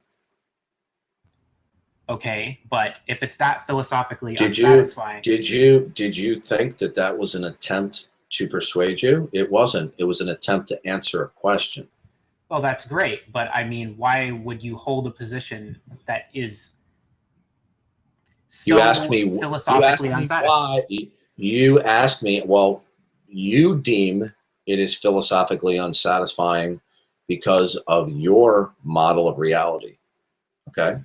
Okay, but if it's that philosophically Did unsatisfying, you think that that was an attempt to persuade you? It wasn't. It was an attempt to answer a question. well, that's great. But I mean, why would you hold a position that is so You asked me. philosophically unsatisfying? Why. You asked me. Well, you deem it is philosophically unsatisfying because of your model of reality. Okay.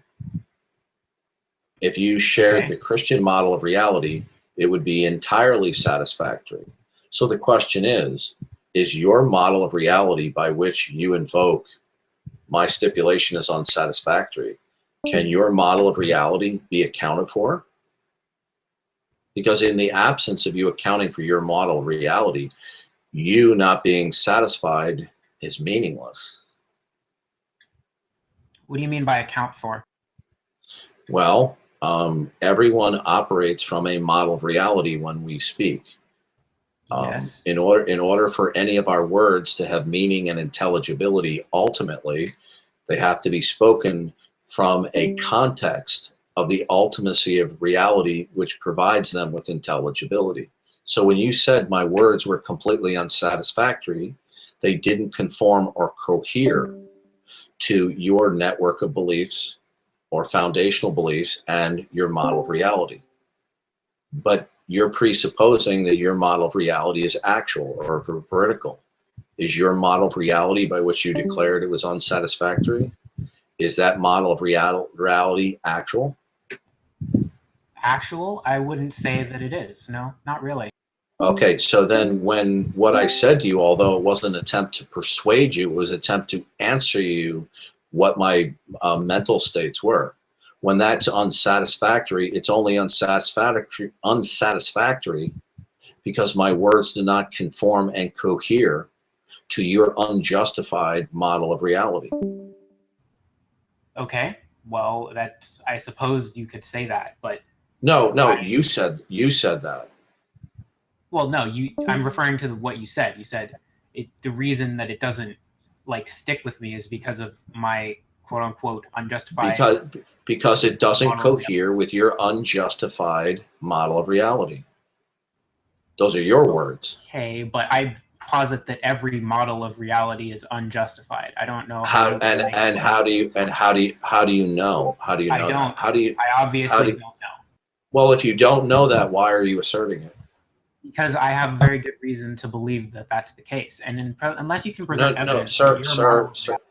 If you shared the Christian model of reality, it would be entirely satisfactory. So the question is your model of reality by which you invoke my stipulation is unsatisfactory, can your model of reality be accounted for? Because in the absence of you accounting for your model of reality, you not being satisfied is meaningless. What do you mean by account for? Well, everyone operates from a model of reality when we speak. Yes. In order for any of our words to have meaning and intelligibility, ultimately, they have to be spoken from a context of the ultimacy of reality, which provides them with intelligibility. So when you said my words were completely unsatisfactory, they didn't conform or cohere to your network of beliefs or foundational beliefs and your model of reality. But you're presupposing that your model of reality is actual or vertical. Is your model of reality by which you declared it was unsatisfactory? Is that model of reality actual? Actual? I wouldn't say that it is. No, not really. Okay, so then when what I said to you, although it wasn't an attempt to persuade you, it was an attempt to answer you what my mental states were. When that's unsatisfactory, it's only unsatisfactory because my words do not conform and cohere to your unjustified model of reality. Okay, well, that's, I suppose you could say that, but no, you said that. Well, no, I'm referring to what you said. You said the reason that it doesn't like stick with me is because of my quote unquote unjustified. Because it doesn't cohere with your unjustified model of reality. Those are your words. Okay, but I posit that every model of reality is unjustified. I don't know how do you know? How do you know? I don't. That? I obviously don't know. Well, if you don't know that, why are you asserting it? Because I have a very good reason to believe that that's the case, and unless you can present evidence, sir.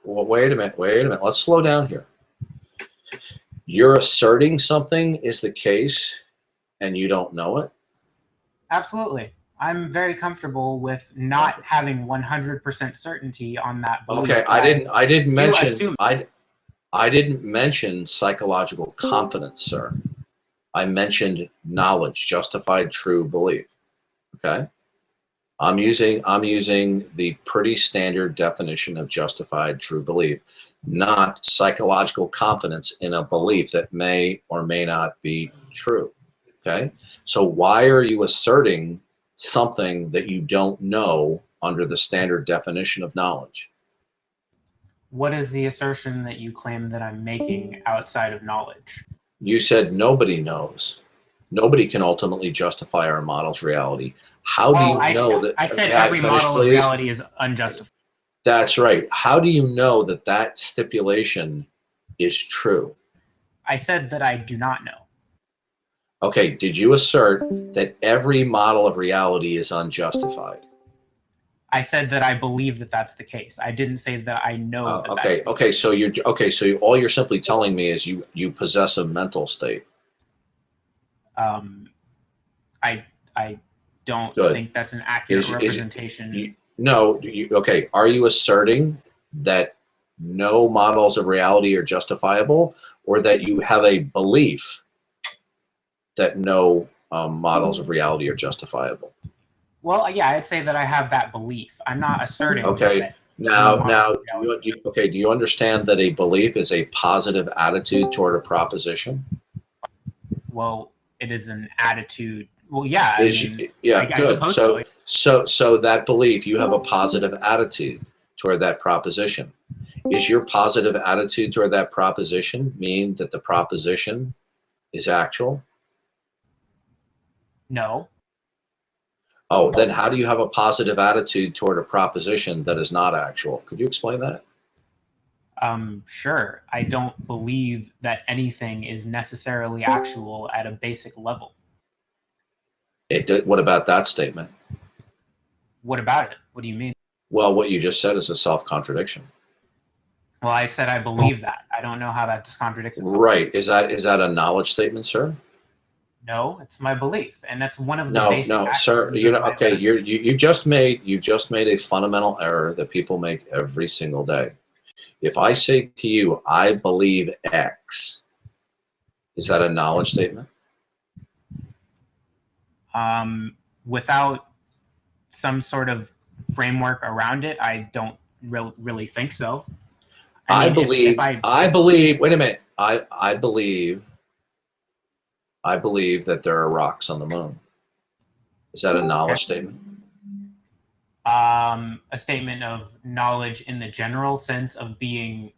Well, wait a minute. Let's slow down here. You're asserting something is the case, and you don't know it? Absolutely. I'm very comfortable with not having 100% certainty on that belief. Okay, I didn't mention psychological confidence, sir. I mentioned knowledge, justified true belief. Okay? I'm using the pretty standard definition of justified true belief, not psychological confidence in a belief that may or may not be true. Okay? So why are you asserting something that you don't know under the standard definition of knowledge? What is the assertion that you claim that I'm making outside of knowledge? You said nobody knows. Nobody can ultimately justify our model's reality. How do you know that? I said every model of reality is unjustified. That's right. How do you know that that stipulation is true? I said that I do not know. Okay, did you assert that every model of reality is unjustified? I said that I believe that that's the case. I didn't say that I know that that's the Okay. So all you're simply telling me is you possess a mental state. I don't Good. think that's an accurate representation. Okay. Are you asserting that no models of reality are justifiable, or that you have a belief that no models of reality are justifiable? Well, yeah, I'd say that I have that belief. I'm not asserting. Okay. That Do you understand that a belief is a positive attitude toward a proposition? Well, it is an attitude. Well, yeah. Good. So that belief, you have a positive attitude toward that proposition. Is your positive attitude toward that proposition mean that the proposition is actual? No. Oh, then how do you have a positive attitude toward a proposition that is not actual? Could you explain that? Sure. I don't believe that anything is necessarily actual at a basic level. What about that statement? What about it? What do you mean? Well, what you just said is a self-contradiction. Well, I said I believe that. I don't know how that just contradicts itself. Right. Is that a knowledge statement, sir? No, it's my belief, and that's one of the basic. No, sir. You just made a fundamental error that people make every single day. If I say to you, I believe X, is that a knowledge statement? Without some sort of framework around it, I don't really think so. I believe. Wait a minute. I believe that there are rocks on the moon. Is that a knowledge statement? A statement of knowledge in the general sense of being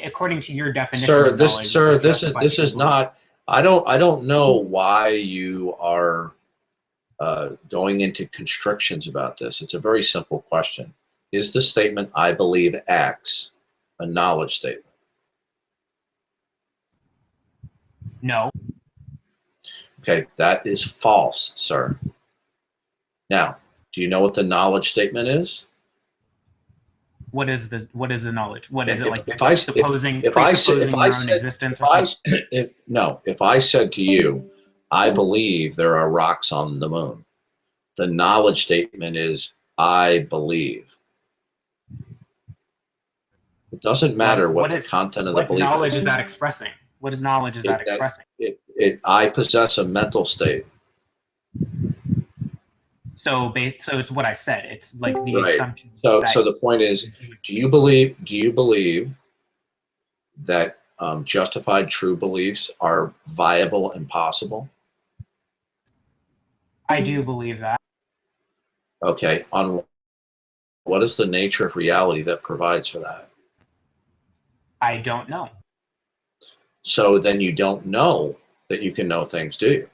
according to your definition. This is not. I don't know why you are going into constrictions about this. It's a very simple question. Is the statement "I believe X" a knowledge statement? No. Okay, that is false, sir. Now, do you know what the knowledge statement is? What is the knowledge? What is it like? If I said to you, I believe there are rocks on the moon, the knowledge statement is I believe. It doesn't matter what the content of the belief is. What knowledge is that expressing? What knowledge is that expressing? I possess a mental state. So it's what I said. It's like the assumption. So the point is, do you believe that justified true beliefs are viable and possible? I do believe that. Okay. On what is the nature of reality that provides for that? I don't know. So then you don't know that you can know things, do you?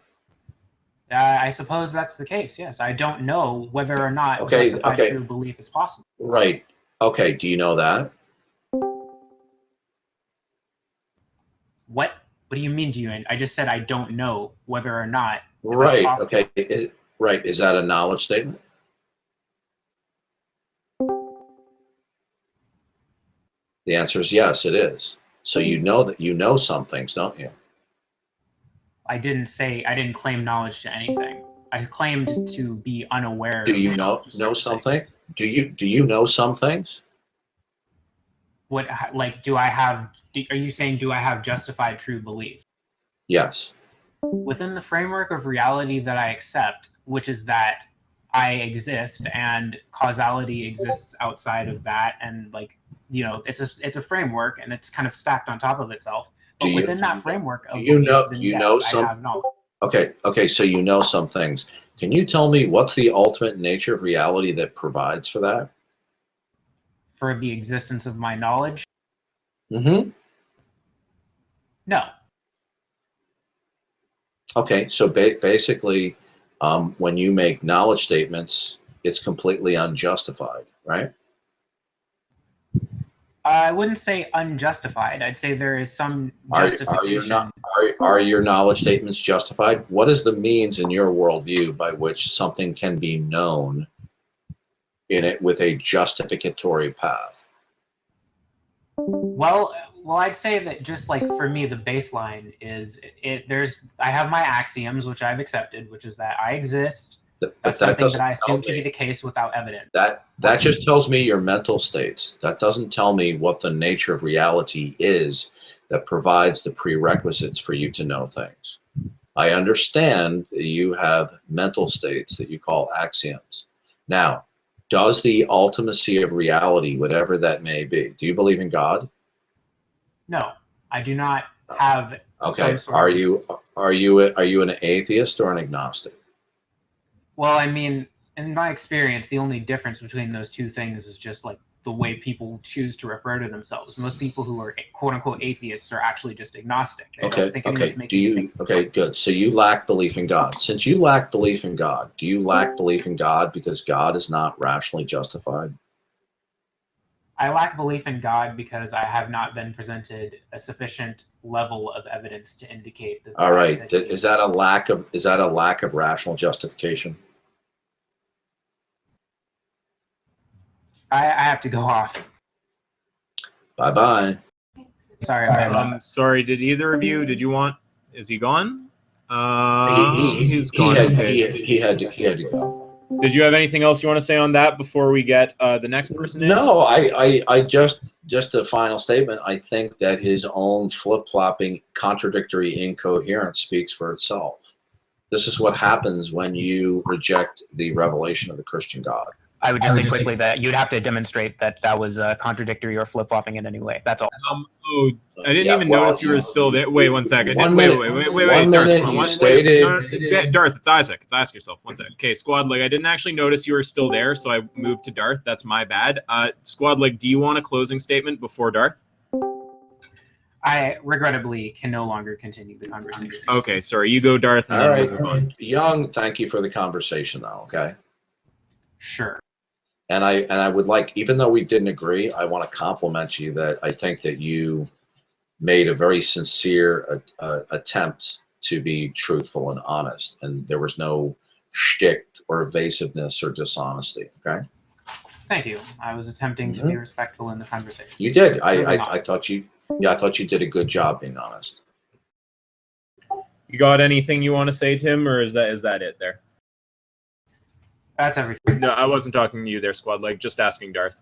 I suppose that's the case. Yes, I don't know whether or not justified true belief is possible. Right. Okay. Do you know that? What do you mean? I just said I don't know whether or not. Right. Okay. Right. Is that a knowledge statement? The answer is yes, it is. So you know that you know some things, don't you? I didn't claim knowledge to anything. I claimed to be unaware. Do you know something? Do you know some things? What, like, are you saying, do I have justified true belief? Yes. Within the framework of reality that I accept, which is that I exist and causality exists outside of that, and it's a framework and it's kind of stacked on top of itself. But within that framework of I have knowledge. Okay, so you know some things. Can you tell me what's the ultimate nature of reality that provides for that? For the existence of my knowledge? Mm-hmm. No. Okay, so basically, when you make knowledge statements, it's completely unjustified, right? I wouldn't say unjustified. I'd say there is some justification. Are your knowledge statements justified? What is the means in your worldview by which something can be known in it with a justificatory path? Well, I'd say that just like for me, the baseline is I have my axioms, which I've accepted, which is that I exist. That's something that I assume to be the case without evidence. That just tells me your mental states. That doesn't tell me what the nature of reality is that provides the prerequisites for you to know things. I understand that you have mental states that you call axioms. Now, does the ultimacy of reality, whatever that may be, do you believe in God? No, I do not have. Okay. Some sort Are you an atheist or an agnostic? Well, I mean, in my experience, the only difference between those two things is just like the way people choose to refer to themselves. Most people who are quote unquote atheists are actually just agnostic. They don't think anyone's making anything. Okay, good. So you lack belief in God. Since you lack belief in God, do you lack belief in God because God is not rationally justified? I lack belief in God because I have not been presented a sufficient level of evidence to indicate that. All right. Is that a lack of rational justification? I have to go off. Bye-bye. Sorry. Sorry, did either of you, is he gone? He's He gone. had to go. Did you have anything else you want to say on that before we get the next person in? No, I just a final statement. I think that his own flip-flopping, contradictory incoherence speaks for itself. This is what happens when you reject the revelation of the Christian God. I would just say quickly that you'd have to demonstrate that that was contradictory or flip-flopping in any way. That's all. I didn't even notice you were still there. Wait 1 second. Wait, Darth, it's Isaac. Ask yourself 1 second. Okay, Squad Leg, I didn't actually notice you were still there, so I moved to Darth. That's my bad. Squad Leg, do you want a closing statement before Darth? I regrettably can no longer continue the conversation. Okay, sorry. You go, Darth. And All then right, move on. Young, thank you for the conversation, though. Okay. Sure. And I would like, even though we didn't agree, I want to compliment you that I think that you made a very sincere attempt to be truthful and honest, and there was no shtick or evasiveness or dishonesty. Okay. Thank you. I was attempting to be respectful in the conversation. You did. I thought you. Yeah, I thought you did a good job being honest. You got anything you want to say, Tim, or is that it there? That's everything. No, I wasn't talking to you there, Squad Leg. Just asking Darth.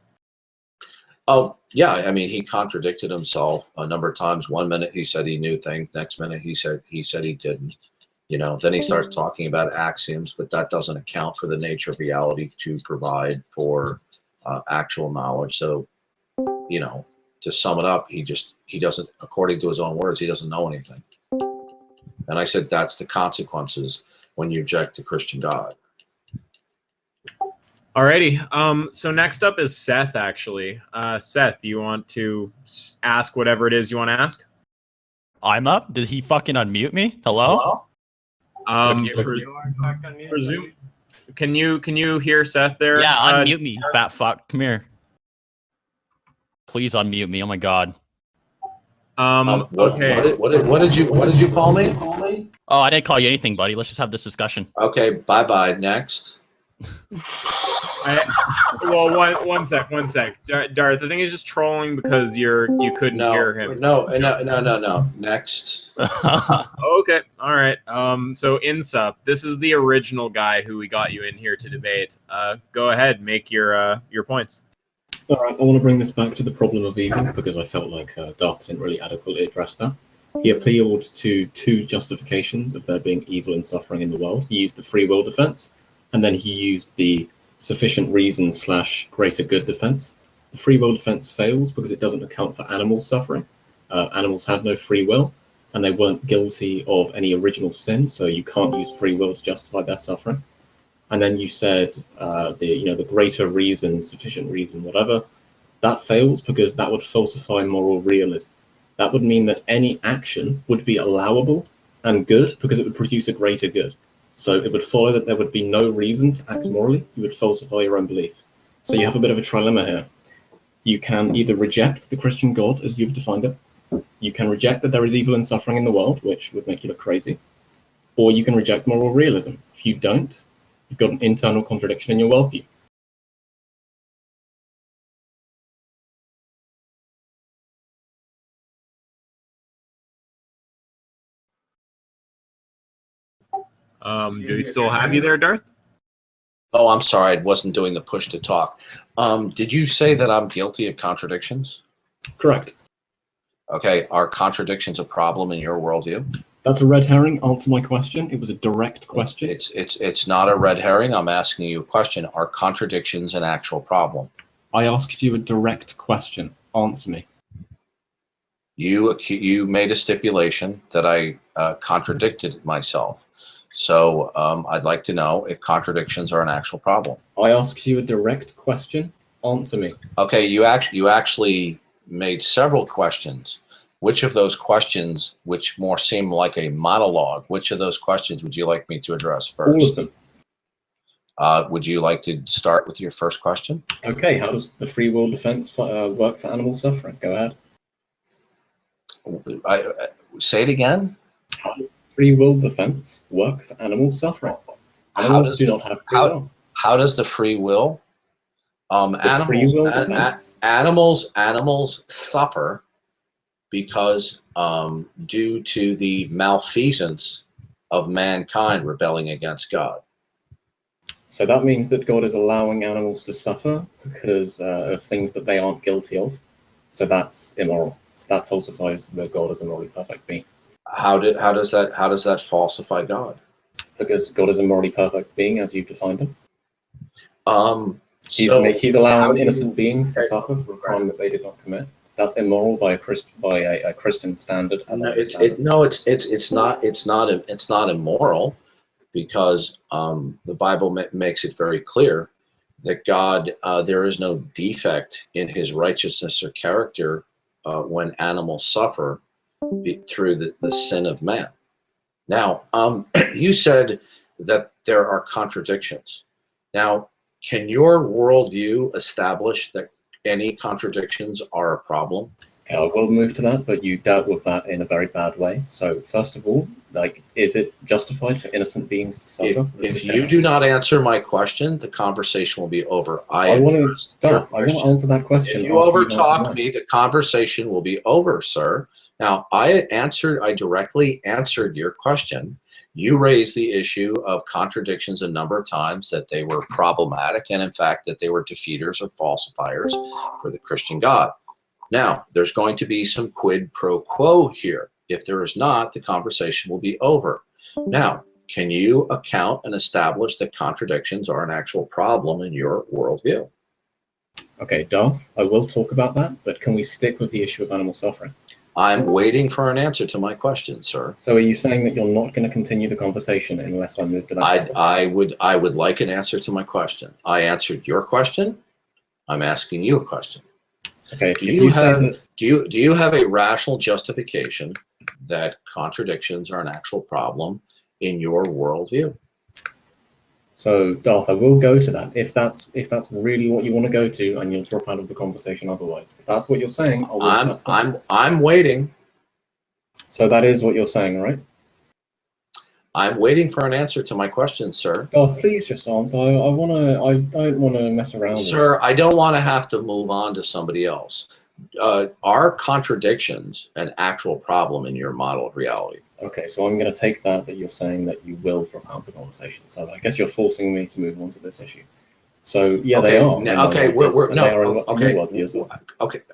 Oh, yeah. I mean, he contradicted himself a number of times. 1 minute he said he knew things. Next minute he said he didn't. You know, then he starts talking about axioms, but that doesn't account for the nature of reality to provide for actual knowledge. So, you know, to sum it up, he doesn't, according to his own words, he doesn't know anything. And I said that's the consequences when you reject the Christian God. Alrighty. So next up is Seth, actually. Seth, do you want to ask whatever it is you want to ask? I'm up? Did he fucking unmute me? Hello? Presume. Can you hear Seth there? Yeah, unmute me, fat fuck. Come here. Please unmute me. Oh my god. Okay. What did you call me? Oh, I didn't call you anything, buddy. Let's just have this discussion. Okay, bye. Next. Well, one sec. Darth, I think he's just trolling because you couldn't hear him. No. Next. Okay, all right. So Insup, this is the original guy who we got you in here to debate. Go ahead, make your points. All right, I want to bring this back to the problem of evil because I felt like Darth didn't really adequately address that. He appealed to two justifications of there being evil and suffering in the world. He used the free will defense, and then he used the sufficient reason / greater good defense. The free will defense fails because it doesn't account for animals suffering. Animals have no free will, and they weren't guilty of any original sin, so you can't use free will to justify their suffering. And then you said the greater reason, sufficient reason, whatever, that fails because that would falsify moral realism. That would mean that any action would be allowable and good because it would produce a greater good. So it would follow that there would be no reason to act morally. You would falsify your own belief. So you have a bit of a trilemma here. You can either reject the Christian God as you've defined it. You can reject that there is evil and suffering in the world, which would make you look crazy. Or you can reject moral realism. If you don't, you've got an internal contradiction in your worldview. Do you still have you there, Darth? Oh, I'm sorry. I wasn't doing the push to talk. Did you say that I'm guilty of contradictions? Correct. Okay. Are contradictions a problem in your worldview? That's a red herring. Answer my question. It was a direct question. It's not a red herring. I'm asking you a question. Are contradictions an actual problem? I asked you a direct question. Answer me. You made a stipulation that I contradicted myself. So I'd like to know if contradictions are an actual problem. I asked you a direct question. Answer me. Okay, you actually made several questions. Which of those questions, which more seem like a monologue, which of those questions would you like me to address first? All of them. Would you like to start with your first question? Okay, how does the free will defense work for animal suffering? Go ahead. Say it again. How does free will defense work for animal suffering? Animals do not have free will. How does the free will? Animals suffer because due to the malfeasance of mankind rebelling against God. So that means that God is allowing animals to suffer because of things that they aren't guilty of. So that's immoral. So that falsifies that God is a morally perfect being. How does that falsify God? Because God is a morally perfect being, as you've defined him. He's He's allowing innocent beings to suffer for a crime that they did not commit. That's immoral by a Christian standard. It's not immoral, because the Bible makes it very clear that God, there is no defect in his righteousness or character when animals suffer through the sin of man. Now, you said that there are contradictions. Now, can your worldview establish that any contradictions are a problem? Okay, I will move to that, but you dealt with that in a very bad way. So first of all, is it justified for innocent beings to suffer? If you do not answer my question, the conversation will be over. I want to answer that question. If you overtalk me, the conversation will be over, sir. Now, I directly answered your question. You raised the issue of contradictions a number of times, that they were problematic, and in fact that they were defeaters or falsifiers for the Christian God. Now, there's going to be some quid pro quo here. If there is not, the conversation will be over. Now, can you account and establish that contradictions are an actual problem in your worldview? Okay, Darth, I will talk about that, but can we stick with the issue of animal suffering? I'm waiting for an answer to my question, sir. So are you saying that you're not going to continue the conversation unless I move to that? I would like an answer to my question. I answered your question. I'm asking you a question. Okay. Do you have a rational justification that contradictions are an actual problem in your worldview? So, Darth, I will go to that if that's really what you want to go to, and you'll drop out of the conversation otherwise. If that's what you're saying, I'm waiting. So that is what you're saying, right? I'm waiting for an answer to my question, sir. Darth, please just answer. I don't want to mess around. Sir, I don't want to have to move on to somebody else. Are contradictions an actual problem in your model of reality? Okay, so I'm going to take that you're saying that you will drop out of the conversation. So I guess you're forcing me to move on to this issue. So yeah, okay, they are.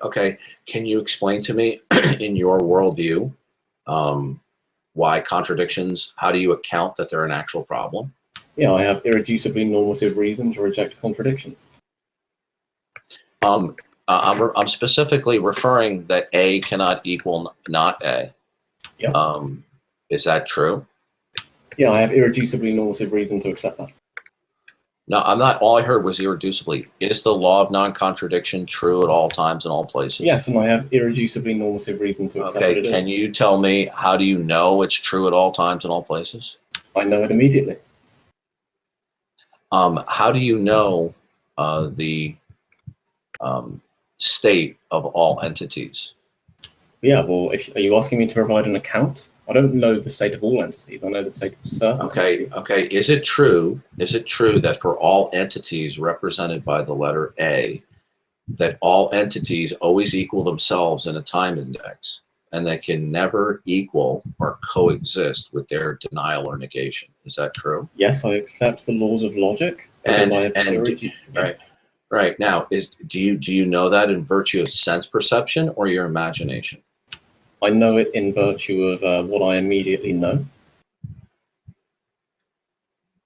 Okay. Can you explain to me in your worldview why contradictions? How do you account that they're an actual problem? Yeah, I have irreducibly normative reason to reject contradictions. I'm specifically referring that A cannot equal not A. Yeah. Is that true? Yeah, I have irreducibly normative reason to accept that. No, I'm not. All I heard was irreducibly. Is the law of non-contradiction true at all times and all places? Yes, and I have irreducibly normative reason to accept it. Okay, can you tell me, how do you know it's true at all times and all places? I know it immediately. How do you know the state of all entities? Yeah, well, are you asking me to provide an account? I don't know the state of all entities. I know the state of certain. Okay. Is it true that for all entities represented by the letter A, that all entities always equal themselves in a time index? and they can never equal or coexist with their denial or negation. Is that true? Yes, I accept the laws of logic because I have right now, do you know that in virtue of sense perception or your imagination? I know it in virtue of what I immediately know.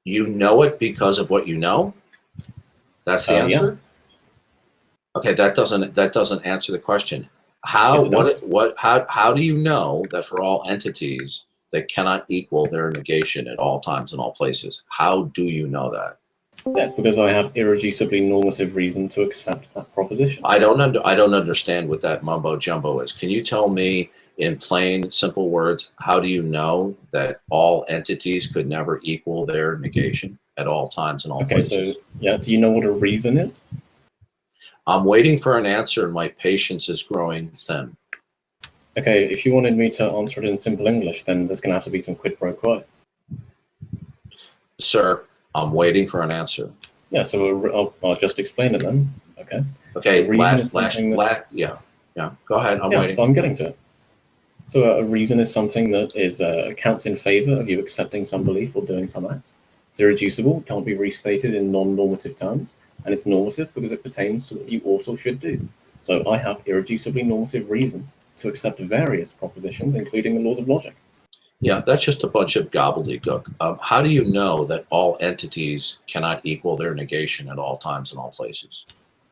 You know it because of what you know? That's the answer? Yeah. Okay, that doesn't answer the question. How do you know that for all entities they cannot equal their negation at all times and all places? How do you know that? That's because I have irreducibly normative reason to accept that proposition. I don't understand what that mumbo jumbo is. Can you tell me in plain, simple words, how do you know that all entities could never equal their negation at all times and all places? So yeah, do you know what a reason is? I'm waiting for an answer and my patience is growing thin. Okay, if you wanted me to answer it in simple English, then there's going to have to be some quid pro quo. Sir, I'm waiting for an answer. Yeah, so I'll just explain it then. Okay. Okay, yeah. Go ahead, I'm waiting. So I'm getting to it. So a reason is something that is counts in favor of you accepting some belief or doing some act. It's irreducible, can't be restated in non-normative terms, and it's normative because it pertains to what you ought or should do. So I have irreducibly normative reason to accept various propositions, including the laws of logic. Yeah, that's just a bunch of gobbledygook. How do you know that all entities cannot equal their negation at all times and all places?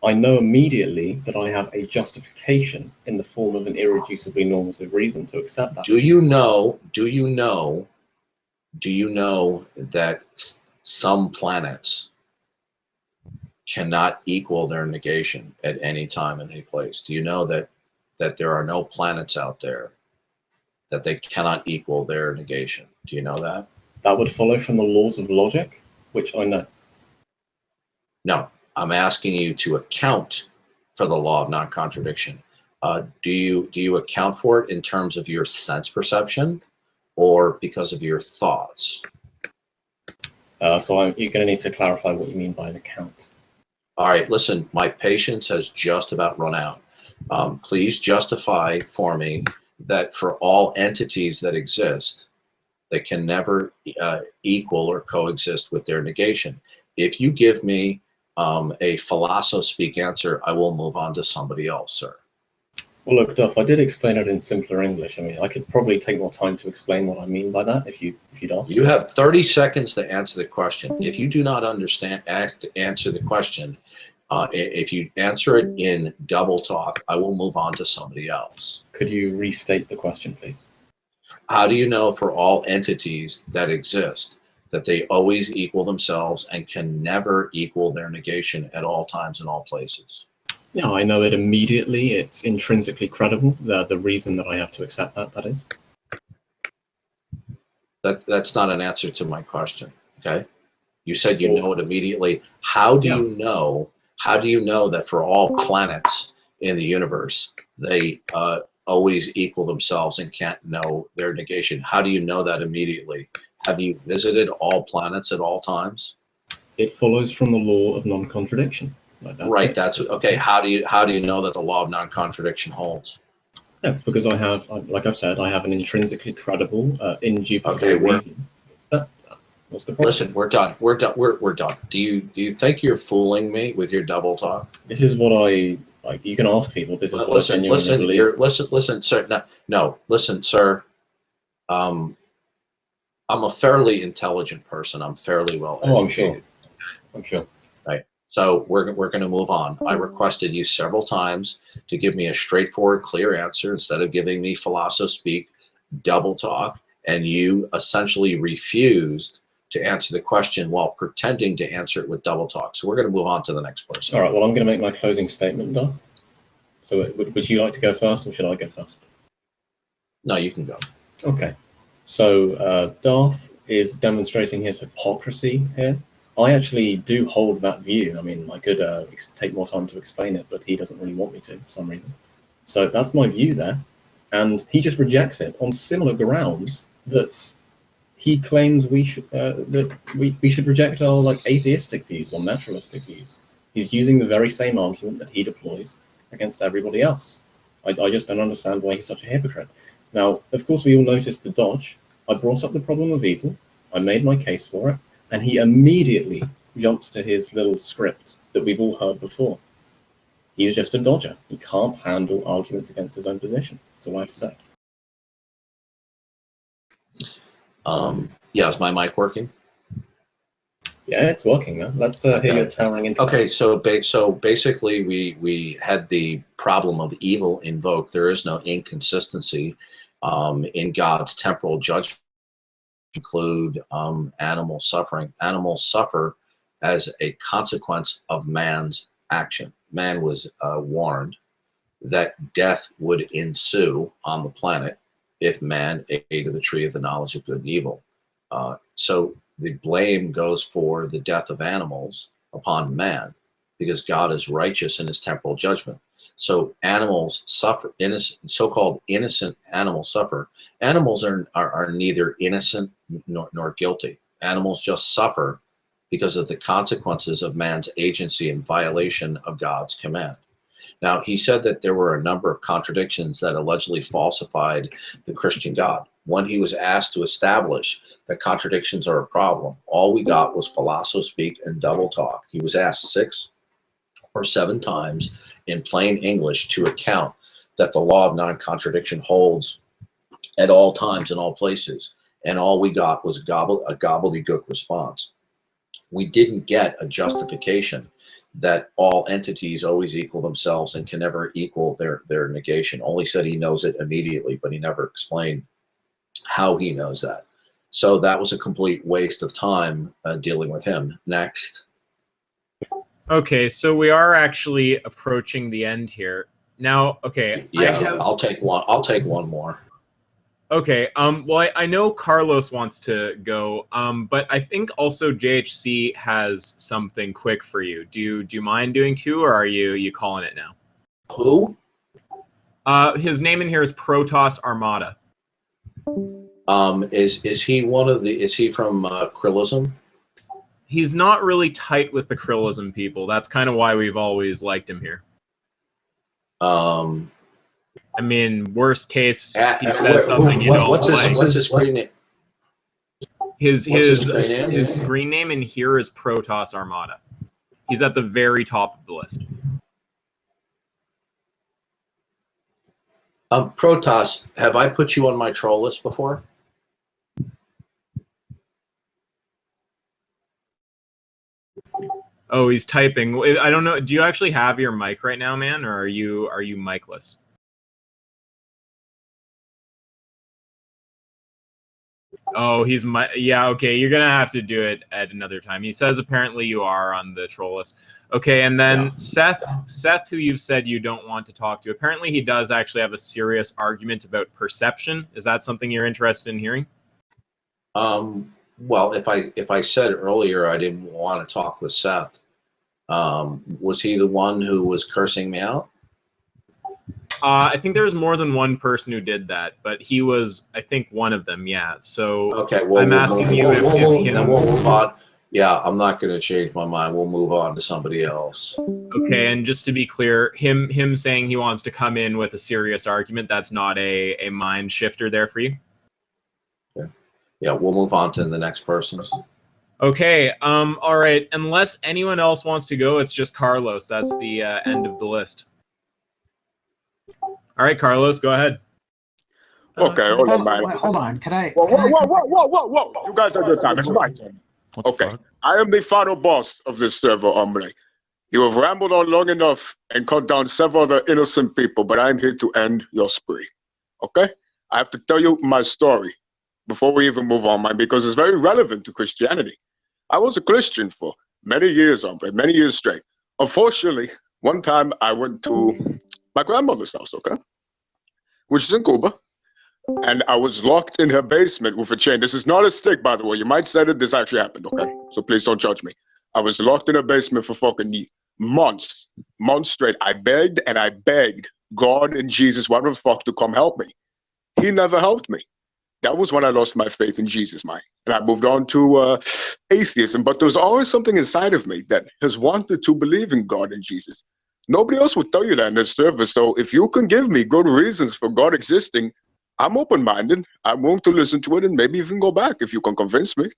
I know immediately that I have a justification in the form of an irreducibly normative reason to accept that. Do you know that some planets cannot equal their negation at any time and any place? Do you know that there are no planets out there that they cannot equal their negation? Do you know that? That would follow from the laws of logic, which I know. No, I'm asking you to account for the law of non-contradiction. Do you account for it in terms of your sense perception or because of your thoughts? So you're going to need to clarify what you mean by an account. All right, listen, my patience has just about run out. Please justify for me that for all entities that exist, they can never equal or coexist with their negation. If you give me a philosoph-speak answer, I will move on to somebody else, sir. Well, look, Duff, I did explain it in simpler English. I mean, I could probably take more time to explain what I mean by that if you'd ask. You have 30 seconds to answer the question. If you do not answer the question, if you answer it in double talk, I will move on to somebody else. Could you restate the question, please? How do you know for all entities that exist that they always equal themselves and can never equal their negation at all times and all places? Yeah, I know it immediately. It's intrinsically credible. The reason that I have to accept that is. That's not an answer to my question, okay? You said you know it immediately. How do you know? How do you know that for all planets in the universe, they always equal themselves and can't know their negation? How do you know that immediately? Have you visited all planets at all times? It follows from the law of non-contradiction. Right. That's okay. How do you know that the law of non-contradiction holds? That's because I have, like I've said, I have an intrinsically credible, indubitable reason. What's the problem? Listen, we're done. We're done. We're done. Do you think you're fooling me with your double talk? This is what I like. You can ask people. This is what I genuinely believe. Listen, sir. No, listen, sir. I'm a fairly intelligent person. I'm fairly well educated. I'm sure. Right. So we're going to move on. I requested you several times to give me a straightforward, clear answer instead of giving me philosoph-speak, double talk, and you essentially refused to answer the question while pretending to answer it with double talk. So we're going to move on to the next person. All right. Well, I'm going to make my closing statement, Darth. So would you like to go first, or should I go first? No, you can go. Okay. So Darth is demonstrating his hypocrisy here. I actually do hold that view. I mean, I could take more time to explain it, but he doesn't really want me to for some reason. So that's my view there. And he just rejects it on similar grounds that he claims we should reject our atheistic views or naturalistic views. He's using the very same argument that he deploys against everybody else. I just don't understand why he's such a hypocrite. Now, of course, we all noticed the dodge. I brought up the problem of evil. I made my case for it, and he immediately jumps to his little script that we've all heard before. He's just a dodger. He can't handle arguments against his own position. That's all I have to say. Yeah, is my mic working? Yeah, it's working now. Let's hear your towering intellect. Okay, so basically we had the problem of evil invoked. There is no inconsistency in God's temporal judgment. Include animal suffering. Animals suffer as a consequence of man's action. Man was warned that death would ensue on the planet if man ate of the tree of the knowledge of good and evil. So the blame goes for the death of animals upon man, because God is righteous in his temporal judgment. So animals suffer, so-called innocent animals suffer. Animals are neither innocent nor guilty. Animals just suffer because of the consequences of man's agency in violation of God's command. Now, he said that there were a number of contradictions that allegedly falsified the Christian God. When he was asked to establish that contradictions are a problem, all we got was philosophy-speak and double talk. He was asked 6 or 7 times in plain English to account that the law of non-contradiction holds at all times in all places, and all we got was a gobbledygook response. We didn't get a justification that all entities always equal themselves and can never equal their negation. Only said he knows it immediately, but he never explained how he knows that. So that was a complete waste of time dealing with him. Next. Okay, so we are actually approaching the end here. Now, okay. Yeah, I'll take one. I'll take one more. Okay. Well, I know Carlos wants to go, but I think also JHC has something quick for you. Do you mind doing 2, or are you calling it now? Who? His name in here is Protoss Armada. Is he one of the? Is he from Krillism? He's not really tight with the Krillism people. That's kind of why we've always liked him here. I mean, worst case, he says something you don't like. What's his screen name? His screen name in here is Protoss Armada. He's at the very top of the list. Protoss, have I put you on my troll list before? Oh, he's typing. I don't know. Do you actually have your mic right now, man, or are you micless? Oh, yeah, okay, you're gonna have to do it at another time. He says apparently you are on the troll list. Okay, and then yeah. Seth, who you've said you don't want to talk to, apparently he does actually have a serious argument about perception. Is that something you're interested in hearing? Well, if I said earlier I didn't want to talk with Seth, was he the one who was cursing me out? I think there's more than one person who did that, but he was, I think, one of them. Yeah. So okay, well, I'm asking you if we'll move on. Yeah, I'm not going to change my mind. We'll move on to somebody else. Okay, and just to be clear, him saying he wants to come in with a serious argument, that's not a mind shifter there for you? Yeah, we'll move on to the next person. Okay, all right. Unless anyone else wants to go, it's just Carlos. That's the end of the list. All right, Carlos, go ahead. Okay, hold on, man. Hold on, can I? Whoa! You guys have your time. It's my turn. Okay, I am the final boss of this server, hombre. You have rambled on long enough and cut down several other innocent people, but I'm here to end your spree. Okay? I have to tell you my story before we even move on, man, because it's very relevant to Christianity. I was a Christian for many years, hombre, many years straight. Unfortunately, one time I went to my grandmother's house, okay? Which is in Cuba. And I was locked in her basement with a chain. This is not a stick, by the way. You might say that this actually happened, okay? So please don't judge me. I was locked in her basement for fucking months straight. I begged and I begged God and Jesus, whatever the fuck, to come help me. He never helped me. That was when I lost my faith in Jesus, man. And I moved on to atheism. But there was always something inside of me that has wanted to believe in God and Jesus. Nobody else would tell you that in this service. So if you can give me good reasons for God existing, I'm open-minded. I'm willing to listen to it and maybe even go back if you can convince me.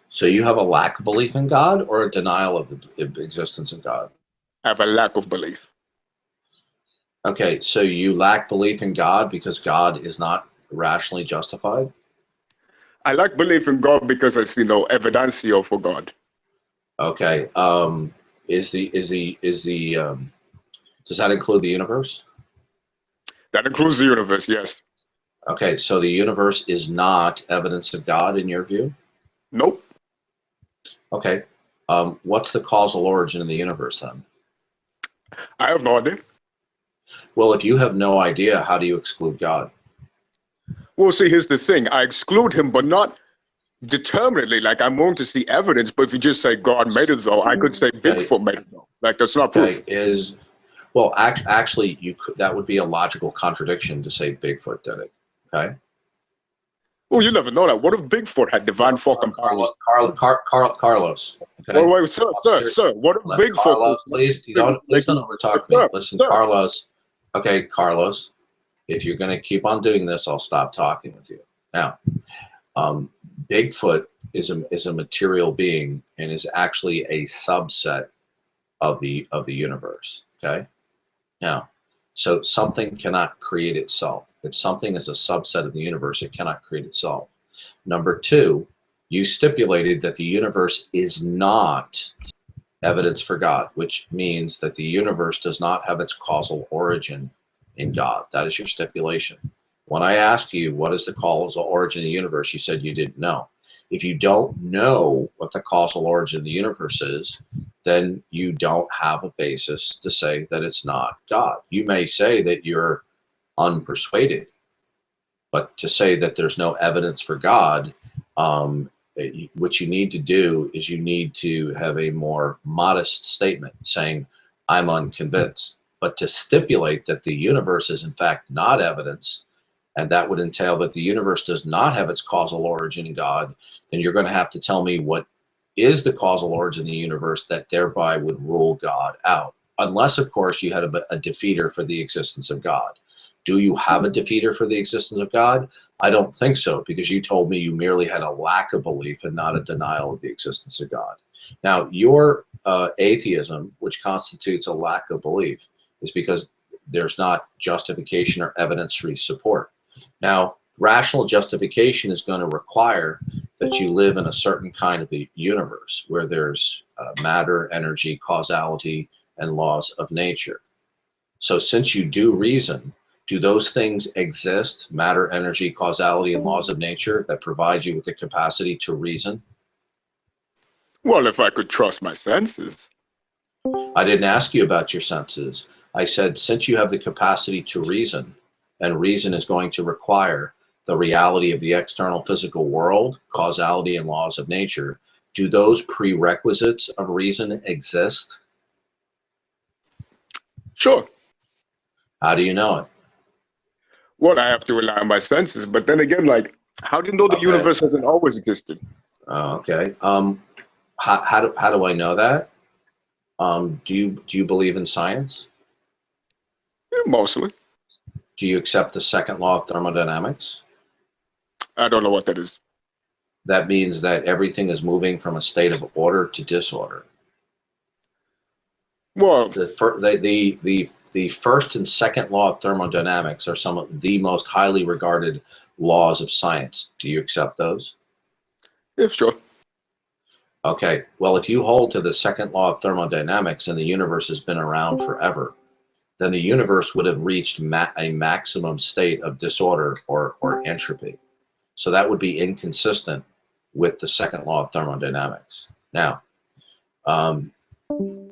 So you have a lack of belief in God or a denial of the existence of God? I have a lack of belief. Okay, so you lack belief in God because God is not rationally justified? I lack belief in God because I see no evidencio for God. Okay. Does that include the universe? That includes the universe, yes. Okay, so the universe is not evidence of God in your view? Nope. Okay. What's the causal origin of the universe then? I have no idea. Well, if you have no idea, how do you exclude God? Well, see, here's the thing. I exclude him, but not determinately. Like, I'm willing to see evidence, but if you just say God made it, though, I could say Bigfoot made it, though. Like, that's not proof. Well, actually, that would be a logical contradiction to say Bigfoot did it. Okay. Well, you never know that. What if Bigfoot had divine fucking powers? Carlos. Okay. Wait, sir. What if Bigfoot? Carlos, please don't overtalk me. Listen, sir. Carlos. Okay, Carlos. If you're going to keep on doing this, I'll stop talking with you. Now, Bigfoot is a material being and is actually a subset of the universe. Okay. Now, so something cannot create itself. If something is a subset of the universe, it cannot create itself. Number two, you stipulated that the universe is not evidence for God, which means that the universe does not have its causal origin in God. That is your stipulation. When I asked you what is the causal origin of the universe, you said you didn't know. If you don't know what the causal origin of the universe is, then you don't have a basis to say that it's not God. You may say that you're unpersuaded, but to say that there's no evidence for God, what you need to do is you need to have a more modest statement saying, I'm unconvinced. But to stipulate that the universe is in fact not evidence, and that would entail that the universe does not have its causal origin in God, then you're going to have to tell me what is the causal origin of the universe that thereby would rule God out. Unless, of course, you had a defeater for the existence of God. Do you have a defeater for the existence of God? I don't think so, because you told me you merely had a lack of belief and not a denial of the existence of God. Now, your atheism, which constitutes a lack of belief, is because there's not justification or evidence-free support. Now, rational justification is going to require that you live in a certain kind of a universe where there's matter, energy, causality, and laws of nature. So since you do reason, do those things exist, matter, energy, causality, and laws of nature, that provide you with the capacity to reason? Well, if I could trust my senses. I didn't ask you about your senses. I said, since you have the capacity to reason, and reason is going to require the reality of the external physical world, causality, and laws of nature, do those prerequisites of reason exist? Sure. How do you know it? Well, I have to rely on my senses, but then again, like, how do you know the universe hasn't always existed? Okay. How do I know that? Do you believe in science? Yeah, mostly. Do you accept the second law of thermodynamics? I don't know what that is. That means that everything is moving from a state of order to disorder. Well, the first and second law of thermodynamics are some of the most highly regarded laws of science. Do you accept those? Yeah, sure. Okay, well, if you hold to the second law of thermodynamics and the universe has been around forever, then the universe would have reached a maximum state of disorder or entropy. So that would be inconsistent with the second law of thermodynamics. Now,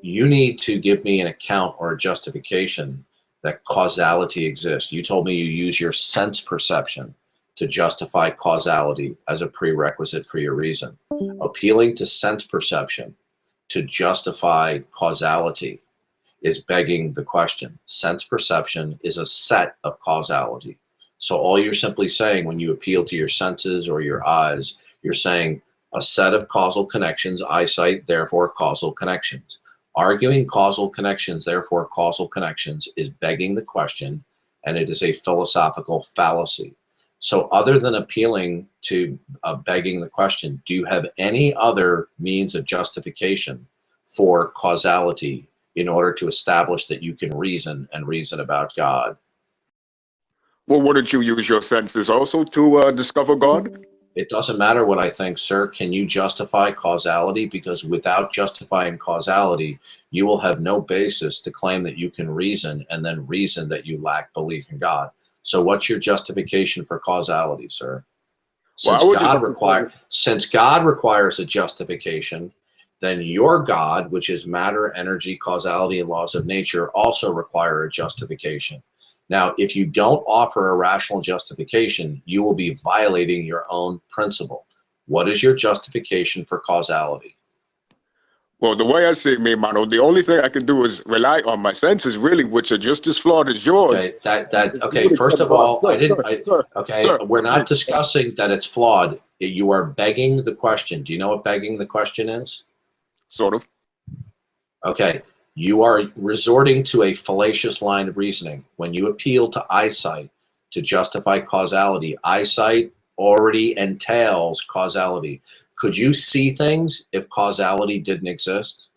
you need to give me an account or a justification that causality exists. You told me you use your sense perception to justify causality as a prerequisite for your reason. Appealing to sense perception to justify causality is begging the question. Sense perception is a set of causality. So all you're simply saying when you appeal to your senses or your eyes, you're saying a set of causal connections, eyesight, therefore causal connections. Arguing causal connections, therefore causal connections, is begging the question, and it is a philosophical fallacy. So other than appealing to begging the question, do you have any other means of justification for causality in order to establish that you can reason and reason about God? Well, wouldn't you use your senses also to discover God? It doesn't matter what I think, sir. Can you justify causality? Because without justifying causality, you will have no basis to claim that you can reason and then reason that you lack belief in God. So what's your justification for causality, sir? Since God requires a justification, then your God, which is matter, energy, causality, and laws of nature, also require a justification. Now, if you don't offer a rational justification, you will be violating your own principle. What is your justification for causality? Well, the way I see it, Mano, the only thing I can do is rely on my senses, really, which are just as flawed as yours. Okay, first of all, we're not discussing that it's flawed. You are begging the question. Do you know what begging the question is? Sort of. Okay. You are resorting to a fallacious line of reasoning. When you appeal to eyesight to justify causality, eyesight already entails causality. Could you see things if causality didn't exist?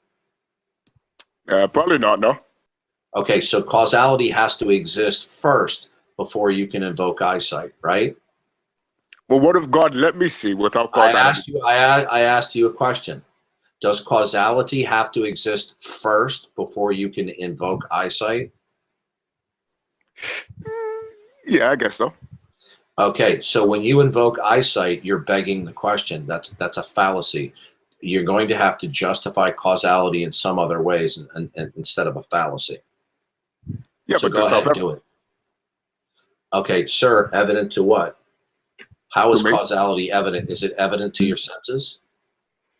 Probably not, no. Okay, so causality has to exist first before you can invoke eyesight, right? Well, what if God let me see without causality? I asked you a question. Does causality have to exist first before you can invoke eyesight? Yeah, I guess so. Okay, so when you invoke eyesight, you're begging the question. That's a fallacy. You're going to have to justify causality in some other ways and instead of a fallacy. Yeah, so but go ahead and do it. Okay, sir, evident to what? How is causality evident? Is it evident to your senses?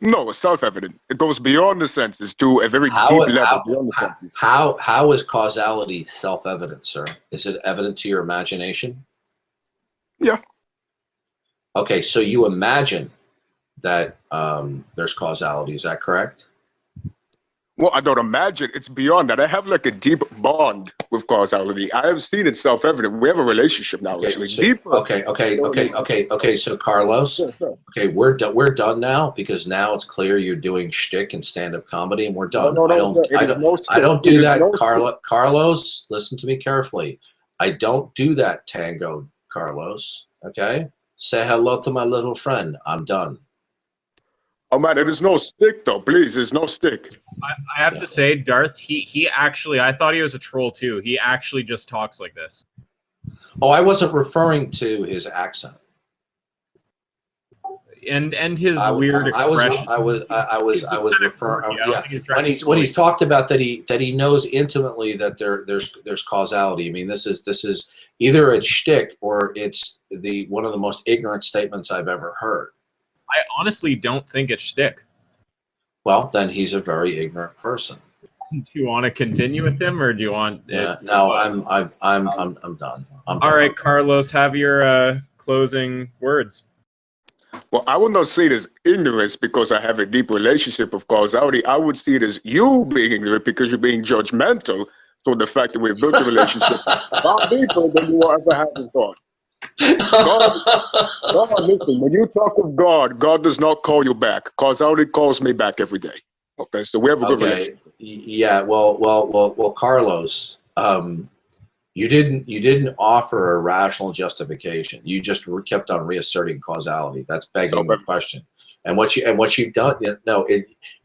No, it's self-evident. It goes beyond the senses to a very deep level beyond the senses. How is causality self-evident, sir? Is it evident to your imagination? Yeah. Okay, so you imagine that there's causality. Is that correct? Well, I don't imagine. It's beyond that. I have like a deep bond with causality. I have seen it self-evident. We have a relationship now, actually. Okay. So Carlos, okay, we're done now because now it's clear you're doing shtick and stand-up comedy, and we're done. I don't do that, Carlos. Listen to me carefully. I don't do that, Tango, Carlos. Okay, say hello to my little friend. I'm done. Oh man, it is no stick though. Please, there's no stick. I have to say, Darth, he actually, I thought he was a troll too. He actually just talks like this. Oh, I wasn't referring to his accent. And his weird expression. I was referring. Yeah, when he's talked about that he knows intimately that there's causality. I mean, this is either it's shtick or it's one of the most ignorant statements I've ever heard. I honestly don't think it's shtick. Well, then he's a very ignorant person. Do you want to continue with him, or do you want? Yeah, no, I'm done. All right, Carlos, have your closing words. Well, I would not see it as ignorance because I have a deep relationship of causality. I would see it as you being ignorant because you're being judgmental toward the fact that we've built a relationship far deeper than you will ever have with God. God, listen, when you talk with God, God does not call you back. Causality calls me back every day. Okay, so we have a good relationship. Yeah, well, Carlos, you didn't offer a rational justification. You just kept on reasserting causality. That's begging the question. And what you've done,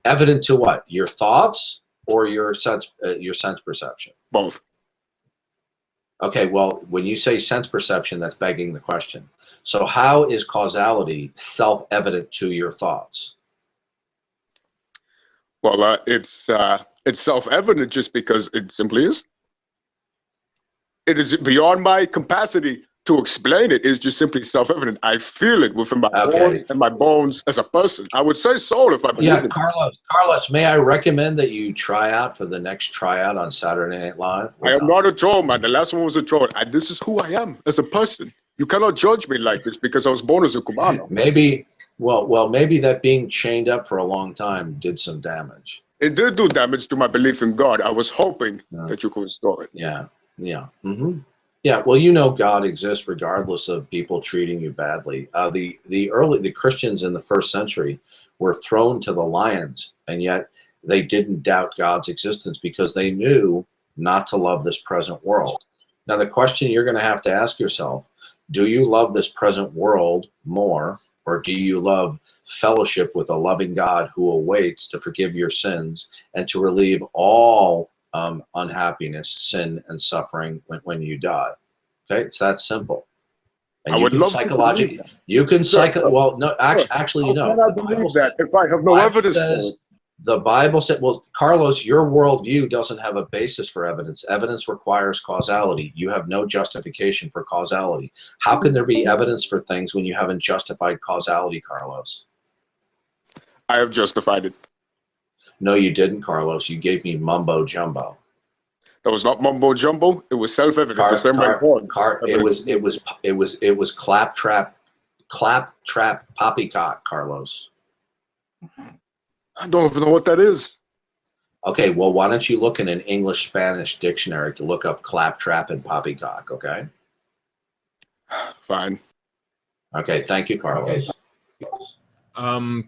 evident to what? Your thoughts or your sense perception? Both. Okay, well, when you say sense perception, that's begging the question. So how is causality self-evident to your thoughts? Well, it's self-evident just because it simply is. It is beyond my capacity to explain it. It's just simply self-evident. I feel it within my bones and my bones as a person. I would say soul if I believe it. Carlos, may I recommend that you try out for the next tryout on Saturday Night Live? I am not a troll, man. The last one was a troll. This is who I am as a person. You cannot judge me like this because I was born as a Cubano. Maybe that being chained up for a long time did some damage. It did do damage to my belief in God. I was hoping that you could restore it. Yeah, yeah. Yeah, well, you know God exists regardless of people treating you badly. The Christians in the first century were thrown to the lions, and yet they didn't doubt God's existence because they knew not to love this present world. Now, the question you're going to have to ask yourself, do you love this present world more, or do you love fellowship with a loving God who awaits to forgive your sins and to relieve all unhappiness, sin, and suffering when you die? Okay, it's that simple. And I would love psychologically, to believe that. you can Sure, no, actually, How can I believe that if I have no evidence for it? The Bible said, well, Carlos, your worldview doesn't have a basis for evidence. Evidence requires causality. You have no justification for causality. How can there be evidence for things when you haven't justified causality, Carlos? I have justified it. No, you didn't, Carlos. You gave me mumbo jumbo. That was not mumbo jumbo. It was self-evident. The same way it was claptrap poppycock, Carlos. I don't even know what that is. Okay, well, why don't you look in an English-Spanish dictionary to look up claptrap and poppycock, okay? Fine. Okay, thank you, Carlos.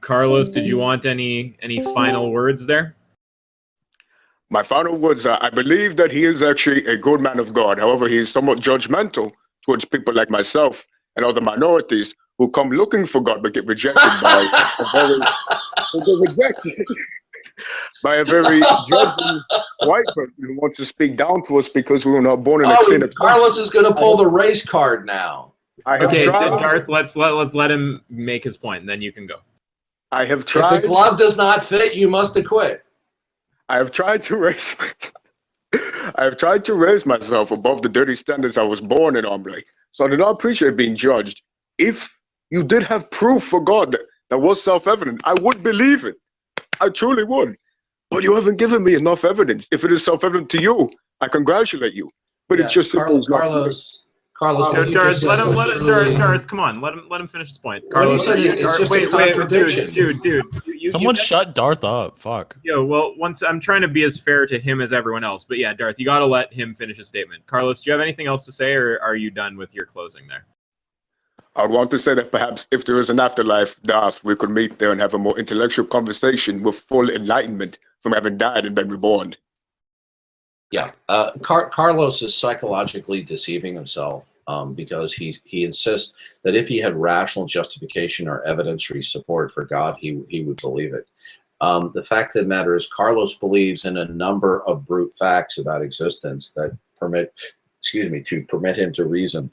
Carlos, did you want any final words there? My final words are, I believe that he is actually a good man of God. However, he is somewhat judgmental towards people like myself and other minorities who come looking for God but get rejected by a very judging white person who wants to speak down to us because we were not born in a clean. Carlos is going to pull the race card now. Okay, Darth, let's let him make his point, and then you can go. I have tried. If the glove does not fit, you must acquit. I have tried to raise myself above the dirty standards I was born in, hombre. So I do not appreciate being judged. If you did have proof for God that was self-evident, I would believe it. I truly would. But you haven't given me enough evidence. If it is self-evident to you, I congratulate you. But it's just Carlos, Darth, Darth, come on, let him finish his point. Carlos, dude. Someone shut Darth up. Fuck. Yo, well, I'm trying to be as fair to him as everyone else, but yeah, Darth, you got to let him finish his statement. Carlos, do you have anything else to say, or are you done with your closing there? I would want to say that perhaps if there is an afterlife, Darth, we could meet there and have a more intellectual conversation with full enlightenment from having died and been reborn. Yeah, Carlos is psychologically deceiving himself because he insists that if he had rational justification or evidentiary support for God, he would believe it. The fact of the matter is, Carlos believes in a number of brute facts about existence that permit him to reason,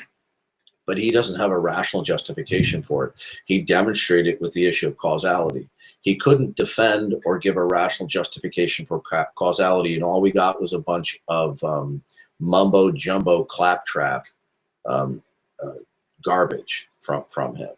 but he doesn't have a rational justification for it. He demonstrated it with the issue of causality. He couldn't defend or give a rational justification for causality, and all we got was a bunch of mumbo jumbo claptrap garbage from him.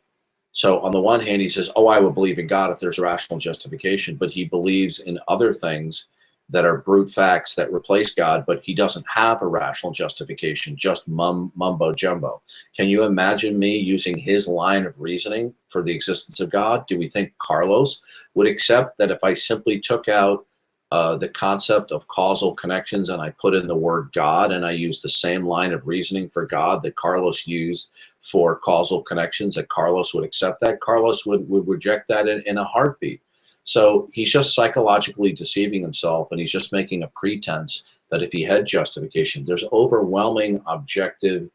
So on the one hand, he says, "Oh, I would believe in God if there's rational justification," but he believes in other things that are brute facts that replace God, but he doesn't have a rational justification, just mumbo jumbo. Can you imagine me using his line of reasoning for the existence of God? Do we think Carlos would accept that if I simply took out the concept of causal connections and I put in the word God and I used the same line of reasoning for God that Carlos used for causal connections, that Carlos would accept that? Carlos would reject that in a heartbeat. So he's just psychologically deceiving himself, and he's just making a pretense that if he had justification, there's overwhelming objective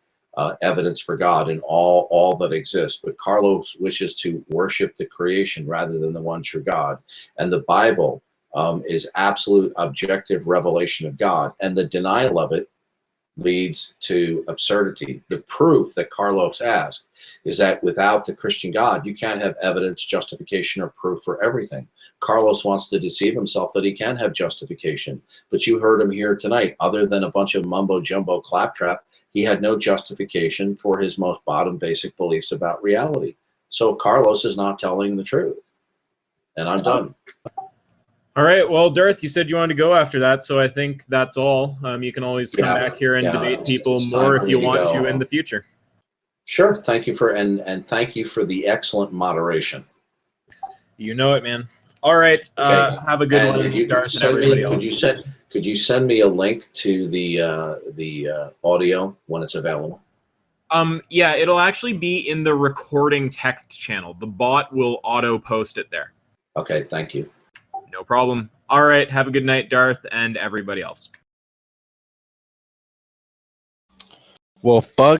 evidence for God in all that exists. But Carlos wishes to worship the creation rather than the one true God. And the Bible is absolute objective revelation of God, and the denial of it leads to absurdity. The proof that Carlos asked is that without the Christian God, you can't have evidence, justification, or proof for everything. Carlos wants to deceive himself that he can have justification, but you heard him here tonight. Other than a bunch of mumbo jumbo claptrap, he had no justification for his most bottom basic beliefs about reality. So Carlos is not telling the truth. And I'm done. All right. Well, Darth, you said you wanted to go after that, so I think that's all. You can always come back here and debate people more if you want to in the future. Sure. Thank you and thank you for the excellent moderation. You know it, man. All right. Okay. Have a good And one, if you could Darth, and send everybody me, else. could you send me a link to the audio when it's available? Yeah, it'll actually be in the recording text channel. The bot will auto post it there. Okay, thank you. No problem. All right. Have a good night, Darth, and everybody else. Well, fuck.